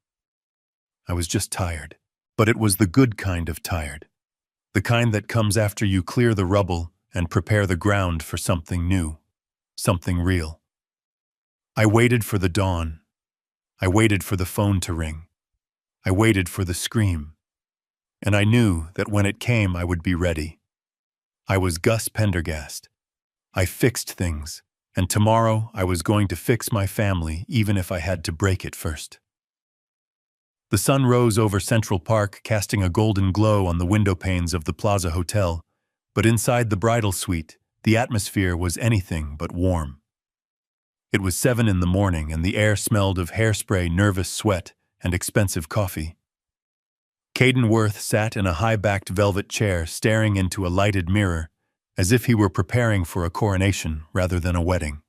A: I was just tired. But it was the good kind of tired. The kind that comes after you clear the rubble and prepare the ground for something new, something real. I waited for the dawn. I waited for the phone to ring. I waited for the scream. And I knew that when it came, I would be ready. I was Gus Pendergast. I fixed things, and tomorrow I was going to fix my family even if I had to break it first. The sun rose over Central Park, casting a golden glow on the window panes of the Plaza Hotel, but inside the bridal suite, the atmosphere was anything but warm. It was 7 in the morning, and the air smelled of hairspray, nervous sweat, and expensive coffee. Caden Worth sat in a high-backed velvet chair, staring into a lighted mirror, as if he were preparing for a coronation rather than a wedding.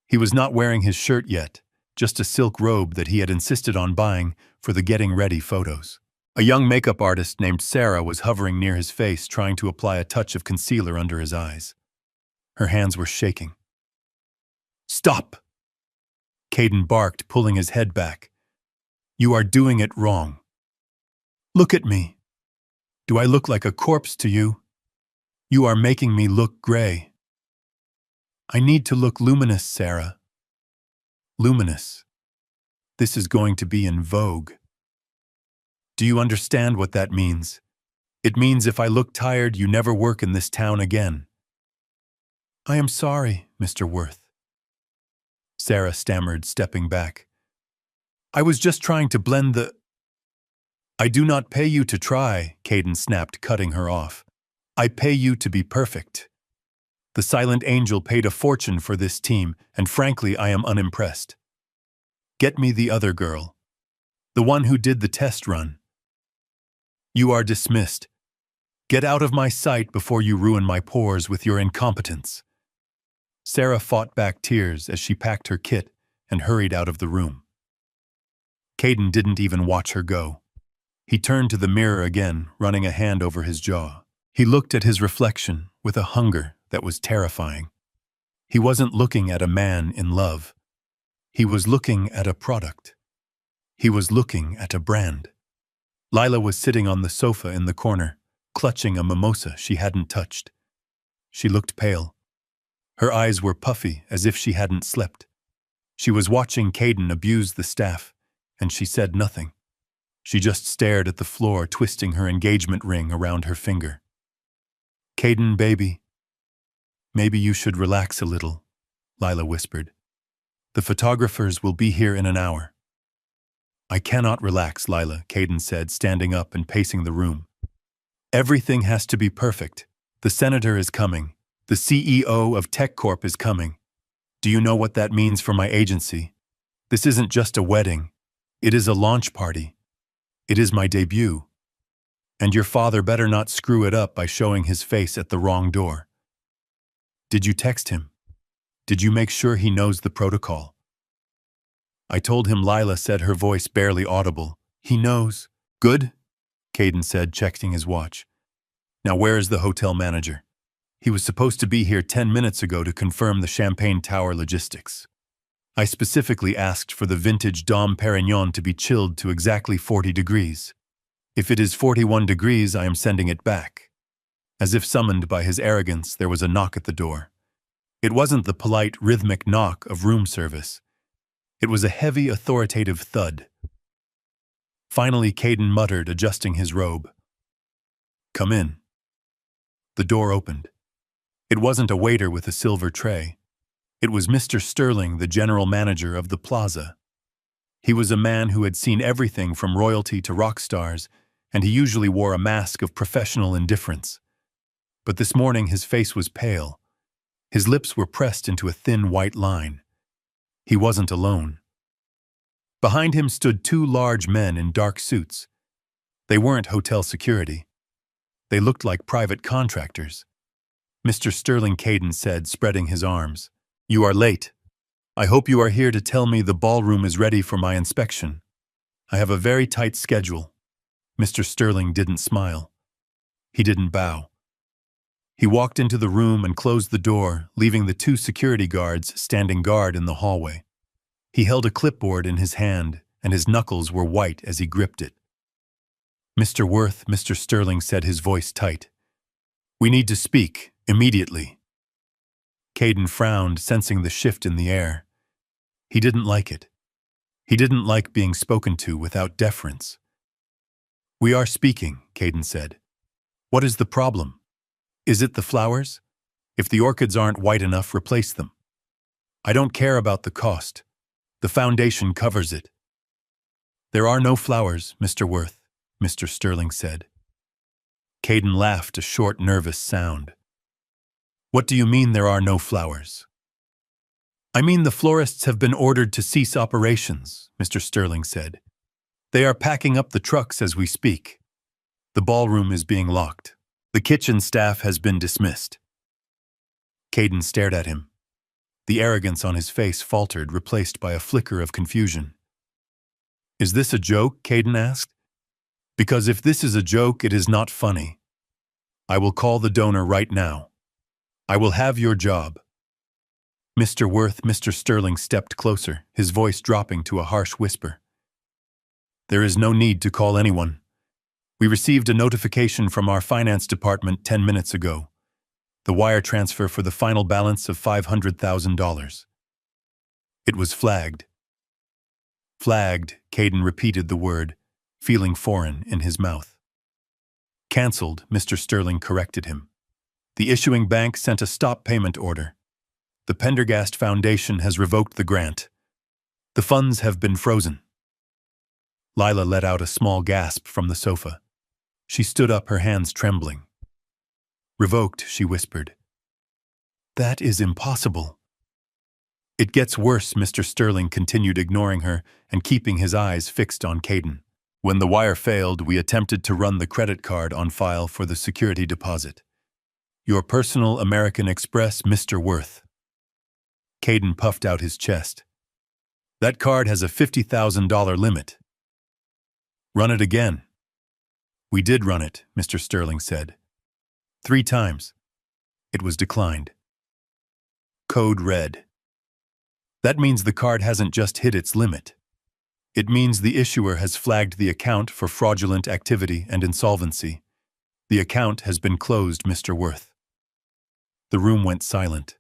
A: He was not wearing his shirt yet, just a silk robe that he had insisted on buying for the getting ready photos. A young makeup artist named Sarah was hovering near his face, trying to apply a touch of concealer under his eyes. Her hands were shaking. "Stop!" Caden barked, pulling his head back. "You are doing it wrong. Look at me. Do I look like a corpse to you? You are making me look gray. I need to look luminous, Sarah. Luminous. This is going to be in vogue. Do you understand what that means? It means if I look tired, you never work in this town again." "I am sorry, Mr. Worth," Sarah stammered, stepping back. "I was just trying to blend the—" "I do not pay you to try," Caden snapped, cutting her off. "I pay you to be perfect. The silent angel paid a fortune for this team, and frankly, I am unimpressed. Get me the other girl. The one who did the test run. You are dismissed. Get out of my sight before you ruin my pores with your incompetence." Sarah fought back tears as she packed her kit and hurried out of the room. Caden didn't even watch her go. He turned to the mirror again, running a hand over his jaw. He looked at his reflection with a hunger that was terrifying. He wasn't looking at a man in love. He was looking at a product. He was looking at a brand. Lila was sitting on the sofa in the corner, clutching a mimosa she hadn't touched. She looked pale. Her eyes were puffy, as if she hadn't slept. She was watching Caden abuse the staff, and she said nothing. She just stared at the floor, twisting her engagement ring around her finger. "Caden, baby, maybe you should relax a little," Lila whispered. "The photographers will be here in an hour." "I cannot relax, Lila," Caden said, standing up and pacing the room. "Everything has to be perfect. The senator is coming. The CEO of Tech Corp is coming. Do you know what that means for my agency? This isn't just a wedding. It is a launch party. It is my debut. And your father better not screw it up by showing his face at the wrong door. Did you text him? Did you make sure he knows the protocol?" "I told him," Lila said, her voice barely audible. "He knows." "Good," Caden said, checking his watch. "Now where is the hotel manager? He was supposed to be here 10 minutes ago to confirm the Champagne Tower logistics. I specifically asked for the vintage Dom Perignon to be chilled to exactly 40 degrees. If it is 41 degrees, I am sending it back." As if summoned by his arrogance, there was a knock at the door. It wasn't the polite, rhythmic knock of room service. It was a heavy, authoritative thud. Finally, Caden muttered, adjusting his robe. "Come in." The door opened. It wasn't a waiter with a silver tray. It was Mr. Sterling, the general manager of the Plaza. He was a man who had seen everything from royalty to rock stars, and he usually wore a mask of professional indifference. But this morning his face was pale. His lips were pressed into a thin white line. He wasn't alone. Behind him stood 2 large men in dark suits. They weren't hotel security. They looked like private contractors. "Mr. Sterling," Caden said, spreading his arms. "You are late. I hope you are here to tell me the ballroom is ready for my inspection. I have a very tight schedule." Mr. Sterling didn't smile. He didn't bow. He walked into the room and closed the door, leaving the two security guards standing guard in the hallway. He held a clipboard in his hand, and his knuckles were white as he gripped it. "Mr. Worth," Mr. Sterling said, his voice tight. "We need to speak, immediately." Caden frowned, sensing the shift in the air. He didn't like it. He didn't like being spoken to without deference. "We are speaking," Caden said. "What is the problem? Is it the flowers? If the orchids aren't white enough, replace them. I don't care about the cost. The foundation covers it." "There are no flowers, Mr. Worth," Mr. Sterling said. Caden laughed, a short, nervous sound. "What do you mean there are no flowers?" "I mean the florists have been ordered to cease operations," Mr. Sterling said. "They are packing up the trucks as we speak. The ballroom is being locked. The kitchen staff has been dismissed." Caden stared at him. The arrogance on his face faltered, replaced by a flicker of confusion. "Is this a joke?" Caden asked. "Because if this is a joke, it is not funny. I will call the donor right now. I will have your job." "Mr. Worth," Mr. Sterling stepped closer, his voice dropping to a harsh whisper. "There is no need to call anyone. We received a notification from our finance department 10 minutes ago. The wire transfer for the final balance of $500,000. It was flagged." "Flagged," Caden repeated the word, feeling foreign in his mouth. "Cancelled," Mr. Sterling corrected him. "The issuing bank sent a stop payment order. The Pendergast Foundation has revoked the grant. The funds have been frozen." Lila let out a small gasp from the sofa. She stood up, her hands trembling. "Revoked," she whispered. "That is impossible." "It gets worse," Mr. Sterling continued, ignoring her and keeping his eyes fixed on Caden. "When the wire failed, we attempted to run the credit card on file for the security deposit. Your personal American Express, Mr. Worth." Caden puffed out his chest. "That card has a $50,000 limit." "Run it again." "We did run it," Mr. Sterling said. 3 times. It was declined. Code red. That means the card hasn't just hit its limit. It means the issuer has flagged the account for fraudulent activity and insolvency. The account has been closed, Mr. Worth. The room went silent.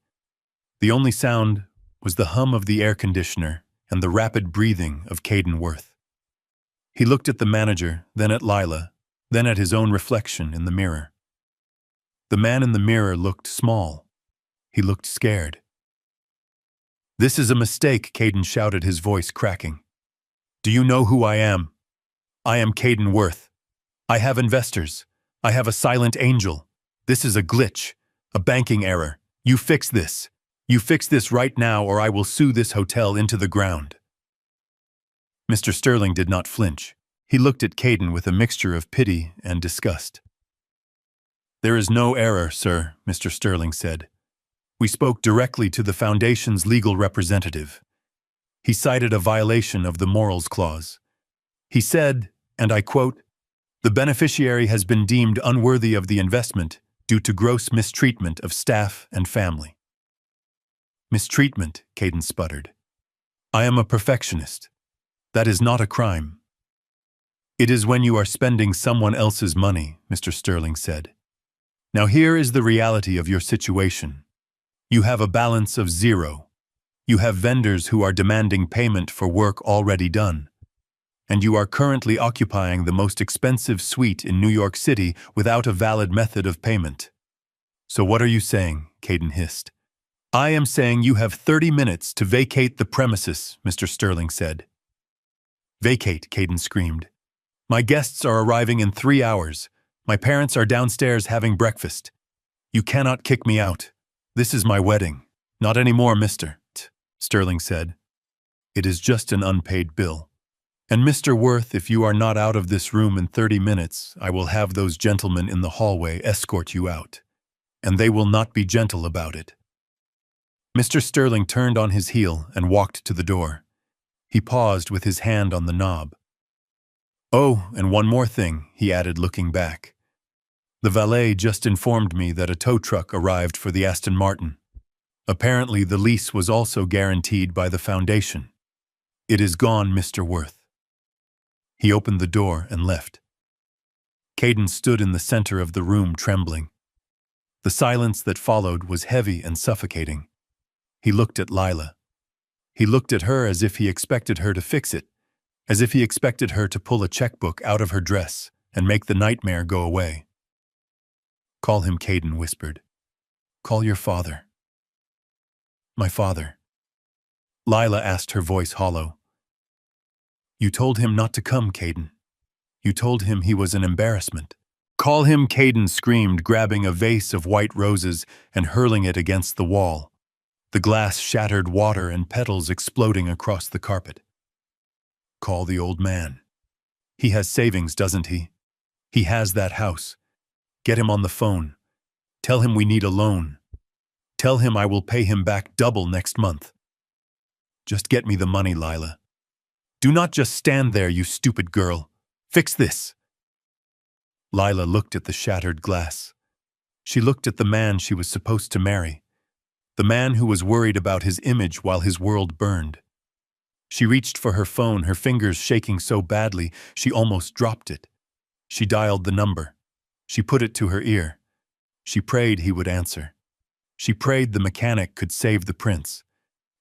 A: The only sound was the hum of the air conditioner and the rapid breathing of Caden Worth. He looked at the manager, then at Lila, then at his own reflection in the mirror. The man in the mirror looked small. He looked scared. "This is a mistake," Caden shouted, his voice cracking. "Do you know who I am? I am Caden Worth. I have investors. I have a silent angel. This is a glitch, a banking error. You fix this. You fix this right now, or I will sue this hotel into the ground." Mr. Sterling did not flinch. He looked at Caden with a mixture of pity and disgust. "There is no error, sir," Mr. Sterling said. "We spoke directly to the Foundation's legal representative. He cited a violation of the Morals Clause. He said, and I quote, 'The beneficiary has been deemed unworthy of the investment due to gross mistreatment of staff and family.'" "Mistreatment," Caden sputtered. "I am a perfectionist. That is not a crime." "It is when you are spending someone else's money," Mr. Sterling said. "Now here is the reality of your situation. You have a balance of 0. You have vendors who are demanding payment for work already done. And you are currently occupying the most expensive suite in New York City without a valid method of payment." "So what are you saying?" Caden hissed. "I am saying you have 30 minutes to vacate the premises," Mr. Sterling said. "Vacate," Caden screamed. "My guests are arriving in 3 hours. My parents are downstairs having breakfast. You cannot kick me out. This is my wedding." "Not anymore, Mr. Sterling said. "It is just an unpaid bill. And Mr. Worth, if you are not out of this room in 30 minutes, I will have those gentlemen in the hallway escort you out. And they will not be gentle about it." Mr. Sterling turned on his heel and walked to the door. He paused with his hand on the knob. "Oh, and one more thing," he added, looking back. The valet just informed me that a tow truck arrived for the Aston Martin. Apparently, the lease was also guaranteed by the foundation. It is gone, Mr. Worth. He opened the door and left. Caden stood in the center of the room trembling. The silence that followed was heavy and suffocating. He looked at Lila. He looked at her as if he expected her to fix it, as if he expected her to pull a checkbook out of her dress and make the nightmare go away. Call him, Caden whispered. Call your father. My father. Lila asked, her voice hollow. You told him not to come, Caden. You told him he was an embarrassment. Call him, Caden screamed, grabbing a vase of white roses and hurling it against the wall. The glass shattered, water and petals exploding across the carpet. Call the old man. He has savings, doesn't he? He has that house. Get him on the phone. Tell him we need a loan. Tell him I will pay him back double next month. Just get me the money, Lila. Do not just stand there, you stupid girl. Fix this. Lila looked at the shattered glass. She looked at the man she was supposed to marry, the man who was worried about his image while his world burned. She reached for her phone, her fingers shaking so badly she almost dropped it. She dialed the number. She put it to her ear. She prayed he would answer. She prayed the mechanic could save the prince.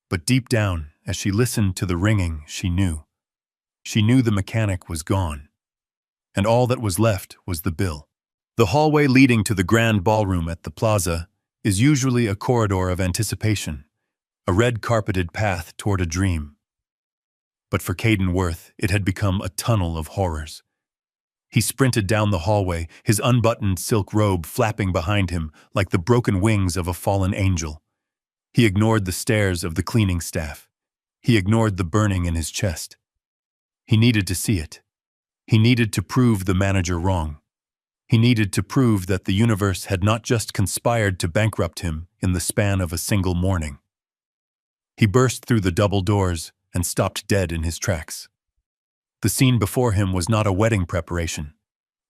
A: But deep down, as she listened to the ringing, she knew. She knew the mechanic was gone. And all that was left was the bill. The hallway leading to the grand ballroom at the plaza is usually a corridor of anticipation, a red-carpeted path toward a dream. But for Caden Worth, it had become a tunnel of horrors. He sprinted down the hallway, his unbuttoned silk robe flapping behind him like the broken wings of a fallen angel. He ignored the stares of the cleaning staff. He ignored the burning in his chest. He needed to see it. He needed to prove the manager wrong. He needed to prove that the universe had not just conspired to bankrupt him in the span of a single morning. He burst through the double doors and stopped dead in his tracks. The scene before him was not a wedding preparation.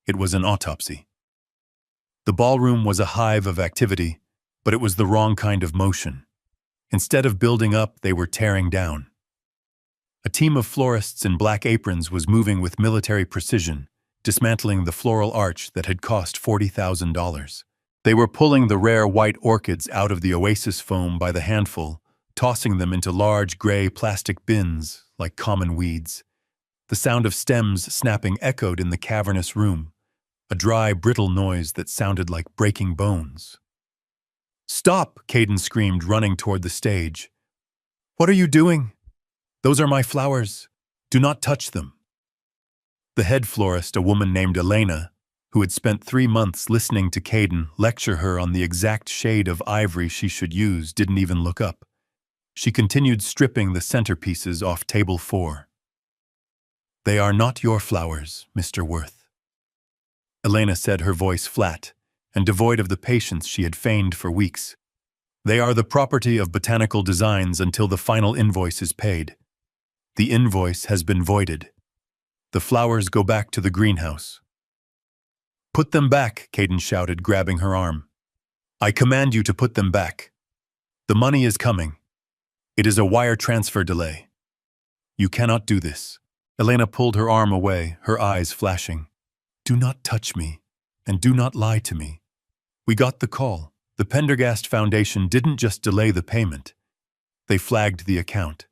A: It was an autopsy. The ballroom was a hive of activity, but it was the wrong kind of motion. Instead of building up, they were tearing down. A team of florists in black aprons was moving with military precision, dismantling the floral arch that had cost $40,000. They were pulling the rare white orchids out of the oasis foam by the handful, tossing them into large gray plastic bins like common weeds. The sound of stems snapping echoed in the cavernous room, a dry, brittle noise that sounded like breaking bones. "Stop!" Caden screamed, running toward the stage. "What are you doing? Those are my flowers. Do not touch them." The head florist, a woman named Elena, who had spent 3 months listening to Caden lecture her on the exact shade of ivory she should use, didn't even look up. She continued stripping the centerpieces off table 4. "They are not your flowers, Mr. Worth," Elena said, her voice flat and devoid of the patience she had feigned for weeks. "They are the property of Botanical Designs until the final invoice is paid. The invoice has been voided. The flowers go back to the greenhouse." "Put them back," Caden shouted, grabbing her arm. "I command you to put them back. The money is coming. It is a wire transfer delay. You cannot do this." Elena pulled her arm away, her eyes flashing. "Do not touch me, and do not lie to me. We got the call. The Pendergast Foundation didn't just delay the payment. They flagged the account.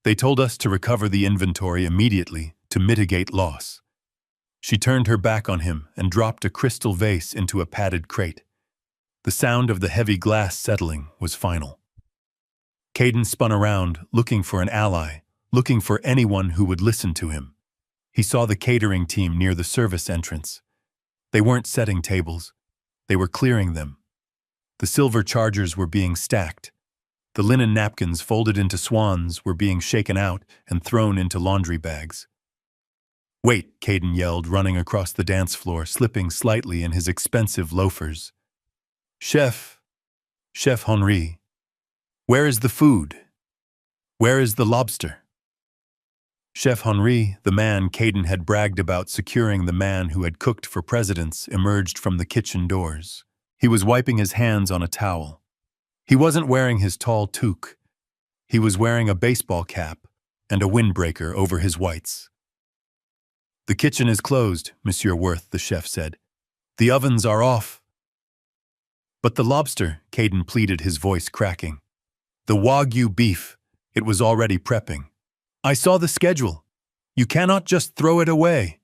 A: They told us to recover the inventory immediately to mitigate loss." She turned her back on him and dropped a crystal vase into a padded crate. The sound of the heavy glass settling was final. Caden spun around, looking for an ally, looking for anyone who would listen to him. He saw the catering team near the service entrance. They weren't setting tables. They were clearing them. The silver chargers were being stacked. The linen napkins folded into swans were being shaken out and thrown into laundry bags. "Wait," Caden yelled, running across the dance floor, slipping slightly in his expensive loafers. Chef Henri, where is the food? Where is the lobster?" Chef Henri, the man Caden had bragged about securing the man who had cooked for presidents, emerged from the kitchen doors. He was wiping his hands on a towel. He wasn't wearing his tall toque. He was wearing a baseball cap and a windbreaker over his whites. "The kitchen is closed, Monsieur Worth," the chef said. "The ovens are off." "But the lobster," Caden pleaded, his voice cracking. "The Wagyu beef, it was already prepping. I saw the schedule. You cannot just throw it away."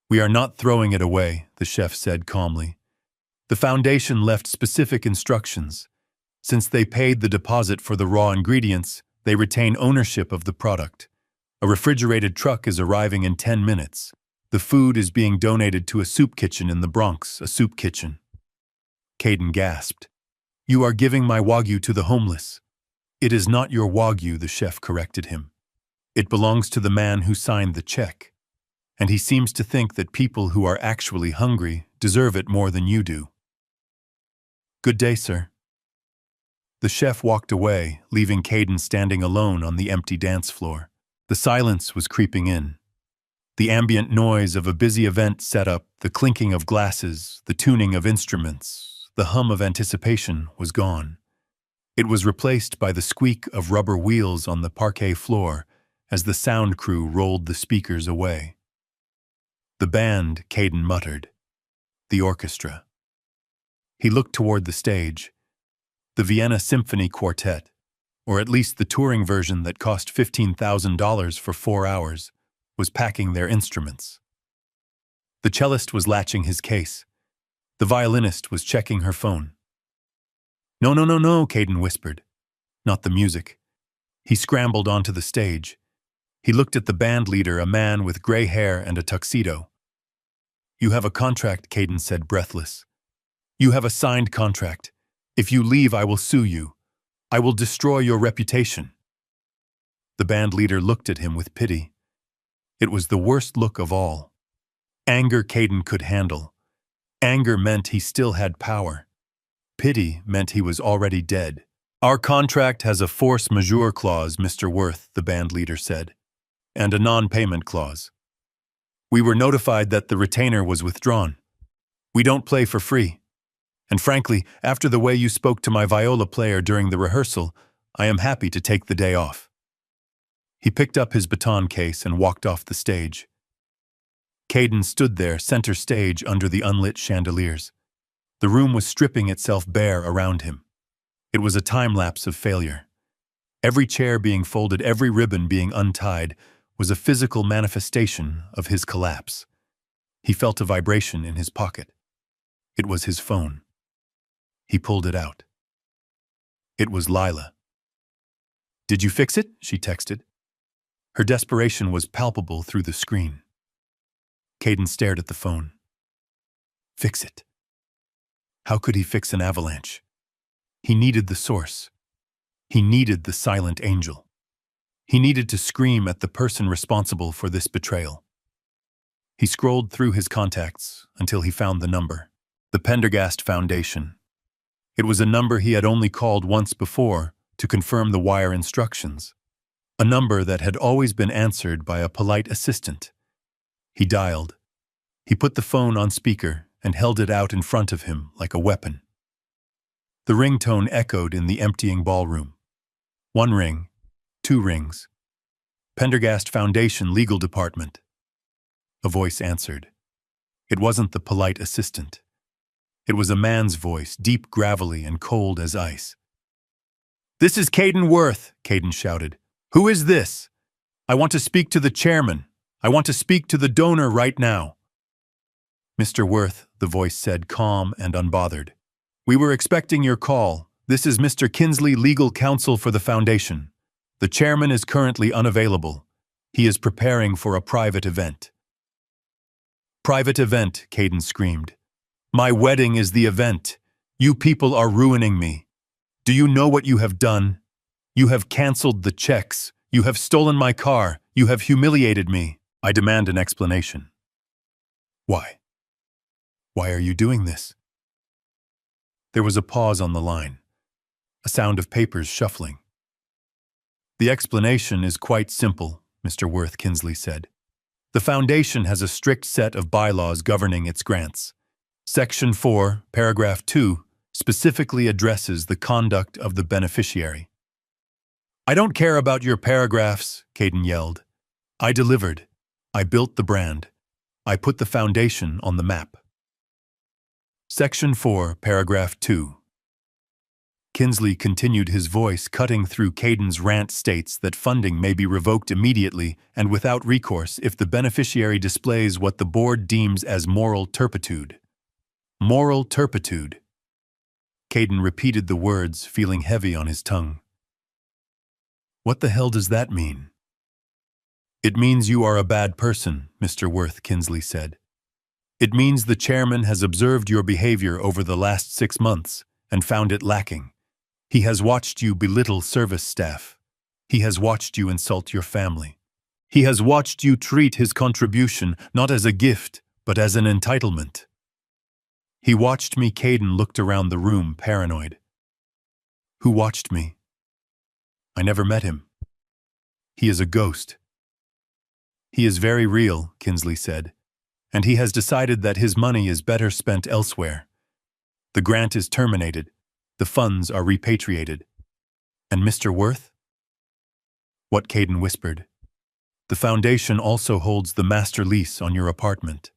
A: "We are not throwing it away," the chef said calmly. "The foundation left specific instructions. Since they paid the deposit for the raw ingredients, they retain ownership of the product. A refrigerated truck is arriving in 10 minutes. The food is being donated to a soup kitchen in the Bronx, a soup kitchen." Caden gasped. "You are giving my Wagyu to the homeless." "It is not your Wagyu," the chef corrected him. "It belongs to the man who signed the check. And he seems to think that people who are actually hungry deserve it more than you do." "Good day, sir." The chef walked away, leaving Caden standing alone on the empty dance floor. The silence was creeping in. The ambient noise of a busy event set up, the clinking of glasses, the tuning of instruments, the hum of anticipation was gone. It was replaced by the squeak of rubber wheels on the parquet floor as the sound crew rolled the speakers away. "The band," Caden muttered. "The orchestra." He looked toward the stage. The Vienna Symphony Quartet, or at least the touring version that cost $15,000 for 4 hours, was packing their instruments. The cellist was latching his case. The violinist was checking her phone. "No, no, no, no," Caden whispered. "Not the music." He scrambled onto the stage. He looked at the band leader, a man with gray hair and a tuxedo. "You have a contract," Caden said, breathless. "You have a signed contract. If you leave, I will sue you. I will destroy your reputation." The band leader looked at him with pity. It was the worst look of all. Anger Caden could handle. Anger meant he still had power. Pity meant he was already dead. "Our contract has a force majeure clause, Mr. Worth," the band leader said, "and a non-payment clause. We were notified that the retainer was withdrawn. We don't play for free. And frankly, after the way you spoke to my viola player during the rehearsal, I am happy to take the day off." He picked up his baton case and walked off the stage. Caden stood there, center stage, under the unlit chandeliers. The room was stripping itself bare around him. It was a time-lapse of failure. Every chair being folded, every ribbon being untied, was a physical manifestation of his collapse. He felt a vibration in his pocket. It was his phone. He pulled it out. It was Lila. "Did you fix it?" she texted. Her desperation was palpable through the screen. Caden stared at the phone. Fix it. How could he fix an avalanche? He needed the source. He needed the silent angel. He needed to scream at the person responsible for this betrayal. He scrolled through his contacts until he found the number. The Pendergast Foundation. It was a number he had only called once before to confirm the wire instructions. A number that had always been answered by a polite assistant. He dialed. He put the phone on speaker and held it out in front of him like a weapon. The ringtone echoed in the emptying ballroom. 1 ring, 2 rings. Pendergast Foundation Legal Department. A voice answered. It wasn't the polite assistant. It was a man's voice, deep, gravelly, and cold as ice. "This is Caden Worth," Caden shouted. "Who is this? I want to speak to the chairman. I want to speak to the donor right now." "Mr. Worth," the voice said, calm and unbothered. "We were expecting your call. This is Mr. Kinsley, legal counsel for the foundation. The chairman is currently unavailable. He is preparing for a private event." "Private event," Caden screamed. "My wedding is the event. You people are ruining me. Do you know what you have done? You have canceled the checks. You have stolen my car. You have humiliated me. I demand an explanation." "Why? Why are you doing this?" There was a pause on the line, a sound of papers shuffling. "The explanation is quite simple," Mr. Worth Kinsley said. The Foundation has a strict set of bylaws governing its grants. Section 4, paragraph 2, specifically addresses the conduct of the beneficiary. I don't care about your paragraphs, Caden yelled. I delivered. I built the brand. I put the foundation on the map. Section 4, paragraph 2. Kinsley continued, his voice cutting through Caden's rant, states that funding may be revoked immediately and without recourse if the beneficiary displays what the board deems as moral turpitude. Moral turpitude. Caden repeated the words, feeling heavy on his tongue. What the hell does that mean? It means you are a bad person, Mr. Worth Kinsley said. It means the chairman has observed your behavior over the last 6 months and found it lacking. He has watched you belittle service staff. He has watched you insult your family. He has watched you treat his contribution not as a gift, but as an entitlement. He watched me. Caden looked around the room, paranoid. Who watched me? I never met him. He is a ghost. He is very real, Kinsley said, and he has decided that his money is better spent elsewhere. The grant is terminated. The funds are repatriated. And Mr. Worth? What Caden whispered. The foundation also holds the master lease on your apartment.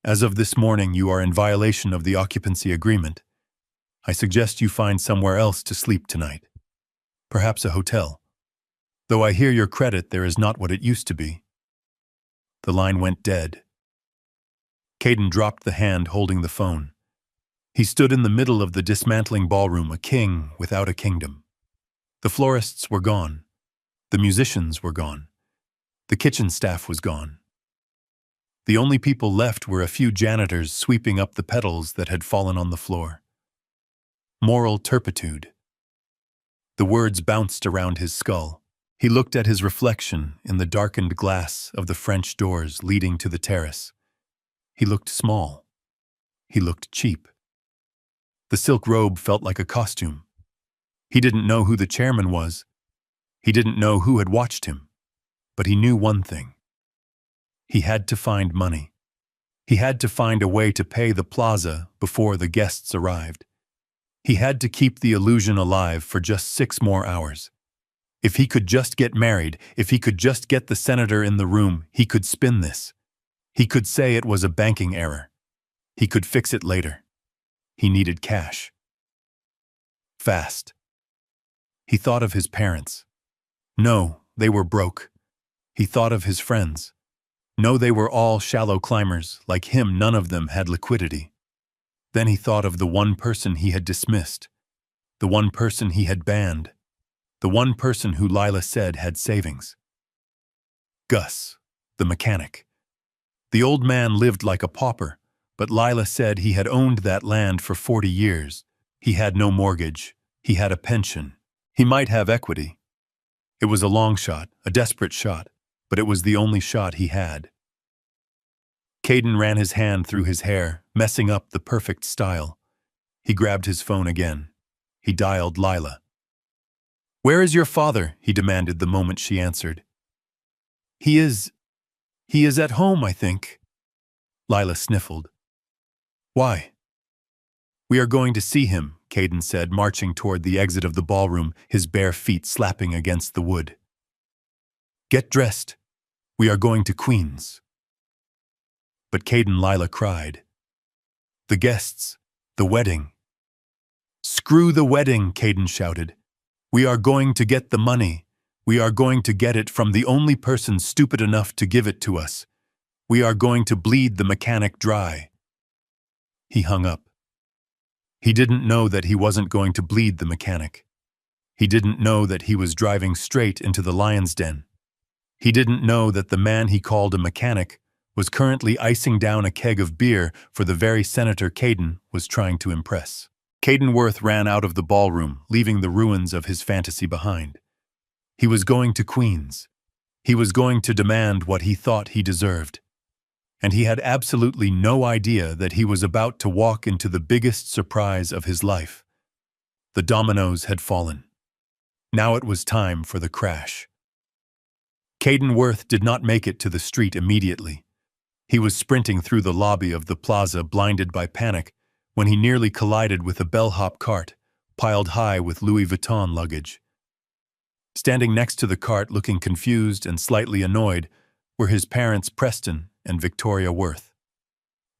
A: As of this morning, you are in violation of the occupancy agreement. I suggest you find somewhere else to sleep tonight. Perhaps a hotel. Though I hear your credit there is not what it used to be. The line went dead. Caden dropped the hand holding the phone. He stood in the middle of the dismantling ballroom, a king without a kingdom. The florists were gone. The musicians were gone. The kitchen staff was gone. The only people left were a few janitors sweeping up the petals that had fallen on the floor. Moral turpitude. The words bounced around his skull. He looked at his reflection in the darkened glass of the French doors leading to the terrace. He looked small. He looked cheap. The silk robe felt like a costume. He didn't know who the chairman was. He didn't know who had watched him. But he knew one thing. He had to find money. He had to find a way to pay the plaza before the guests arrived. He had to keep the illusion alive for just 6 more hours. If he could just get married, if he could just get the senator in the room, he could spin this. He could say it was a banking error. He could fix it later. He needed cash. Fast. He thought of his parents. No, they were broke. He thought of his friends. No, they were all shallow climbers. Like him, none of them had liquidity. Then he thought of the one person he had dismissed, the one person he had banned, the one person who Lila said had savings. Gus, the mechanic. The old man lived like a pauper, but Lila said he had owned that land for 40 years. He had no mortgage. He had a pension. He might have equity. It was a long shot, a desperate shot, but it was the only shot he had. Caden ran his hand through his hair, messing up the perfect style. He grabbed his phone again. He dialed Lila. "Where is your father?" he demanded the moment she answered. He is at home, I think." Lila sniffled. "Why?" "We are going to see him," Caden said, marching toward the exit of the ballroom, his bare feet slapping against the wood. "Get dressed. We are going to Queens." But Caden, Lila cried. "The guests, the wedding." "Screw the wedding," Caden shouted. "We are going to get the money. We are going to get it from the only person stupid enough to give it to us. We are going to bleed the mechanic dry." He hung up. He didn't know that he wasn't going to bleed the mechanic. He didn't know that he was driving straight into the lion's den. He didn't know that the man he called a mechanic was currently icing down a keg of beer for the very senator Caden was trying to impress. Caden Worth ran out of the ballroom, leaving the ruins of his fantasy behind. He was going to Queens. He was going to demand what he thought he deserved. And he had absolutely no idea that he was about to walk into the biggest surprise of his life. The dominoes had fallen. Now it was time for the crash. Caden Worth did not make it to the street immediately. He was sprinting through the lobby of the plaza, blinded by panic, when he nearly collided with a bellhop cart, piled high with Louis Vuitton luggage. Standing next to the cart, looking confused and slightly annoyed, were his parents Preston and Victoria Worth.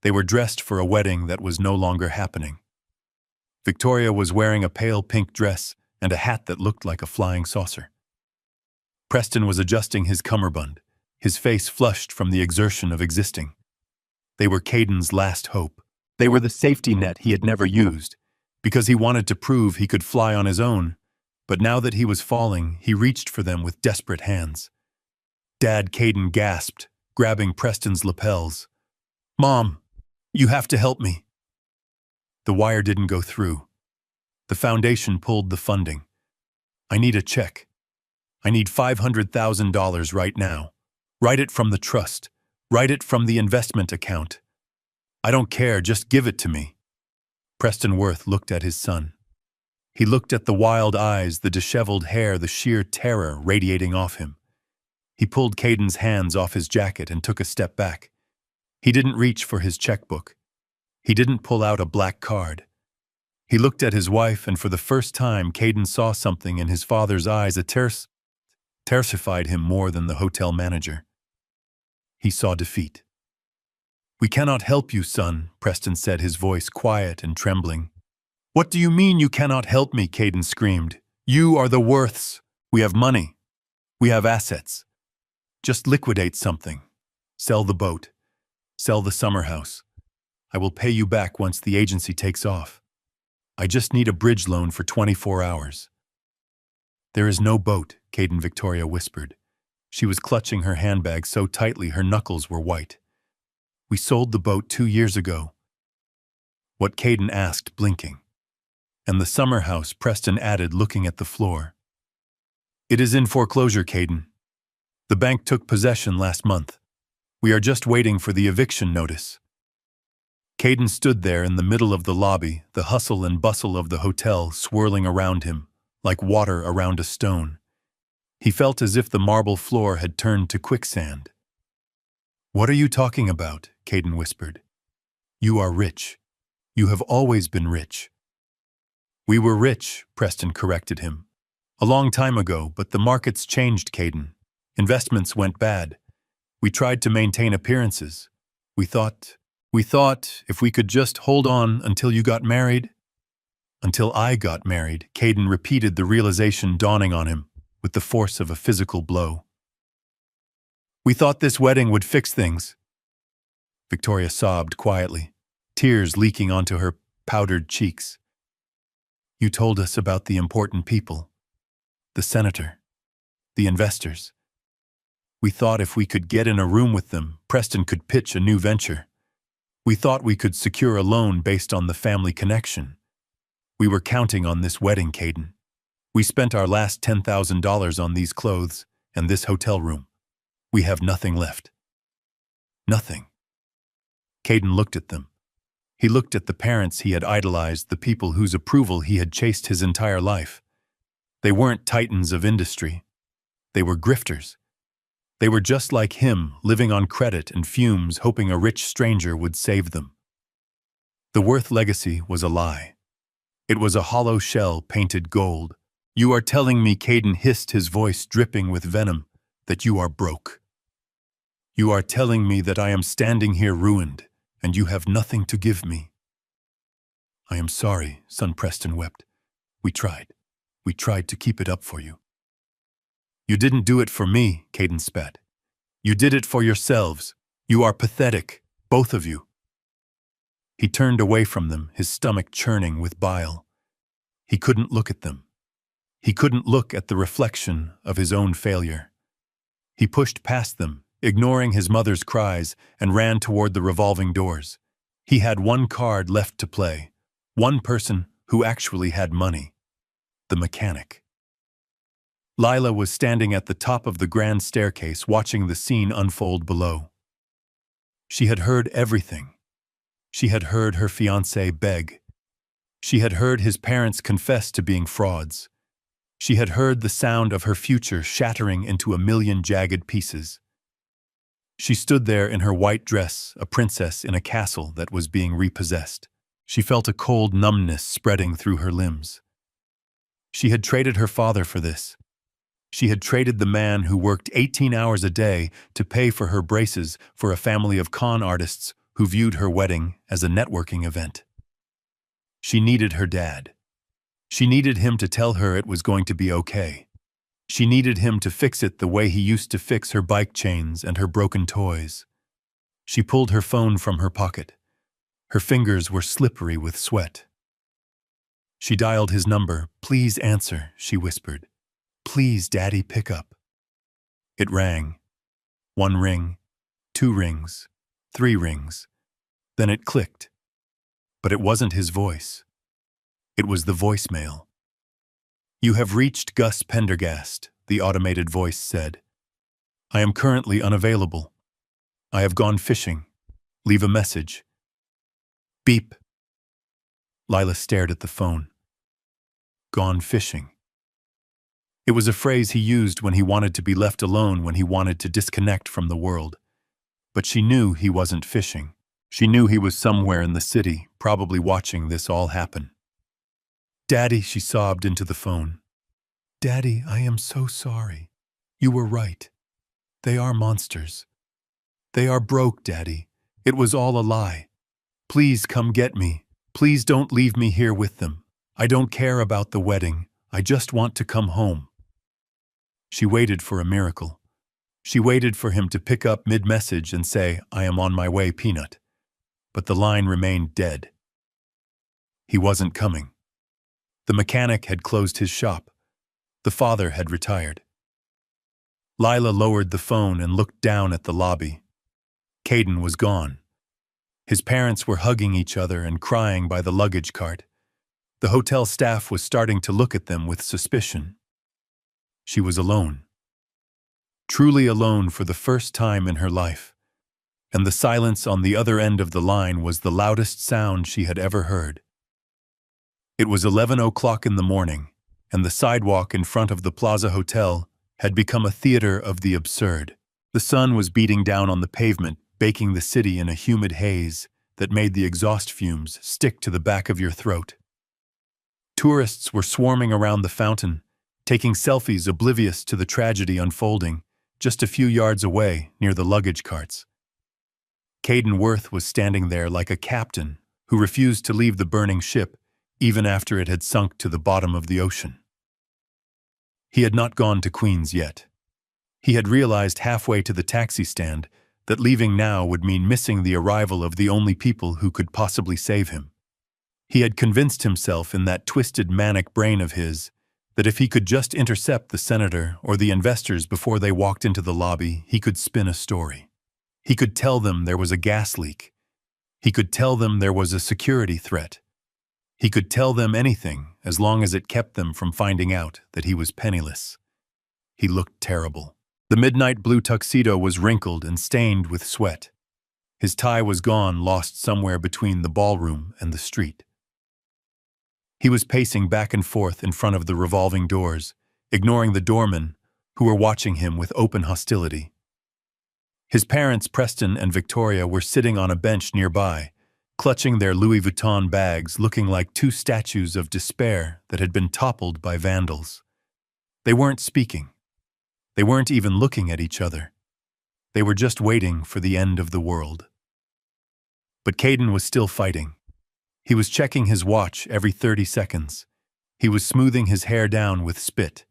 A: They were dressed for a wedding that was no longer happening. Victoria was wearing a pale pink dress and a hat that looked like a flying saucer. Preston was adjusting his cummerbund, his face flushed from the exertion of existing. They were Caden's last hope. They were the safety net he had never used, because he wanted to prove he could fly on his own. But now that he was falling, he reached for them with desperate hands. "Dad," Caden gasped, grabbing Preston's lapels. "Mom, you have to help me." The wire didn't go through. The foundation pulled the funding. "I need a check. I need $500,000 right now. Write it from the trust. Write it from the investment account. I don't care, just give it to me." Preston Worth looked at his son. He looked at the wild eyes, the disheveled hair, the sheer terror radiating off him. He pulled Caden's hands off his jacket and took a step back. He didn't reach for his checkbook. He didn't pull out a black card. He looked at his wife, and for the first time, Caden saw something in his father's eyes that terrified him more than the hotel manager. He saw defeat. "We cannot help you, son," Preston said, his voice quiet and trembling. "What do you mean you cannot help me?" Caden screamed. "You are the Worths. We have money. We have assets. Just liquidate something. Sell the boat. Sell the summer house. I will pay you back once the agency takes off. I just need a bridge loan for 24 hours. "There is no boat," Caden Victoria whispered. She was clutching her handbag so tightly her knuckles were white. "We sold the boat 2 years ago." "What?" Caden asked, blinking. "And the summer house," Preston added, looking at the floor. "It is in foreclosure, Caden. The bank took possession last month. We are just waiting for the eviction notice." Caden stood there in the middle of the lobby, the hustle and bustle of the hotel swirling around him, like water around a stone. He felt as if the marble floor had turned to quicksand. "What are you talking about?" Caden whispered. "You are rich. You have always been rich." "We were rich," Preston corrected him. "A long time ago, but the markets changed, Caden. Investments went bad. We tried to maintain appearances. We thought if we could just hold on until you got married." "Until I got married," Caden repeated, the realization dawning on him with the force of a physical blow. "We thought this wedding would fix things." Victoria sobbed quietly, tears leaking onto her powdered cheeks. "You told us about the important people, the senator, the investors. We thought if we could get in a room with them, Preston could pitch a new venture. We thought we could secure a loan based on the family connection. We were counting on this wedding, Caden. We spent our last $10,000 on these clothes and this hotel room. We have nothing left. Nothing." Caden looked at them. He looked at the parents he had idolized, the people whose approval he had chased his entire life. They weren't titans of industry. They were grifters. They were just like him, living on credit and fumes, hoping a rich stranger would save them. The Worth legacy was a lie. It was a hollow shell painted gold. "You are telling me," Caden hissed, his voice dripping with venom, "that you are broke. You are telling me that I am standing here ruined, and you have nothing to give me." "I am sorry," son Preston wept. We tried to keep it up for you." "You didn't do it for me," Caden spat. "You did it for yourselves. You are pathetic, both of you." He turned away from them, his stomach churning with bile. He couldn't look at them. He couldn't look at the reflection of his own failure. He pushed past them, ignoring his mother's cries, and ran toward the revolving doors. He had one card left to play, one person who actually had money: the mechanic. Lila was standing at the top of the grand staircase, watching the scene unfold below. She had heard everything. She had heard her fiancé beg. She had heard his parents confess to being frauds. She had heard the sound of her future shattering into a million jagged pieces. She stood there in her white dress, a princess in a castle that was being repossessed. She felt a cold numbness spreading through her limbs. She had traded her father for this. She had traded the man who worked 18 hours a day to pay for her braces for a family of con artists who viewed her wedding as a networking event. She needed her dad. She needed him to tell her it was going to be okay. She needed him to fix it the way he used to fix her bike chains and her broken toys. She pulled her phone from her pocket. Her fingers were slippery with sweat. She dialed his number. "Please answer," she whispered. "Please, Daddy, pick up." It rang. 1 ring, 2 rings, 3 rings. Then it clicked. But it wasn't his voice. It was the voicemail. "You have reached Gus Pendergast," the automated voice said. "I am currently unavailable. I have gone fishing. Leave a message." Beep. Lila stared at the phone. Gone fishing. It was a phrase he used when he wanted to be left alone, when he wanted to disconnect from the world. But she knew he wasn't fishing. She knew he was somewhere in the city, probably watching this all happen. "Daddy," she sobbed into the phone. "Daddy, I am so sorry. You were right. They are monsters. They are broke, Daddy. It was all a lie. Please come get me. Please don't leave me here with them. I don't care about the wedding. I just want to come home." She waited for a miracle. She waited for him to pick up mid-message and say, "I am on my way, Peanut." But the line remained dead. He wasn't coming. The mechanic had closed his shop. The father had retired. Lila lowered the phone and looked down at the lobby. Caden was gone. His parents were hugging each other and crying by the luggage cart. The hotel staff was starting to look at them with suspicion. She was alone. Truly alone for the first time in her life. And the silence on the other end of the line was the loudest sound she had ever heard. It was 11 o'clock in the morning, and the sidewalk in front of the Plaza Hotel had become a theater of the absurd. The sun was beating down on the pavement, baking the city in a humid haze that made the exhaust fumes stick to the back of your throat. Tourists were swarming around the fountain, taking selfies oblivious to the tragedy unfolding just a few yards away near the luggage carts. Caden Worth was standing there like a captain who refused to leave the burning ship even after it had sunk to the bottom of the ocean. He had not gone to Queens yet. He had realized halfway to the taxi stand that leaving now would mean missing the arrival of the only people who could possibly save him. He had convinced himself in that twisted manic brain of his that if he could just intercept the senator or the investors before they walked into the lobby, he could spin a story. He could tell them there was a gas leak. He could tell them there was a security threat. He could tell them anything as long as it kept them from finding out that he was penniless. He looked terrible. The midnight blue tuxedo was wrinkled and stained with sweat. His tie was gone, lost somewhere between the ballroom and the street. He was pacing back and forth in front of the revolving doors, ignoring the doormen who were watching him with open hostility. His parents, Preston and Victoria, were sitting on a bench nearby, clutching their Louis Vuitton bags, looking like two statues of despair that had been toppled by vandals. They weren't speaking. They weren't even looking at each other. They were just waiting for the end of the world. But Caden was still fighting. He was checking his watch every 30 seconds. He was smoothing his hair down with spit.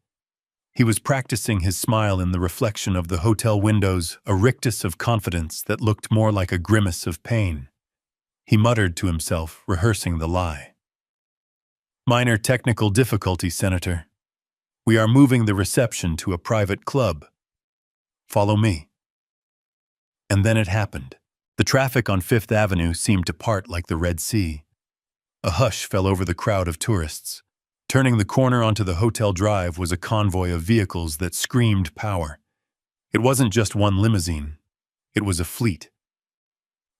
A: He was practicing his smile in the reflection of the hotel windows, a rictus of confidence that looked more like a grimace of pain. He muttered to himself, rehearsing the lie. "Minor technical difficulty, Senator. We are moving the reception to a private club. Follow me." And then it happened. The traffic on Fifth Avenue seemed to part like the Red Sea. A hush fell over the crowd of tourists. Turning the corner onto the hotel drive was a convoy of vehicles that screamed power. It wasn't just one limousine. It was a fleet.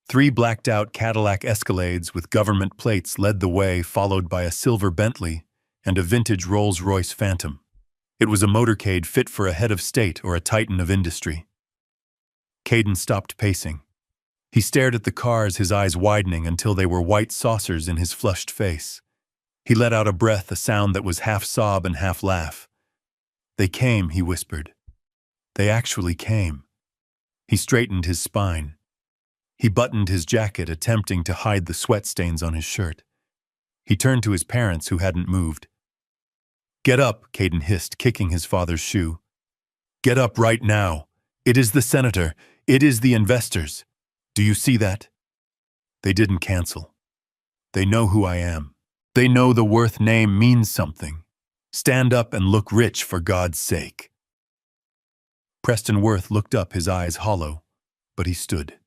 A: 3 blacked-out Cadillac Escalades with government plates led the way, followed by a silver Bentley and a vintage Rolls-Royce Phantom. It was a motorcade fit for a head of state or a titan of industry. Caden stopped pacing. He stared at the cars, his eyes widening until they were white saucers in his flushed face. He let out a breath, a sound that was half sob and half laugh. "They came," he whispered. "They actually came." He straightened his spine. He buttoned his jacket, attempting to hide the sweat stains on his shirt. He turned to his parents, who hadn't moved. "Get up," Caden hissed, kicking his father's shoe. "Get up right now. It is the senator. It is the investors. Do you see that?" They didn't cancel. They know who I am. They know the Worth name means something. Stand up and look rich, for God's sake. Preston Worth looked up, his eyes hollow, but he stood.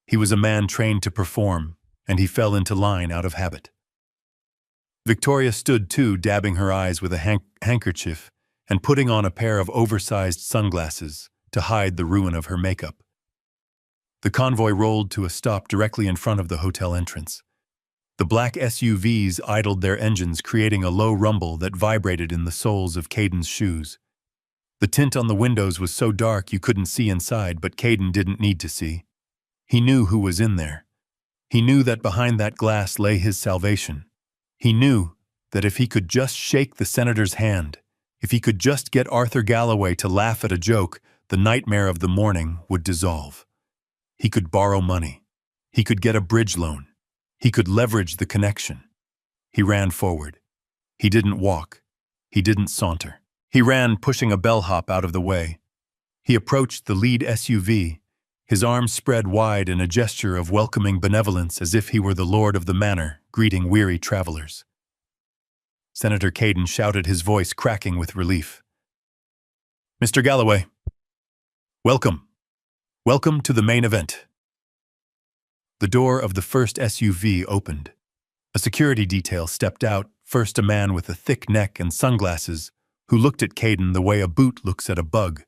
A: He was a man trained to perform, and he fell into line out of habit. Victoria stood too, dabbing her eyes with a handkerchief and putting on a pair of oversized sunglasses to hide the ruin of her makeup. The convoy rolled to a stop directly in front of the hotel entrance. The black SUVs idled their engines, creating a low rumble that vibrated in the soles of Caden's shoes. The tint on the windows was so dark you couldn't see inside, but Caden didn't need to see. He knew who was in there. He knew that behind that glass lay his salvation. He knew that if he could just shake the senator's hand, if he could just get Arthur Galloway to laugh at a joke, the nightmare of the morning would dissolve. He could borrow money. He could get a bridge loan. He could leverage the connection. He ran forward. He didn't walk. He didn't saunter. He ran, pushing a bellhop out of the way. He approached the lead SUV, his arms spread wide in a gesture of welcoming benevolence, as if he were the lord of the manor, greeting weary travelers. Senator Caden shouted, his voice cracking with relief. "Mr. Galloway, welcome. Welcome to the main event." The door of the first SUV opened. A security detail stepped out, first a man with a thick neck and sunglasses, who looked at Caden the way a boot looks at a bug.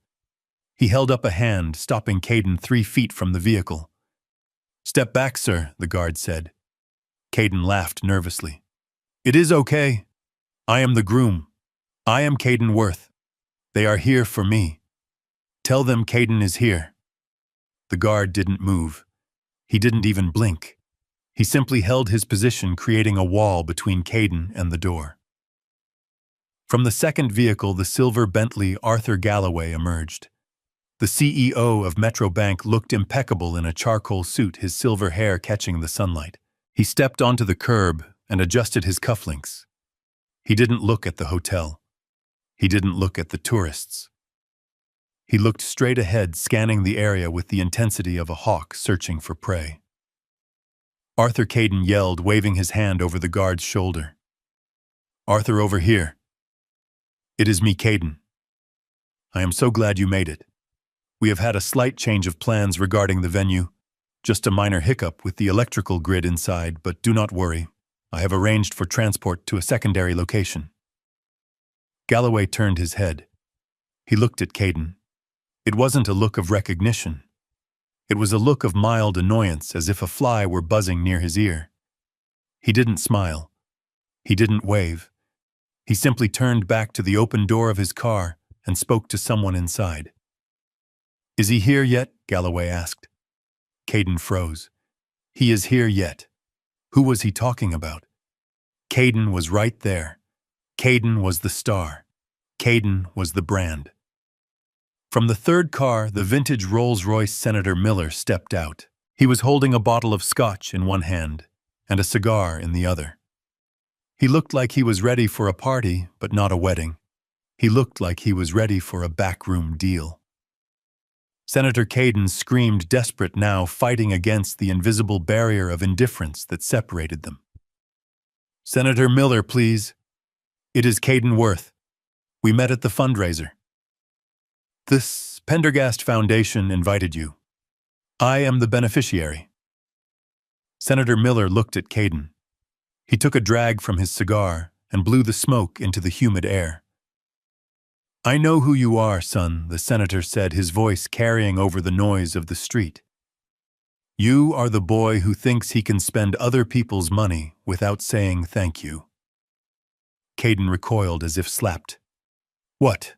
A: He held up a hand, stopping Caden 3 feet from the vehicle. "Step back, sir," the guard said. Caden laughed nervously. "It is okay. I am the groom. I am Caden Worth. They are here for me. Tell them Caden is here." The guard didn't move. He didn't even blink. He simply held his position, creating a wall between Caden and the door. From the second vehicle, the silver Bentley Arthur Galloway emerged. The CEO of Metro Bank looked impeccable in a charcoal suit, his silver hair catching the sunlight. He stepped onto the curb and adjusted his cufflinks. He didn't look at the hotel. He didn't look at the tourists. He looked straight ahead, scanning the area with the intensity of a hawk searching for prey. Arthur Caden yelled, waving his hand over the guard's shoulder. "Arthur, over here." "It is me, Caden. I am so glad you made it. We have had a slight change of plans regarding the venue. Just a minor hiccup with the electrical grid inside, but do not worry. I have arranged for transport to a secondary location." Galloway turned his head. He looked at Caden. It wasn't a look of recognition. It was a look of mild annoyance, as if a fly were buzzing near his ear. He didn't smile. He didn't wave. He simply turned back to the open door of his car and spoke to someone inside. "Is he here yet?" Galloway asked. Caden froze. "He is here yet." Who was he talking about? Caden was right there. Caden was the star. Caden was the brand. From the third car, the vintage Rolls-Royce Senator Miller stepped out. He was holding a bottle of scotch in one hand and a cigar in the other. He looked like he was ready for a party, but not a wedding. He looked like he was ready for a backroom deal. Senator Caden screamed, desperate now, fighting against the invisible barrier of indifference that separated them. "Senator Miller, please. It is Caden Worth. We met at the fundraiser. This Pendergast Foundation invited you. I am the beneficiary." Senator Miller looked at Caden. He took a drag from his cigar and blew the smoke into the humid air. "I know who you are, son," the senator said, his voice carrying over the noise of the street. "You are the boy who thinks he can spend other people's money without saying thank you." Caden recoiled as if slapped. What?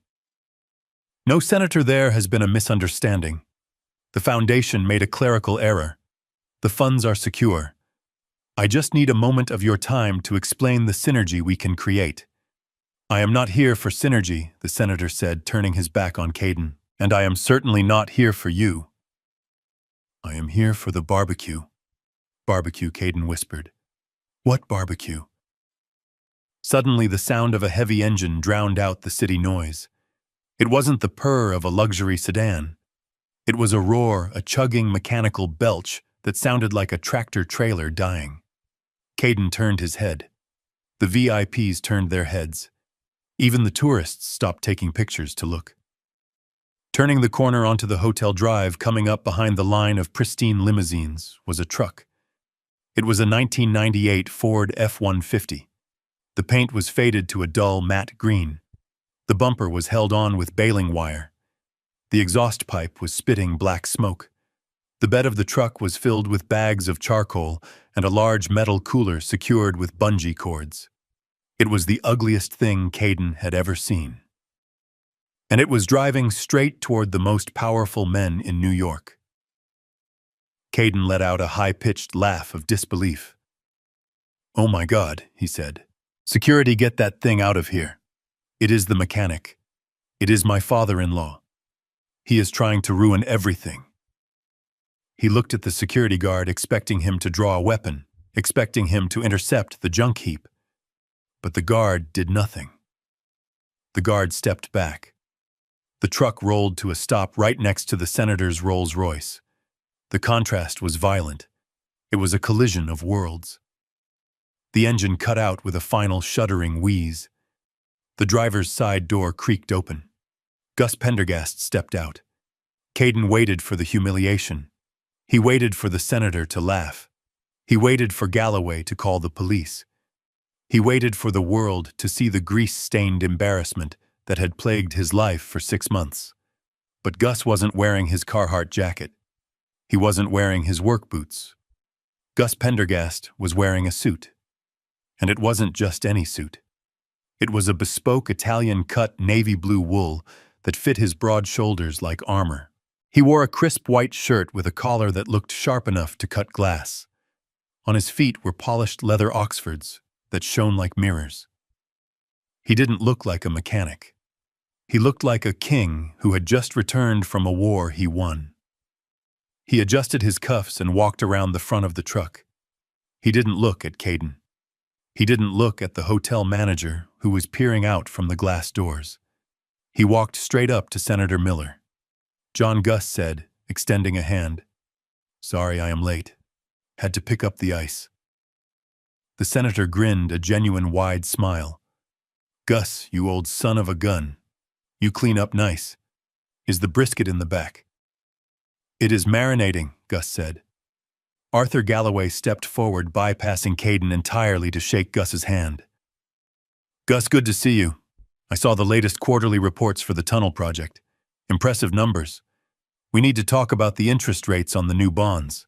A: No, Senator, there has been a misunderstanding. The Foundation made a clerical error. The funds are secure. I just need a moment of your time to explain the synergy we can create. I am not here for synergy, the Senator said, turning his back on Caden, and I am certainly not here for you. I am here for the barbecue. Barbecue, Caden whispered. What barbecue? Suddenly the sound of a heavy engine drowned out the city noise. It wasn't the purr of a luxury sedan. It was a roar, a chugging mechanical belch that sounded like a tractor trailer dying. Caden turned his head. The VIPs turned their heads. Even the tourists stopped taking pictures to look. Turning the corner onto the hotel drive, coming up behind the line of pristine limousines, was a truck. It was a 1998 Ford F-150. The paint was faded to a dull matte green. The bumper was held on with baling wire. The exhaust pipe was spitting black smoke. The bed of the truck was filled with bags of charcoal and a large metal cooler secured with bungee cords. It was the ugliest thing Caden had ever seen. And it was driving straight toward the most powerful men in New York. Caden let out a high-pitched laugh of disbelief. "Oh my God," he said. "Security, get that thing out of here. It is the mechanic. It is my father-in-law. He is trying to ruin everything." He looked at the security guard, expecting him to draw a weapon, expecting him to intercept the junk heap. But the guard did nothing. The guard stepped back. The truck rolled to a stop right next to the senator's Rolls-Royce. The contrast was violent. It was a collision of worlds. The engine cut out with a final shuddering wheeze. The driver's side door creaked open. Gus Pendergast stepped out. Caden waited for the humiliation. He waited for the senator to laugh. He waited for Galloway to call the police. He waited for the world to see the grease-stained embarrassment that had plagued his life for 6 months. But Gus wasn't wearing his Carhartt jacket. He wasn't wearing his work boots. Gus Pendergast was wearing a suit. And it wasn't just any suit. It was a bespoke Italian-cut navy blue wool that fit his broad shoulders like armor. He wore a crisp white shirt with a collar that looked sharp enough to cut glass. On his feet were polished leather Oxfords that shone like mirrors. He didn't look like a mechanic. He looked like a king who had just returned from a war he won. He adjusted his cuffs and walked around the front of the truck. He didn't look at Caden. He didn't look at the hotel manager who was peering out from the glass doors. He walked straight up to Senator Miller. "John," Gus said, extending a hand. "Sorry, I am late. Had to pick up the ice." The senator grinned a genuine wide smile. "Gus, you old son of a gun. You clean up nice. Is the brisket in the back?" "It is marinating," Gus said. Arthur Galloway stepped forward, bypassing Caden entirely to shake Gus's hand. "Gus, good to see you. I saw the latest quarterly reports for the tunnel project. Impressive numbers. We need to talk about the interest rates on the new bonds."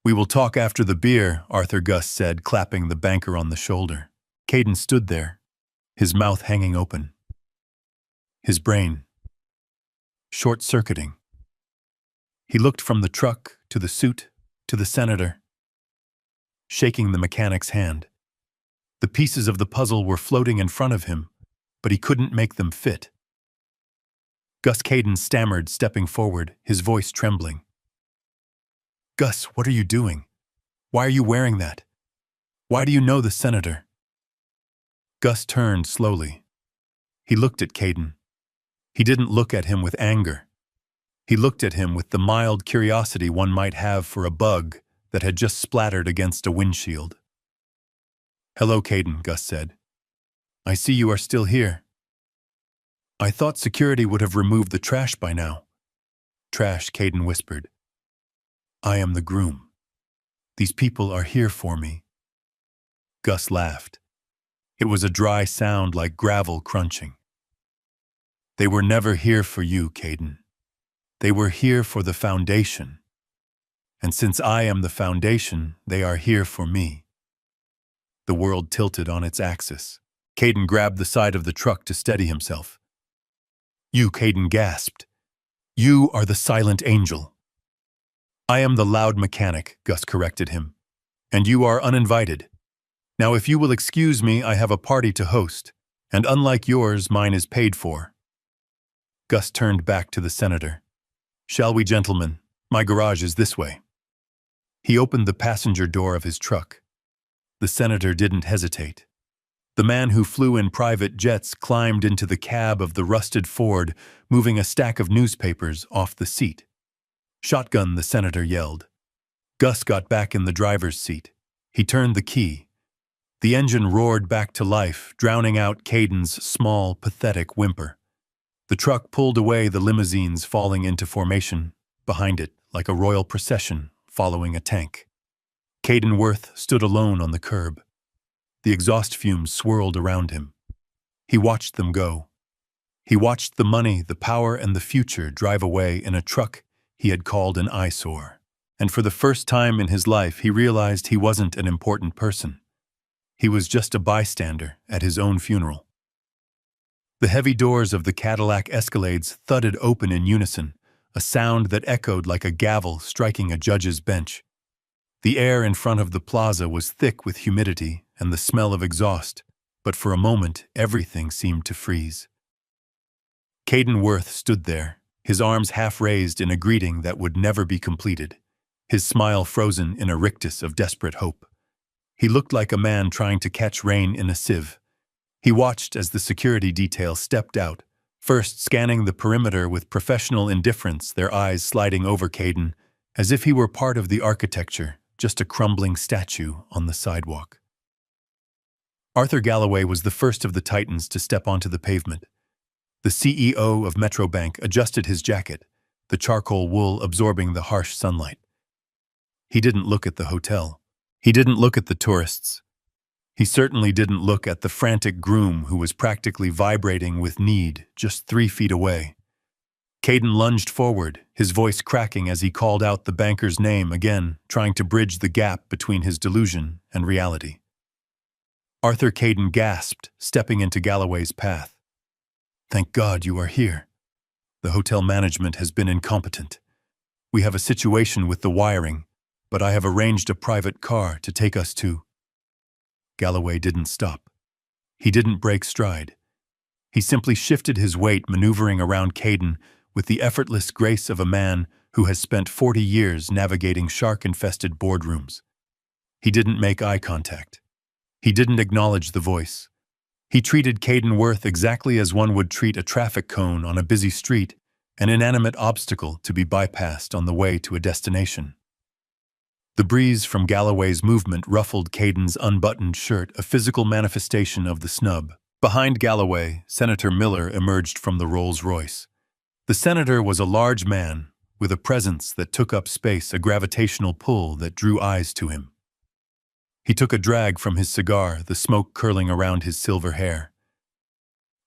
A: "We will talk after the beer," Arthur Gus said, clapping the banker on the shoulder. Caden stood there, his mouth hanging open. His brain short-circuiting. He looked from the truck to the suit to the senator, shaking the mechanic's hand. The pieces of the puzzle were floating in front of him, but he couldn't make them fit. Gus, Caden stammered, stepping forward, his voice trembling. "Gus, what are you doing? Why are you wearing that? Why do you know the senator?" Gus turned slowly. He looked at Caden. He didn't look at him with anger. He looked at him with the mild curiosity one might have for a bug that had just splattered against a windshield. "Hello, Caden," Gus said. "I see you are still here. I thought security would have removed the trash by now." "Trash," Caden whispered. "I am the groom. These people are here for me." Gus laughed. It was a dry sound like gravel crunching. "They were never here for you, Caden. They were here for the foundation. And since I am the foundation, they are here for me." The world tilted on its axis. Caden grabbed the side of the truck to steady himself. You, Caden gasped. You are the silent angel. I am the loud mechanic, Gus corrected him. And you are uninvited. Now if you will excuse me, I have a party to host, and unlike yours, mine is paid for. Gus turned back to the senator. Shall we, gentlemen? My garage is this way. He opened the passenger door of his truck. The senator didn't hesitate. The man who flew in private jets climbed into the cab of the rusted Ford, moving a stack of newspapers off the seat. Shotgun, the senator yelled. Gus got back in the driver's seat. He turned the key. The engine roared back to life, drowning out Caden's small, pathetic whimper. The truck pulled away, the limousines falling into formation, behind it like a royal procession following a tank. Caden Worth stood alone on the curb. The exhaust fumes swirled around him. He watched them go. He watched the money, the power, and the future drive away in a truck he had called an eyesore. And for the first time in his life, he realized he wasn't an important person. He was just a bystander at his own funeral. The heavy doors of the Cadillac Escalades thudded open in unison, a sound that echoed like a gavel striking a judge's bench. The air in front of the plaza was thick with humidity and the smell of exhaust, but for a moment everything seemed to freeze. Caden Worth stood there, his arms half raised in a greeting that would never be completed, his smile frozen in a rictus of desperate hope. He looked like a man trying to catch rain in a sieve. He watched as the security detail stepped out, first scanning the perimeter with professional indifference, their eyes sliding over Caden, as if he were part of the architecture, just a crumbling statue on the sidewalk. Arthur Galloway was the first of the titans to step onto the pavement. The CEO of Metro Bank adjusted his jacket, the charcoal wool absorbing the harsh sunlight. He didn't look at the hotel. He didn't look at the tourists. He certainly didn't look at the frantic groom who was practically vibrating with need just 3 feet away. Caden lunged forward, his voice cracking as he called out the banker's name again, trying to bridge the gap between his delusion and reality. Arthur Caden gasped, stepping into Galloway's path. Thank God you are here. The hotel management has been incompetent. We have a situation with the wiring, but I have arranged a private car to take us to. Galloway didn't stop. He didn't break stride. He simply shifted his weight, maneuvering around Caden with the effortless grace of a man who has spent 40 years navigating shark-infested boardrooms. He didn't make eye contact. He didn't acknowledge the voice. He treated Caden Worth exactly as one would treat a traffic cone on a busy street, an inanimate obstacle to be bypassed on the way to a destination. The breeze from Galloway's movement ruffled Caden's unbuttoned shirt, a physical manifestation of the snub. Behind Galloway, Senator Miller emerged from the Rolls-Royce. The senator was a large man, with a presence that took up space, a gravitational pull that drew eyes to him. He took a drag from his cigar, the smoke curling around his silver hair.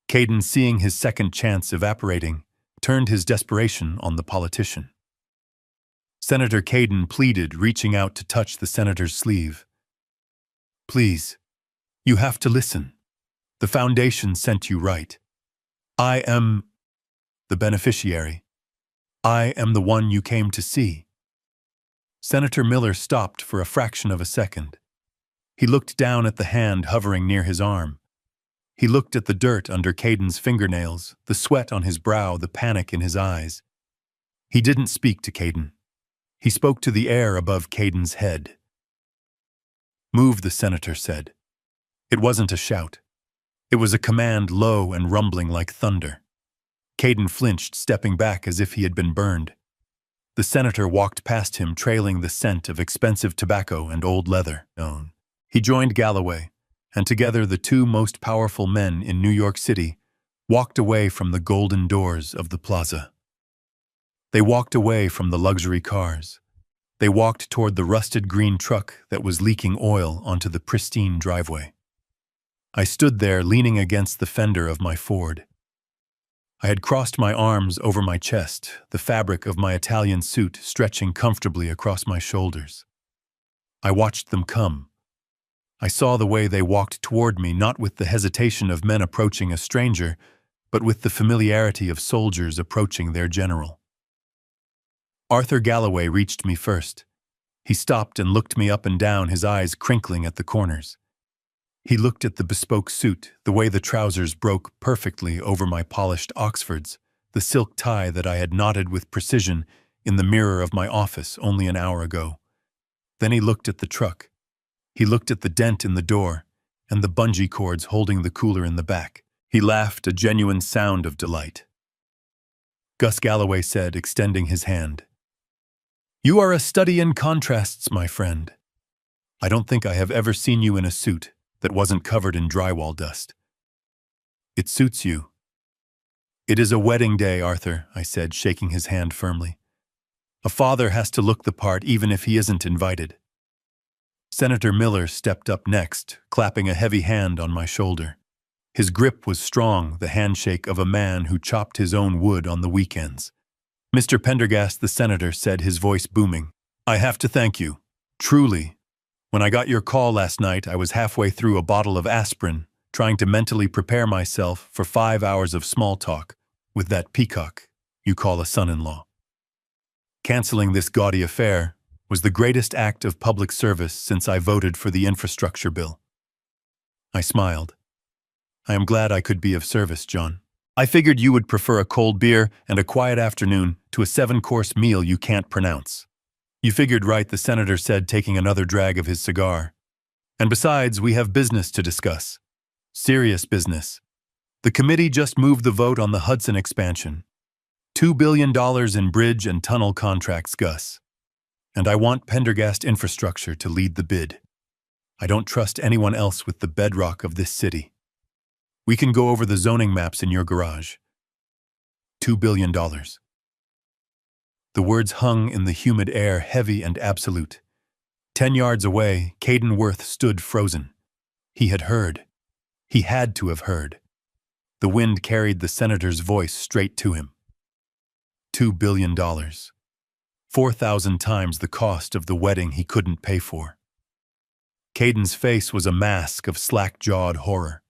A: Caden, seeing his second chance evaporating, turned his desperation on the politician. Senator Caden pleaded, reaching out to touch the senator's sleeve. Please, you have to listen. The foundation sent you right. I am the beneficiary. I am the one you came to see. Senator Miller stopped for a fraction of a second. He looked down at the hand hovering near his arm. He looked at the dirt under Caden's fingernails, the sweat on his brow, the panic in his eyes. He didn't speak to Caden. He spoke to the air above Caden's head. Move, the senator said. It wasn't a shout. It was a command, low and rumbling like thunder. Caden flinched, stepping back as if he had been burned. The senator walked past him, trailing the scent of expensive tobacco and old leather. He joined Galloway, and together the two most powerful men in New York City walked away from the golden doors of the plaza. They walked away from the luxury cars. They walked toward the rusted green truck that was leaking oil onto the pristine driveway. I stood there leaning against the fender of my Ford. I had crossed my arms over my chest, the fabric of my Italian suit stretching comfortably across my shoulders. I watched them come. I saw the way they walked toward me, not with the hesitation of men approaching a stranger, but with the familiarity of soldiers approaching their general. Arthur Galloway reached me first. He stopped and looked me up and down, his eyes crinkling at the corners. He looked at the bespoke suit, the way the trousers broke perfectly over my polished Oxfords, the silk tie that I had knotted with precision in the mirror of my office only an hour ago. Then he looked at the truck. He looked at the dent in the door and the bungee cords holding the cooler in the back. He laughed, a genuine sound of delight. Gus Galloway said, extending his hand, "You are a study in contrasts, my friend. I don't think I have ever seen you in a suit that wasn't covered in drywall dust. It suits you." "It is a wedding day, Arthur," I said, shaking his hand firmly. "A father has to look the part even if he isn't invited." Senator Miller stepped up next, clapping a heavy hand on my shoulder. His grip was strong, the handshake of a man who chopped his own wood on the weekends. "Mr. Pendergast," the senator said, his voice booming, "I have to thank you. Truly. When I got your call last night, I was halfway through a bottle of aspirin, trying to mentally prepare myself for 5 hours of small talk with that peacock you call a son-in-law. Canceling this gaudy affair was the greatest act of public service since I voted for the infrastructure bill." I smiled. "I am glad I could be of service, John. I figured you would prefer a cold beer and a quiet afternoon to a 7-course meal you can't pronounce." "You figured right," the senator said, taking another drag of his cigar. "And besides, we have business to discuss. Serious business. The committee just moved the vote on the Hudson expansion. $2 billion in bridge and tunnel contracts, Gus. And I want Pendergast Infrastructure to lead the bid. I don't trust anyone else with the bedrock of this city. We can go over the zoning maps in your garage. $2 billion. The words hung in the humid air, heavy and absolute. 10 yards away, Caden Worth stood frozen. He had heard. He had to have heard. The wind carried the senator's voice straight to him. $2 billion. 4,000 times the cost of the wedding he couldn't pay for. Caden's face was a mask of slack-jawed horror.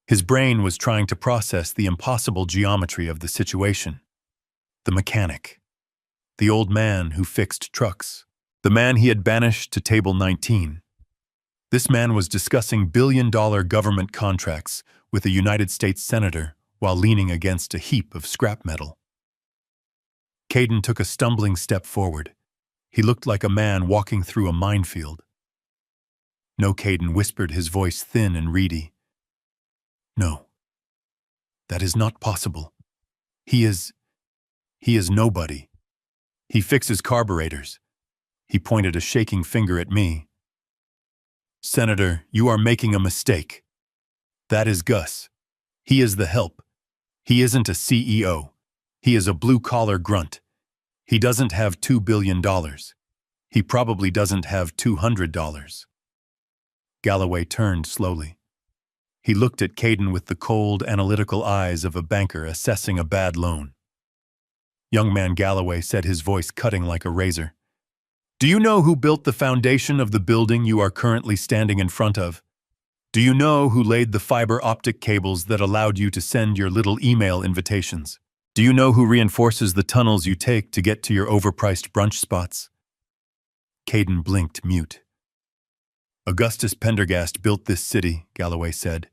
A: His brain was trying to process the impossible geometry of the situation. The mechanic. The old man who fixed trucks. The man he had banished to table 19. This man was discussing billion-dollar government contracts with a United States senator while leaning against a heap of scrap metal. Caden took a stumbling step forward. He looked like a man walking through a minefield. "No," Caden whispered, his voice thin and reedy. "No. That is not possible. He is nobody. He fixes carburetors." He pointed a shaking finger at me. "Senator, you are making a mistake. That is Gus. He is the help. He isn't a CEO. He is a blue-collar grunt. He doesn't have $2 billion. He probably doesn't have $200. Galloway turned slowly. He looked at Caden with the cold, analytical eyes of a banker assessing a bad loan. "Young man," Galloway said, his voice cutting like a razor, "do you know who built the foundation of the building you are currently standing in front of? Do you know who laid the fiber optic cables that allowed you to send your little email invitations? Do you know who reinforces the tunnels you take to get to your overpriced brunch spots?" Caden blinked, mute. "Augustus Pendergast built this city," Galloway said.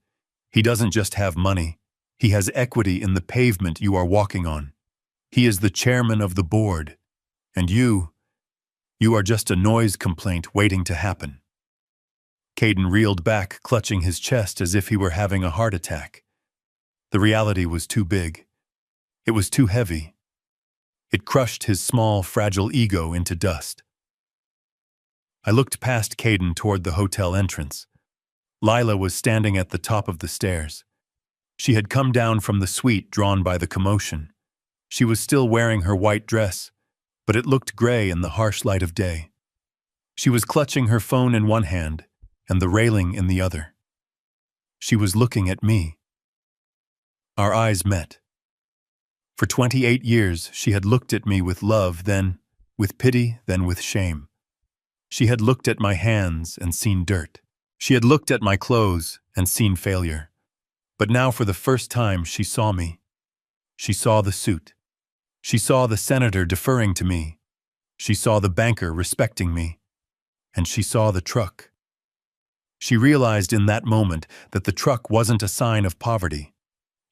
A: "He doesn't just have money. He has equity in the pavement you are walking on. He is the chairman of the board. And you are just a noise complaint waiting to happen." Caden reeled back, clutching his chest as if he were having a heart attack. The reality was too big. It was too heavy. It crushed his small, fragile ego into dust. I looked past Caden toward the hotel entrance. Lila was standing at the top of the stairs. She had come down from the suite drawn by the commotion. She was still wearing her white dress, but it looked gray in the harsh light of day. She was clutching her phone in one hand and the railing in the other. She was looking at me. Our eyes met. For 28 years, she had looked at me with love, then with pity, then with shame. She had looked at my hands and seen dirt. She had looked at my clothes and seen failure. But now, for the first time, she saw me. She saw the suit. She saw the senator deferring to me. She saw the banker respecting me. And she saw the truck. She realized in that moment that the truck wasn't a sign of poverty.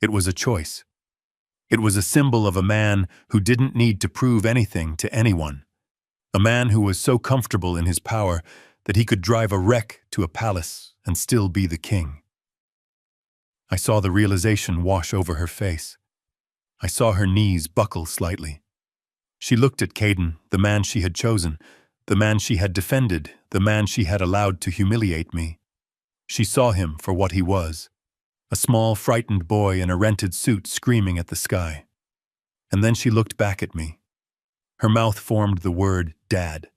A: It was a choice. It was a symbol of a man who didn't need to prove anything to anyone. A man who was so comfortable in his power that he could drive a wreck to a palace and still be the king. I saw the realization wash over her face. I saw her knees buckle slightly. She looked at Caden, the man she had chosen, the man she had defended, the man she had allowed to humiliate me. She saw him for what he was, a small, frightened boy in a rented suit screaming at the sky. And then she looked back at me. Her mouth formed the word, Dad.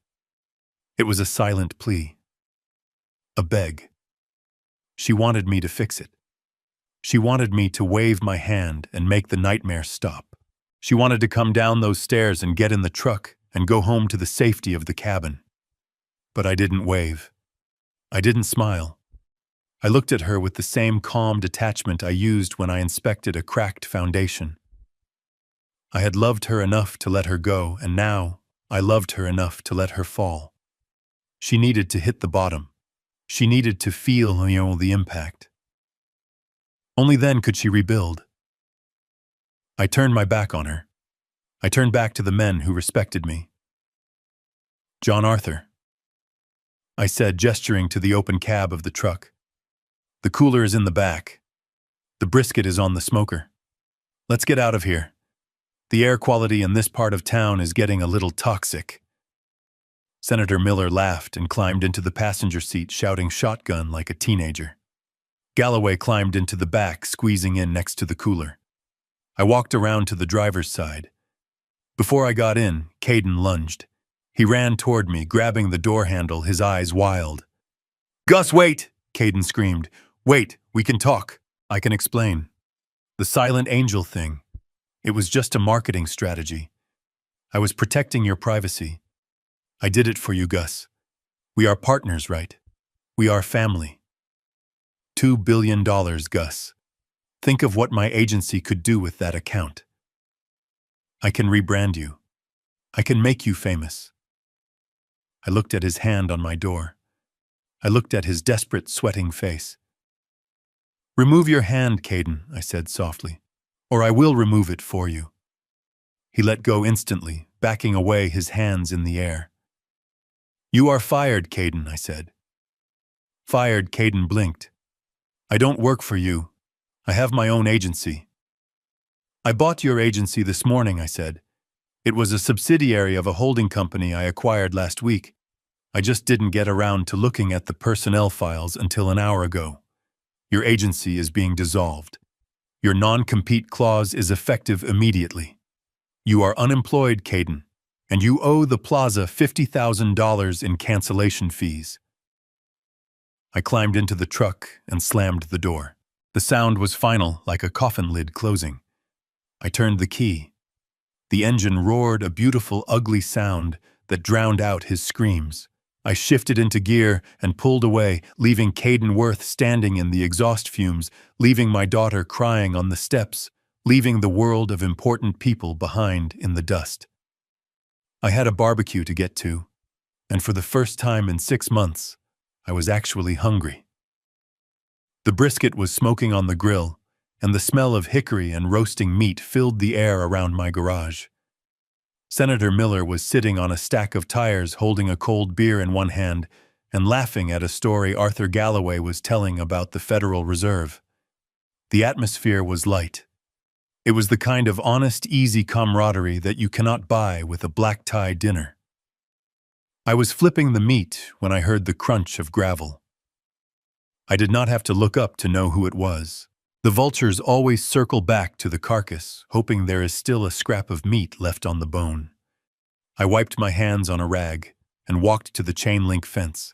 A: It was a silent plea. A beg. She wanted me to fix it. She wanted me to wave my hand and make the nightmare stop. She wanted to come down those stairs and get in the truck and go home to the safety of the cabin. But I didn't wave. I didn't smile. I looked at her with the same calm detachment I used when I inspected a cracked foundation. I had loved her enough to let her go, and now I loved her enough to let her fall. She needed to hit the bottom. She needed to feel, the impact. Only then could she rebuild. I turned my back on her. I turned back to the men who respected me. John Arthur, I said, gesturing to the open cab of the truck. The cooler is in the back. The brisket is on the smoker. Let's get out of here. The air quality in this part of town is getting a little toxic. Senator Miller laughed and climbed into the passenger seat, shouting shotgun like a teenager. Galloway climbed into the back, squeezing in next to the cooler. I walked around to the driver's side. Before I got in, Caden lunged. He ran toward me, grabbing the door handle, his eyes wild. "Gus, wait!" Caden screamed. "Wait, we can talk. I can explain. The silent angel thing. It was just a marketing strategy. I was protecting your privacy. I did it for you, Gus. We are partners, right? We are family. $2 billion, Gus. Think of what my agency could do with that account. I can rebrand you. I can make you famous." I looked at his hand on my door. I looked at his desperate, sweating face. "Remove your hand, Caden," I said softly, "or I will remove it for you." He let go instantly, backing away, his hands in the air. "You are fired, Caden," I said. "Fired," Caden blinked. "I don't work for you. I have my own agency." "I bought your agency this morning," I said. "It was a subsidiary of a holding company I acquired last week. I just didn't get around to looking at the personnel files until an hour ago. Your agency is being dissolved. Your non-compete clause is effective immediately. You are unemployed, Caden, and you owe the plaza $50,000 in cancellation fees." I climbed into the truck and slammed the door. The sound was final, like a coffin lid closing. I turned the key. The engine roared, a beautiful, ugly sound that drowned out his screams. I shifted into gear and pulled away, leaving Caden Worth standing in the exhaust fumes, leaving my daughter crying on the steps, leaving the world of important people behind in the dust. I had a barbecue to get to, and for the first time in 6 months, I was actually hungry. The brisket was smoking on the grill, and the smell of hickory and roasting meat filled the air around my garage. Senator Miller was sitting on a stack of tires, holding a cold beer in one hand and laughing at a story Arthur Galloway was telling about the Federal Reserve. The atmosphere was light. It was the kind of honest, easy camaraderie that you cannot buy with a black-tie dinner. I was flipping the meat when I heard the crunch of gravel. I did not have to look up to know who it was. The vultures always circle back to the carcass, hoping there is still a scrap of meat left on the bone. I wiped my hands on a rag and walked to the chain-link fence.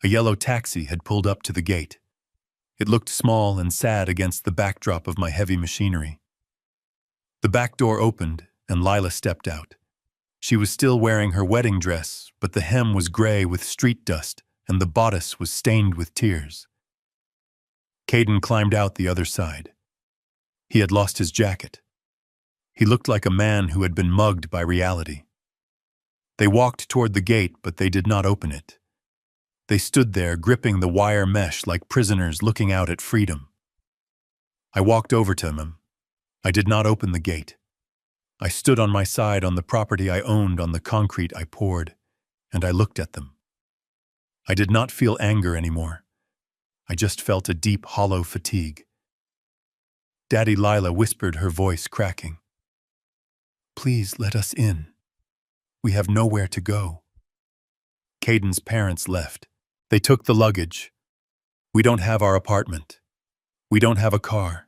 A: A yellow taxi had pulled up to the gate. It looked small and sad against the backdrop of my heavy machinery. The back door opened and Lila stepped out. She was still wearing her wedding dress, but the hem was gray with street dust and the bodice was stained with tears. Caden climbed out the other side. He had lost his jacket. He looked like a man who had been mugged by reality. They walked toward the gate, but they did not open it. They stood there, gripping the wire mesh like prisoners looking out at freedom. I walked over to him. I did not open the gate. I stood on my side on the property I owned on the concrete I poured, and I looked at them. I did not feel anger anymore. I just felt a deep, hollow fatigue. Daddy Lila whispered, her voice cracking. "Please let us in. We have nowhere to go." Caden's parents left. They took the luggage. "We don't have our apartment. We don't have a car.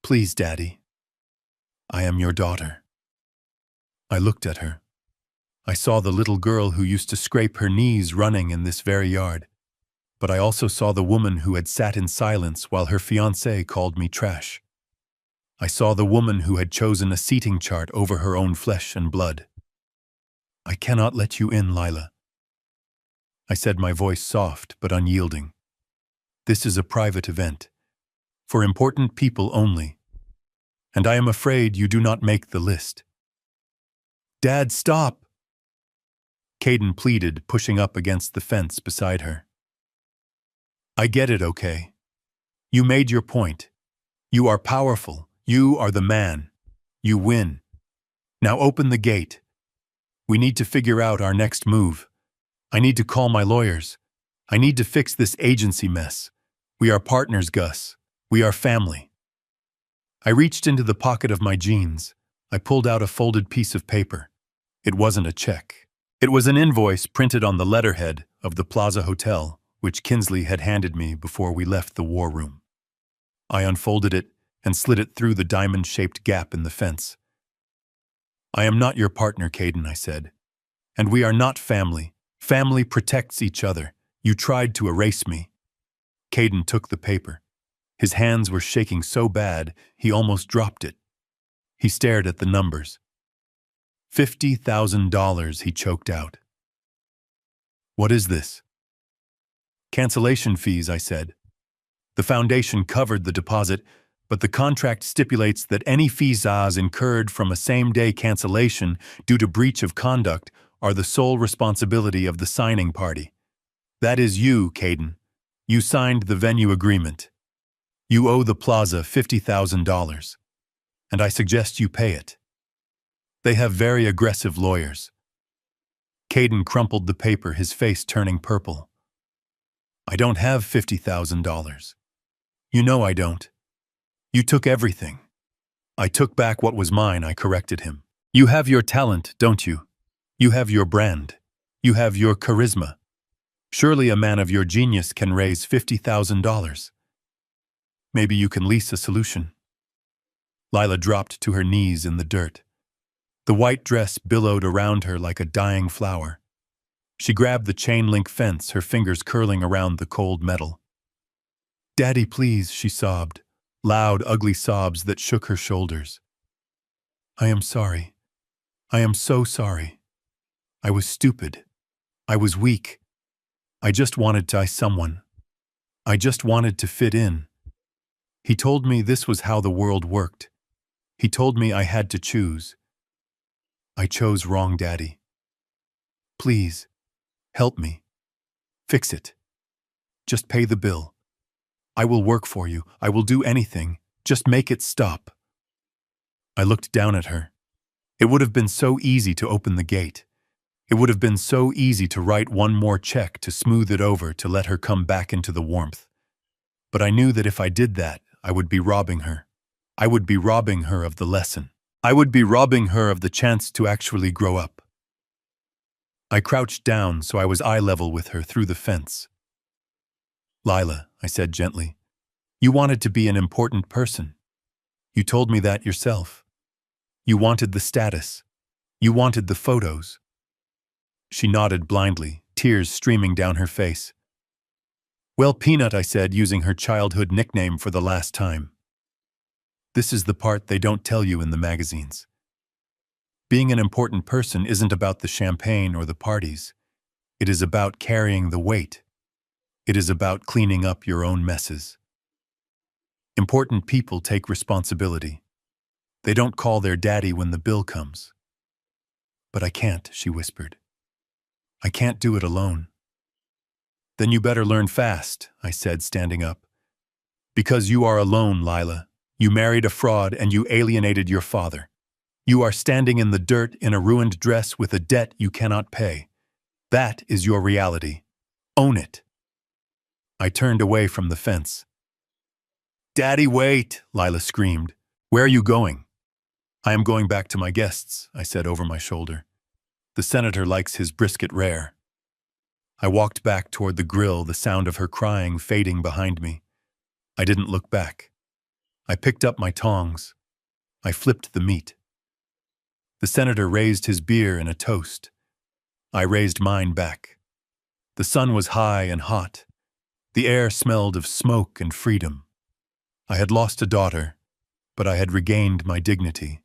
A: Please, Daddy. I am your daughter." I looked at her. I saw the little girl who used to scrape her knees running in this very yard. But I also saw the woman who had sat in silence while her fiancé called me trash. I saw the woman who had chosen a seating chart over her own flesh and blood. "I cannot let you in, Lila." I said, my voice soft but unyielding. "This is a private event, for important people only, and I am afraid you do not make the list." "Dad, stop!" Caden pleaded, pushing up against the fence beside her. "I get it, okay? You made your point. You are powerful. You are the man. You win. Now open the gate. We need to figure out our next move. I need to call my lawyers. I need to fix this agency mess. We are partners, Gus. We are family." I reached into the pocket of my jeans. I pulled out a folded piece of paper. It wasn't a check. It was an invoice printed on the letterhead of the Plaza Hotel, which Kinsley had handed me before we left the war room. I unfolded it and slid it through the diamond-shaped gap in the fence. "I am not your partner, Caden," I said. "And we are not family. Family protects each other. You tried to erase me." Caden took the paper. His hands were shaking so bad, he almost dropped it. He stared at the numbers. $50,000, he choked out. "What is this?" "Cancellation fees," I said. "The foundation covered the deposit, but the contract stipulates that any fees incurred from a same-day cancellation due to breach of conduct are the sole responsibility of the signing party. That is you, Caden. You signed the venue agreement. You owe the Plaza $50,000, and I suggest you pay it. They have very aggressive lawyers." Caden crumpled the paper, his face turning purple. "I don't have $50,000. You know I don't. You took everything." "I took back what was mine," I corrected him. "You have your talent, don't you? You have your brand. You have your charisma. Surely a man of your genius can raise $50,000. Maybe you can lease a solution." Lila dropped to her knees in the dirt. The white dress billowed around her like a dying flower. She grabbed the chain-link fence, her fingers curling around the cold metal. "Daddy, please," she sobbed, loud, ugly sobs that shook her shoulders. "I am sorry. I am so sorry. I was stupid. I was weak. I just wanted to someone. I just wanted to fit in. He told me this was how the world worked. He told me I had to choose. I chose wrong, Daddy. Please, help me. Fix it. Just pay the bill. I will work for you. I will do anything. Just make it stop." I looked down at her. It would have been so easy to open the gate. It would have been so easy to write one more check to smooth it over to let her come back into the warmth. But I knew that if I did that, I would be robbing her. I would be robbing her of the lesson. I would be robbing her of the chance to actually grow up. I crouched down so I was eye level with her through the fence. "Lila," I said gently, "you wanted to be an important person. You told me that yourself. You wanted the status. You wanted the photos." She nodded blindly, tears streaming down her face. "Well, Peanut," I said, using her childhood nickname for the last time. "This is the part they don't tell you in the magazines. Being an important person isn't about the champagne or the parties. It is about carrying the weight. It is about cleaning up your own messes. Important people take responsibility. They don't call their daddy when the bill comes. But I can't, she whispered. I can't do it alone. Then you better learn fast, I said, standing up. Because you are alone, Lila. You married a fraud and you alienated your father. You are standing in the dirt in a ruined dress with a debt you cannot pay. That is your reality. Own it. I turned away from the fence. Daddy, wait, Lila screamed. Where are you going? I am going back to my guests, I said over my shoulder. The senator likes his brisket rare. I walked back toward the grill, the sound of her crying fading behind me. I didn't look back. I picked up my tongs. I flipped the meat. The senator raised his beer in a toast. I raised mine back. The sun was high and hot. The air smelled of smoke and freedom. I had lost a daughter, but I had regained my dignity.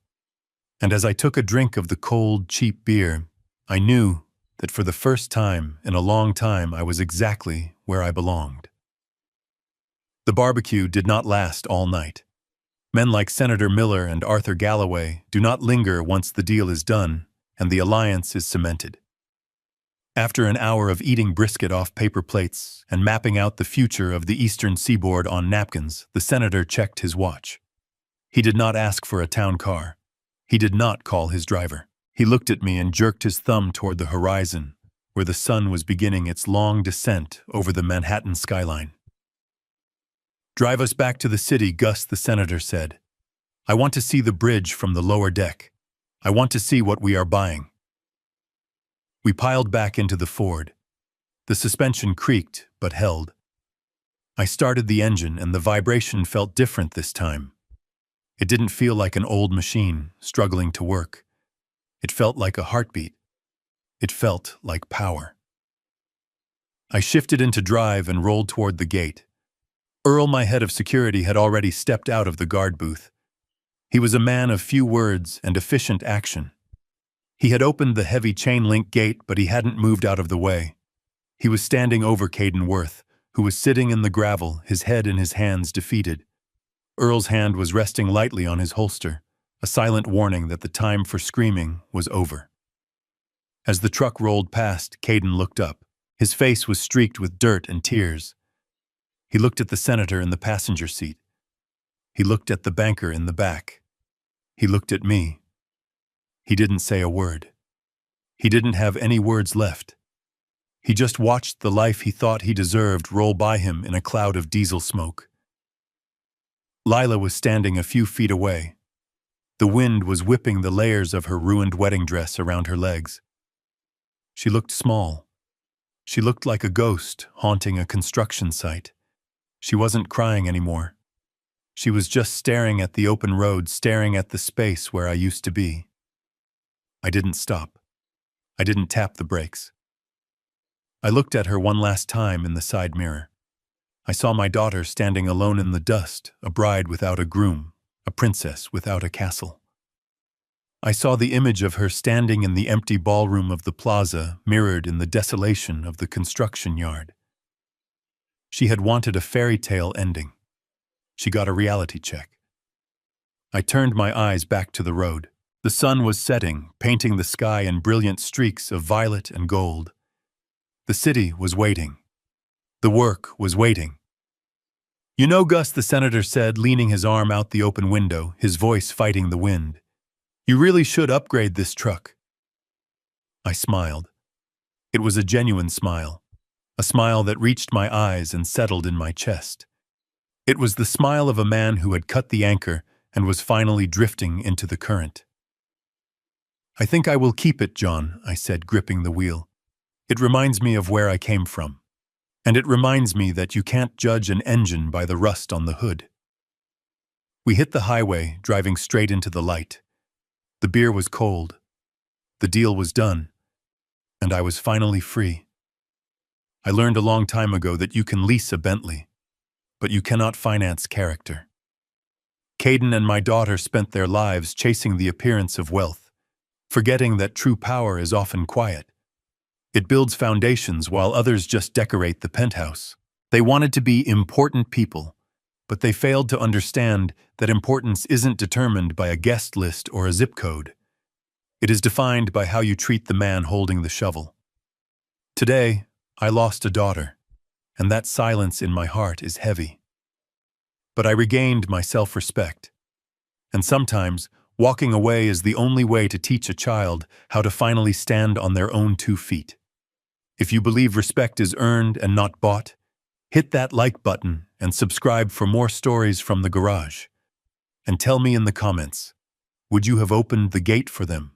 A: And as I took a drink of the cold, cheap beer, I knew that for the first time in a long time I was exactly where I belonged. The barbecue did not last all night. Men like Senator Miller and Arthur Galloway do not linger once the deal is done and the alliance is cemented. After an hour of eating brisket off paper plates and mapping out the future of the eastern seaboard on napkins, the senator checked his watch. He did not ask for a town car. He did not call his driver. He looked at me and jerked his thumb toward the horizon, where the sun was beginning its long descent over the Manhattan skyline. Drive us back to the city, Gus, the senator said. I want to see the bridge from the lower deck. I want to see what we are buying. We piled back into the Ford. The suspension creaked, but held. I started the engine, and the vibration felt different this time. It didn't feel like an old machine struggling to work. It felt like a heartbeat. It felt like power. I shifted into drive and rolled toward the gate. Earl, my head of security, had already stepped out of the guard booth. He was a man of few words and efficient action. He had opened the heavy chain-link gate, but he hadn't moved out of the way. He was standing over Caden Worth, who was sitting in the gravel, his head in his hands, defeated. Earl's hand was resting lightly on his holster, a silent warning that the time for screaming was over. As the truck rolled past, Caden looked up. His face was streaked with dirt and tears. He looked at the senator in the passenger seat. He looked at the banker in the back. He looked at me. He didn't say a word. He didn't have any words left. He just watched the life he thought he deserved roll by him in a cloud of diesel smoke. Lila was standing a few feet away. The wind was whipping the layers of her ruined wedding dress around her legs. She looked small. She looked like a ghost haunting a construction site. She wasn't crying anymore. She was just staring at the open road, staring at the space where I used to be. I didn't stop. I didn't tap the brakes. I looked at her one last time in the side mirror. I saw my daughter standing alone in the dust, a bride without a groom, a princess without a castle. I saw the image of her standing in the empty ballroom of the plaza, mirrored in the desolation of the construction yard. She had wanted a fairy tale ending. She got a reality check. I turned my eyes back to the road. The sun was setting, painting the sky in brilliant streaks of violet and gold. The city was waiting. The work was waiting. You know, Gus, the senator said, leaning his arm out the open window, his voice fighting the wind. You really should upgrade this truck. I smiled. It was a genuine smile, a smile that reached my eyes and settled in my chest. It was the smile of a man who had cut the anchor and was finally drifting into the current. I think I will keep it, John, I said, gripping the wheel. It reminds me of where I came from. And it reminds me that you can't judge an engine by the rust on the hood. We hit the highway, driving straight into the light. The beer was cold. The deal was done. And I was finally free. I learned a long time ago that you can lease a Bentley, but you cannot finance character. Caden and my daughter spent their lives chasing the appearance of wealth, forgetting that true power is often quiet. It builds foundations while others just decorate the penthouse. They wanted to be important people, but they failed to understand that importance isn't determined by a guest list or a zip code. It is defined by how you treat the man holding the shovel. Today, I lost a daughter, and that silence in my heart is heavy. But I regained my self-respect. And sometimes, walking away is the only way to teach a child how to finally stand on their own 2 feet. If you believe respect is earned and not bought, hit that like button and subscribe for more stories from the garage. And tell me in the comments, would you have opened the gate for them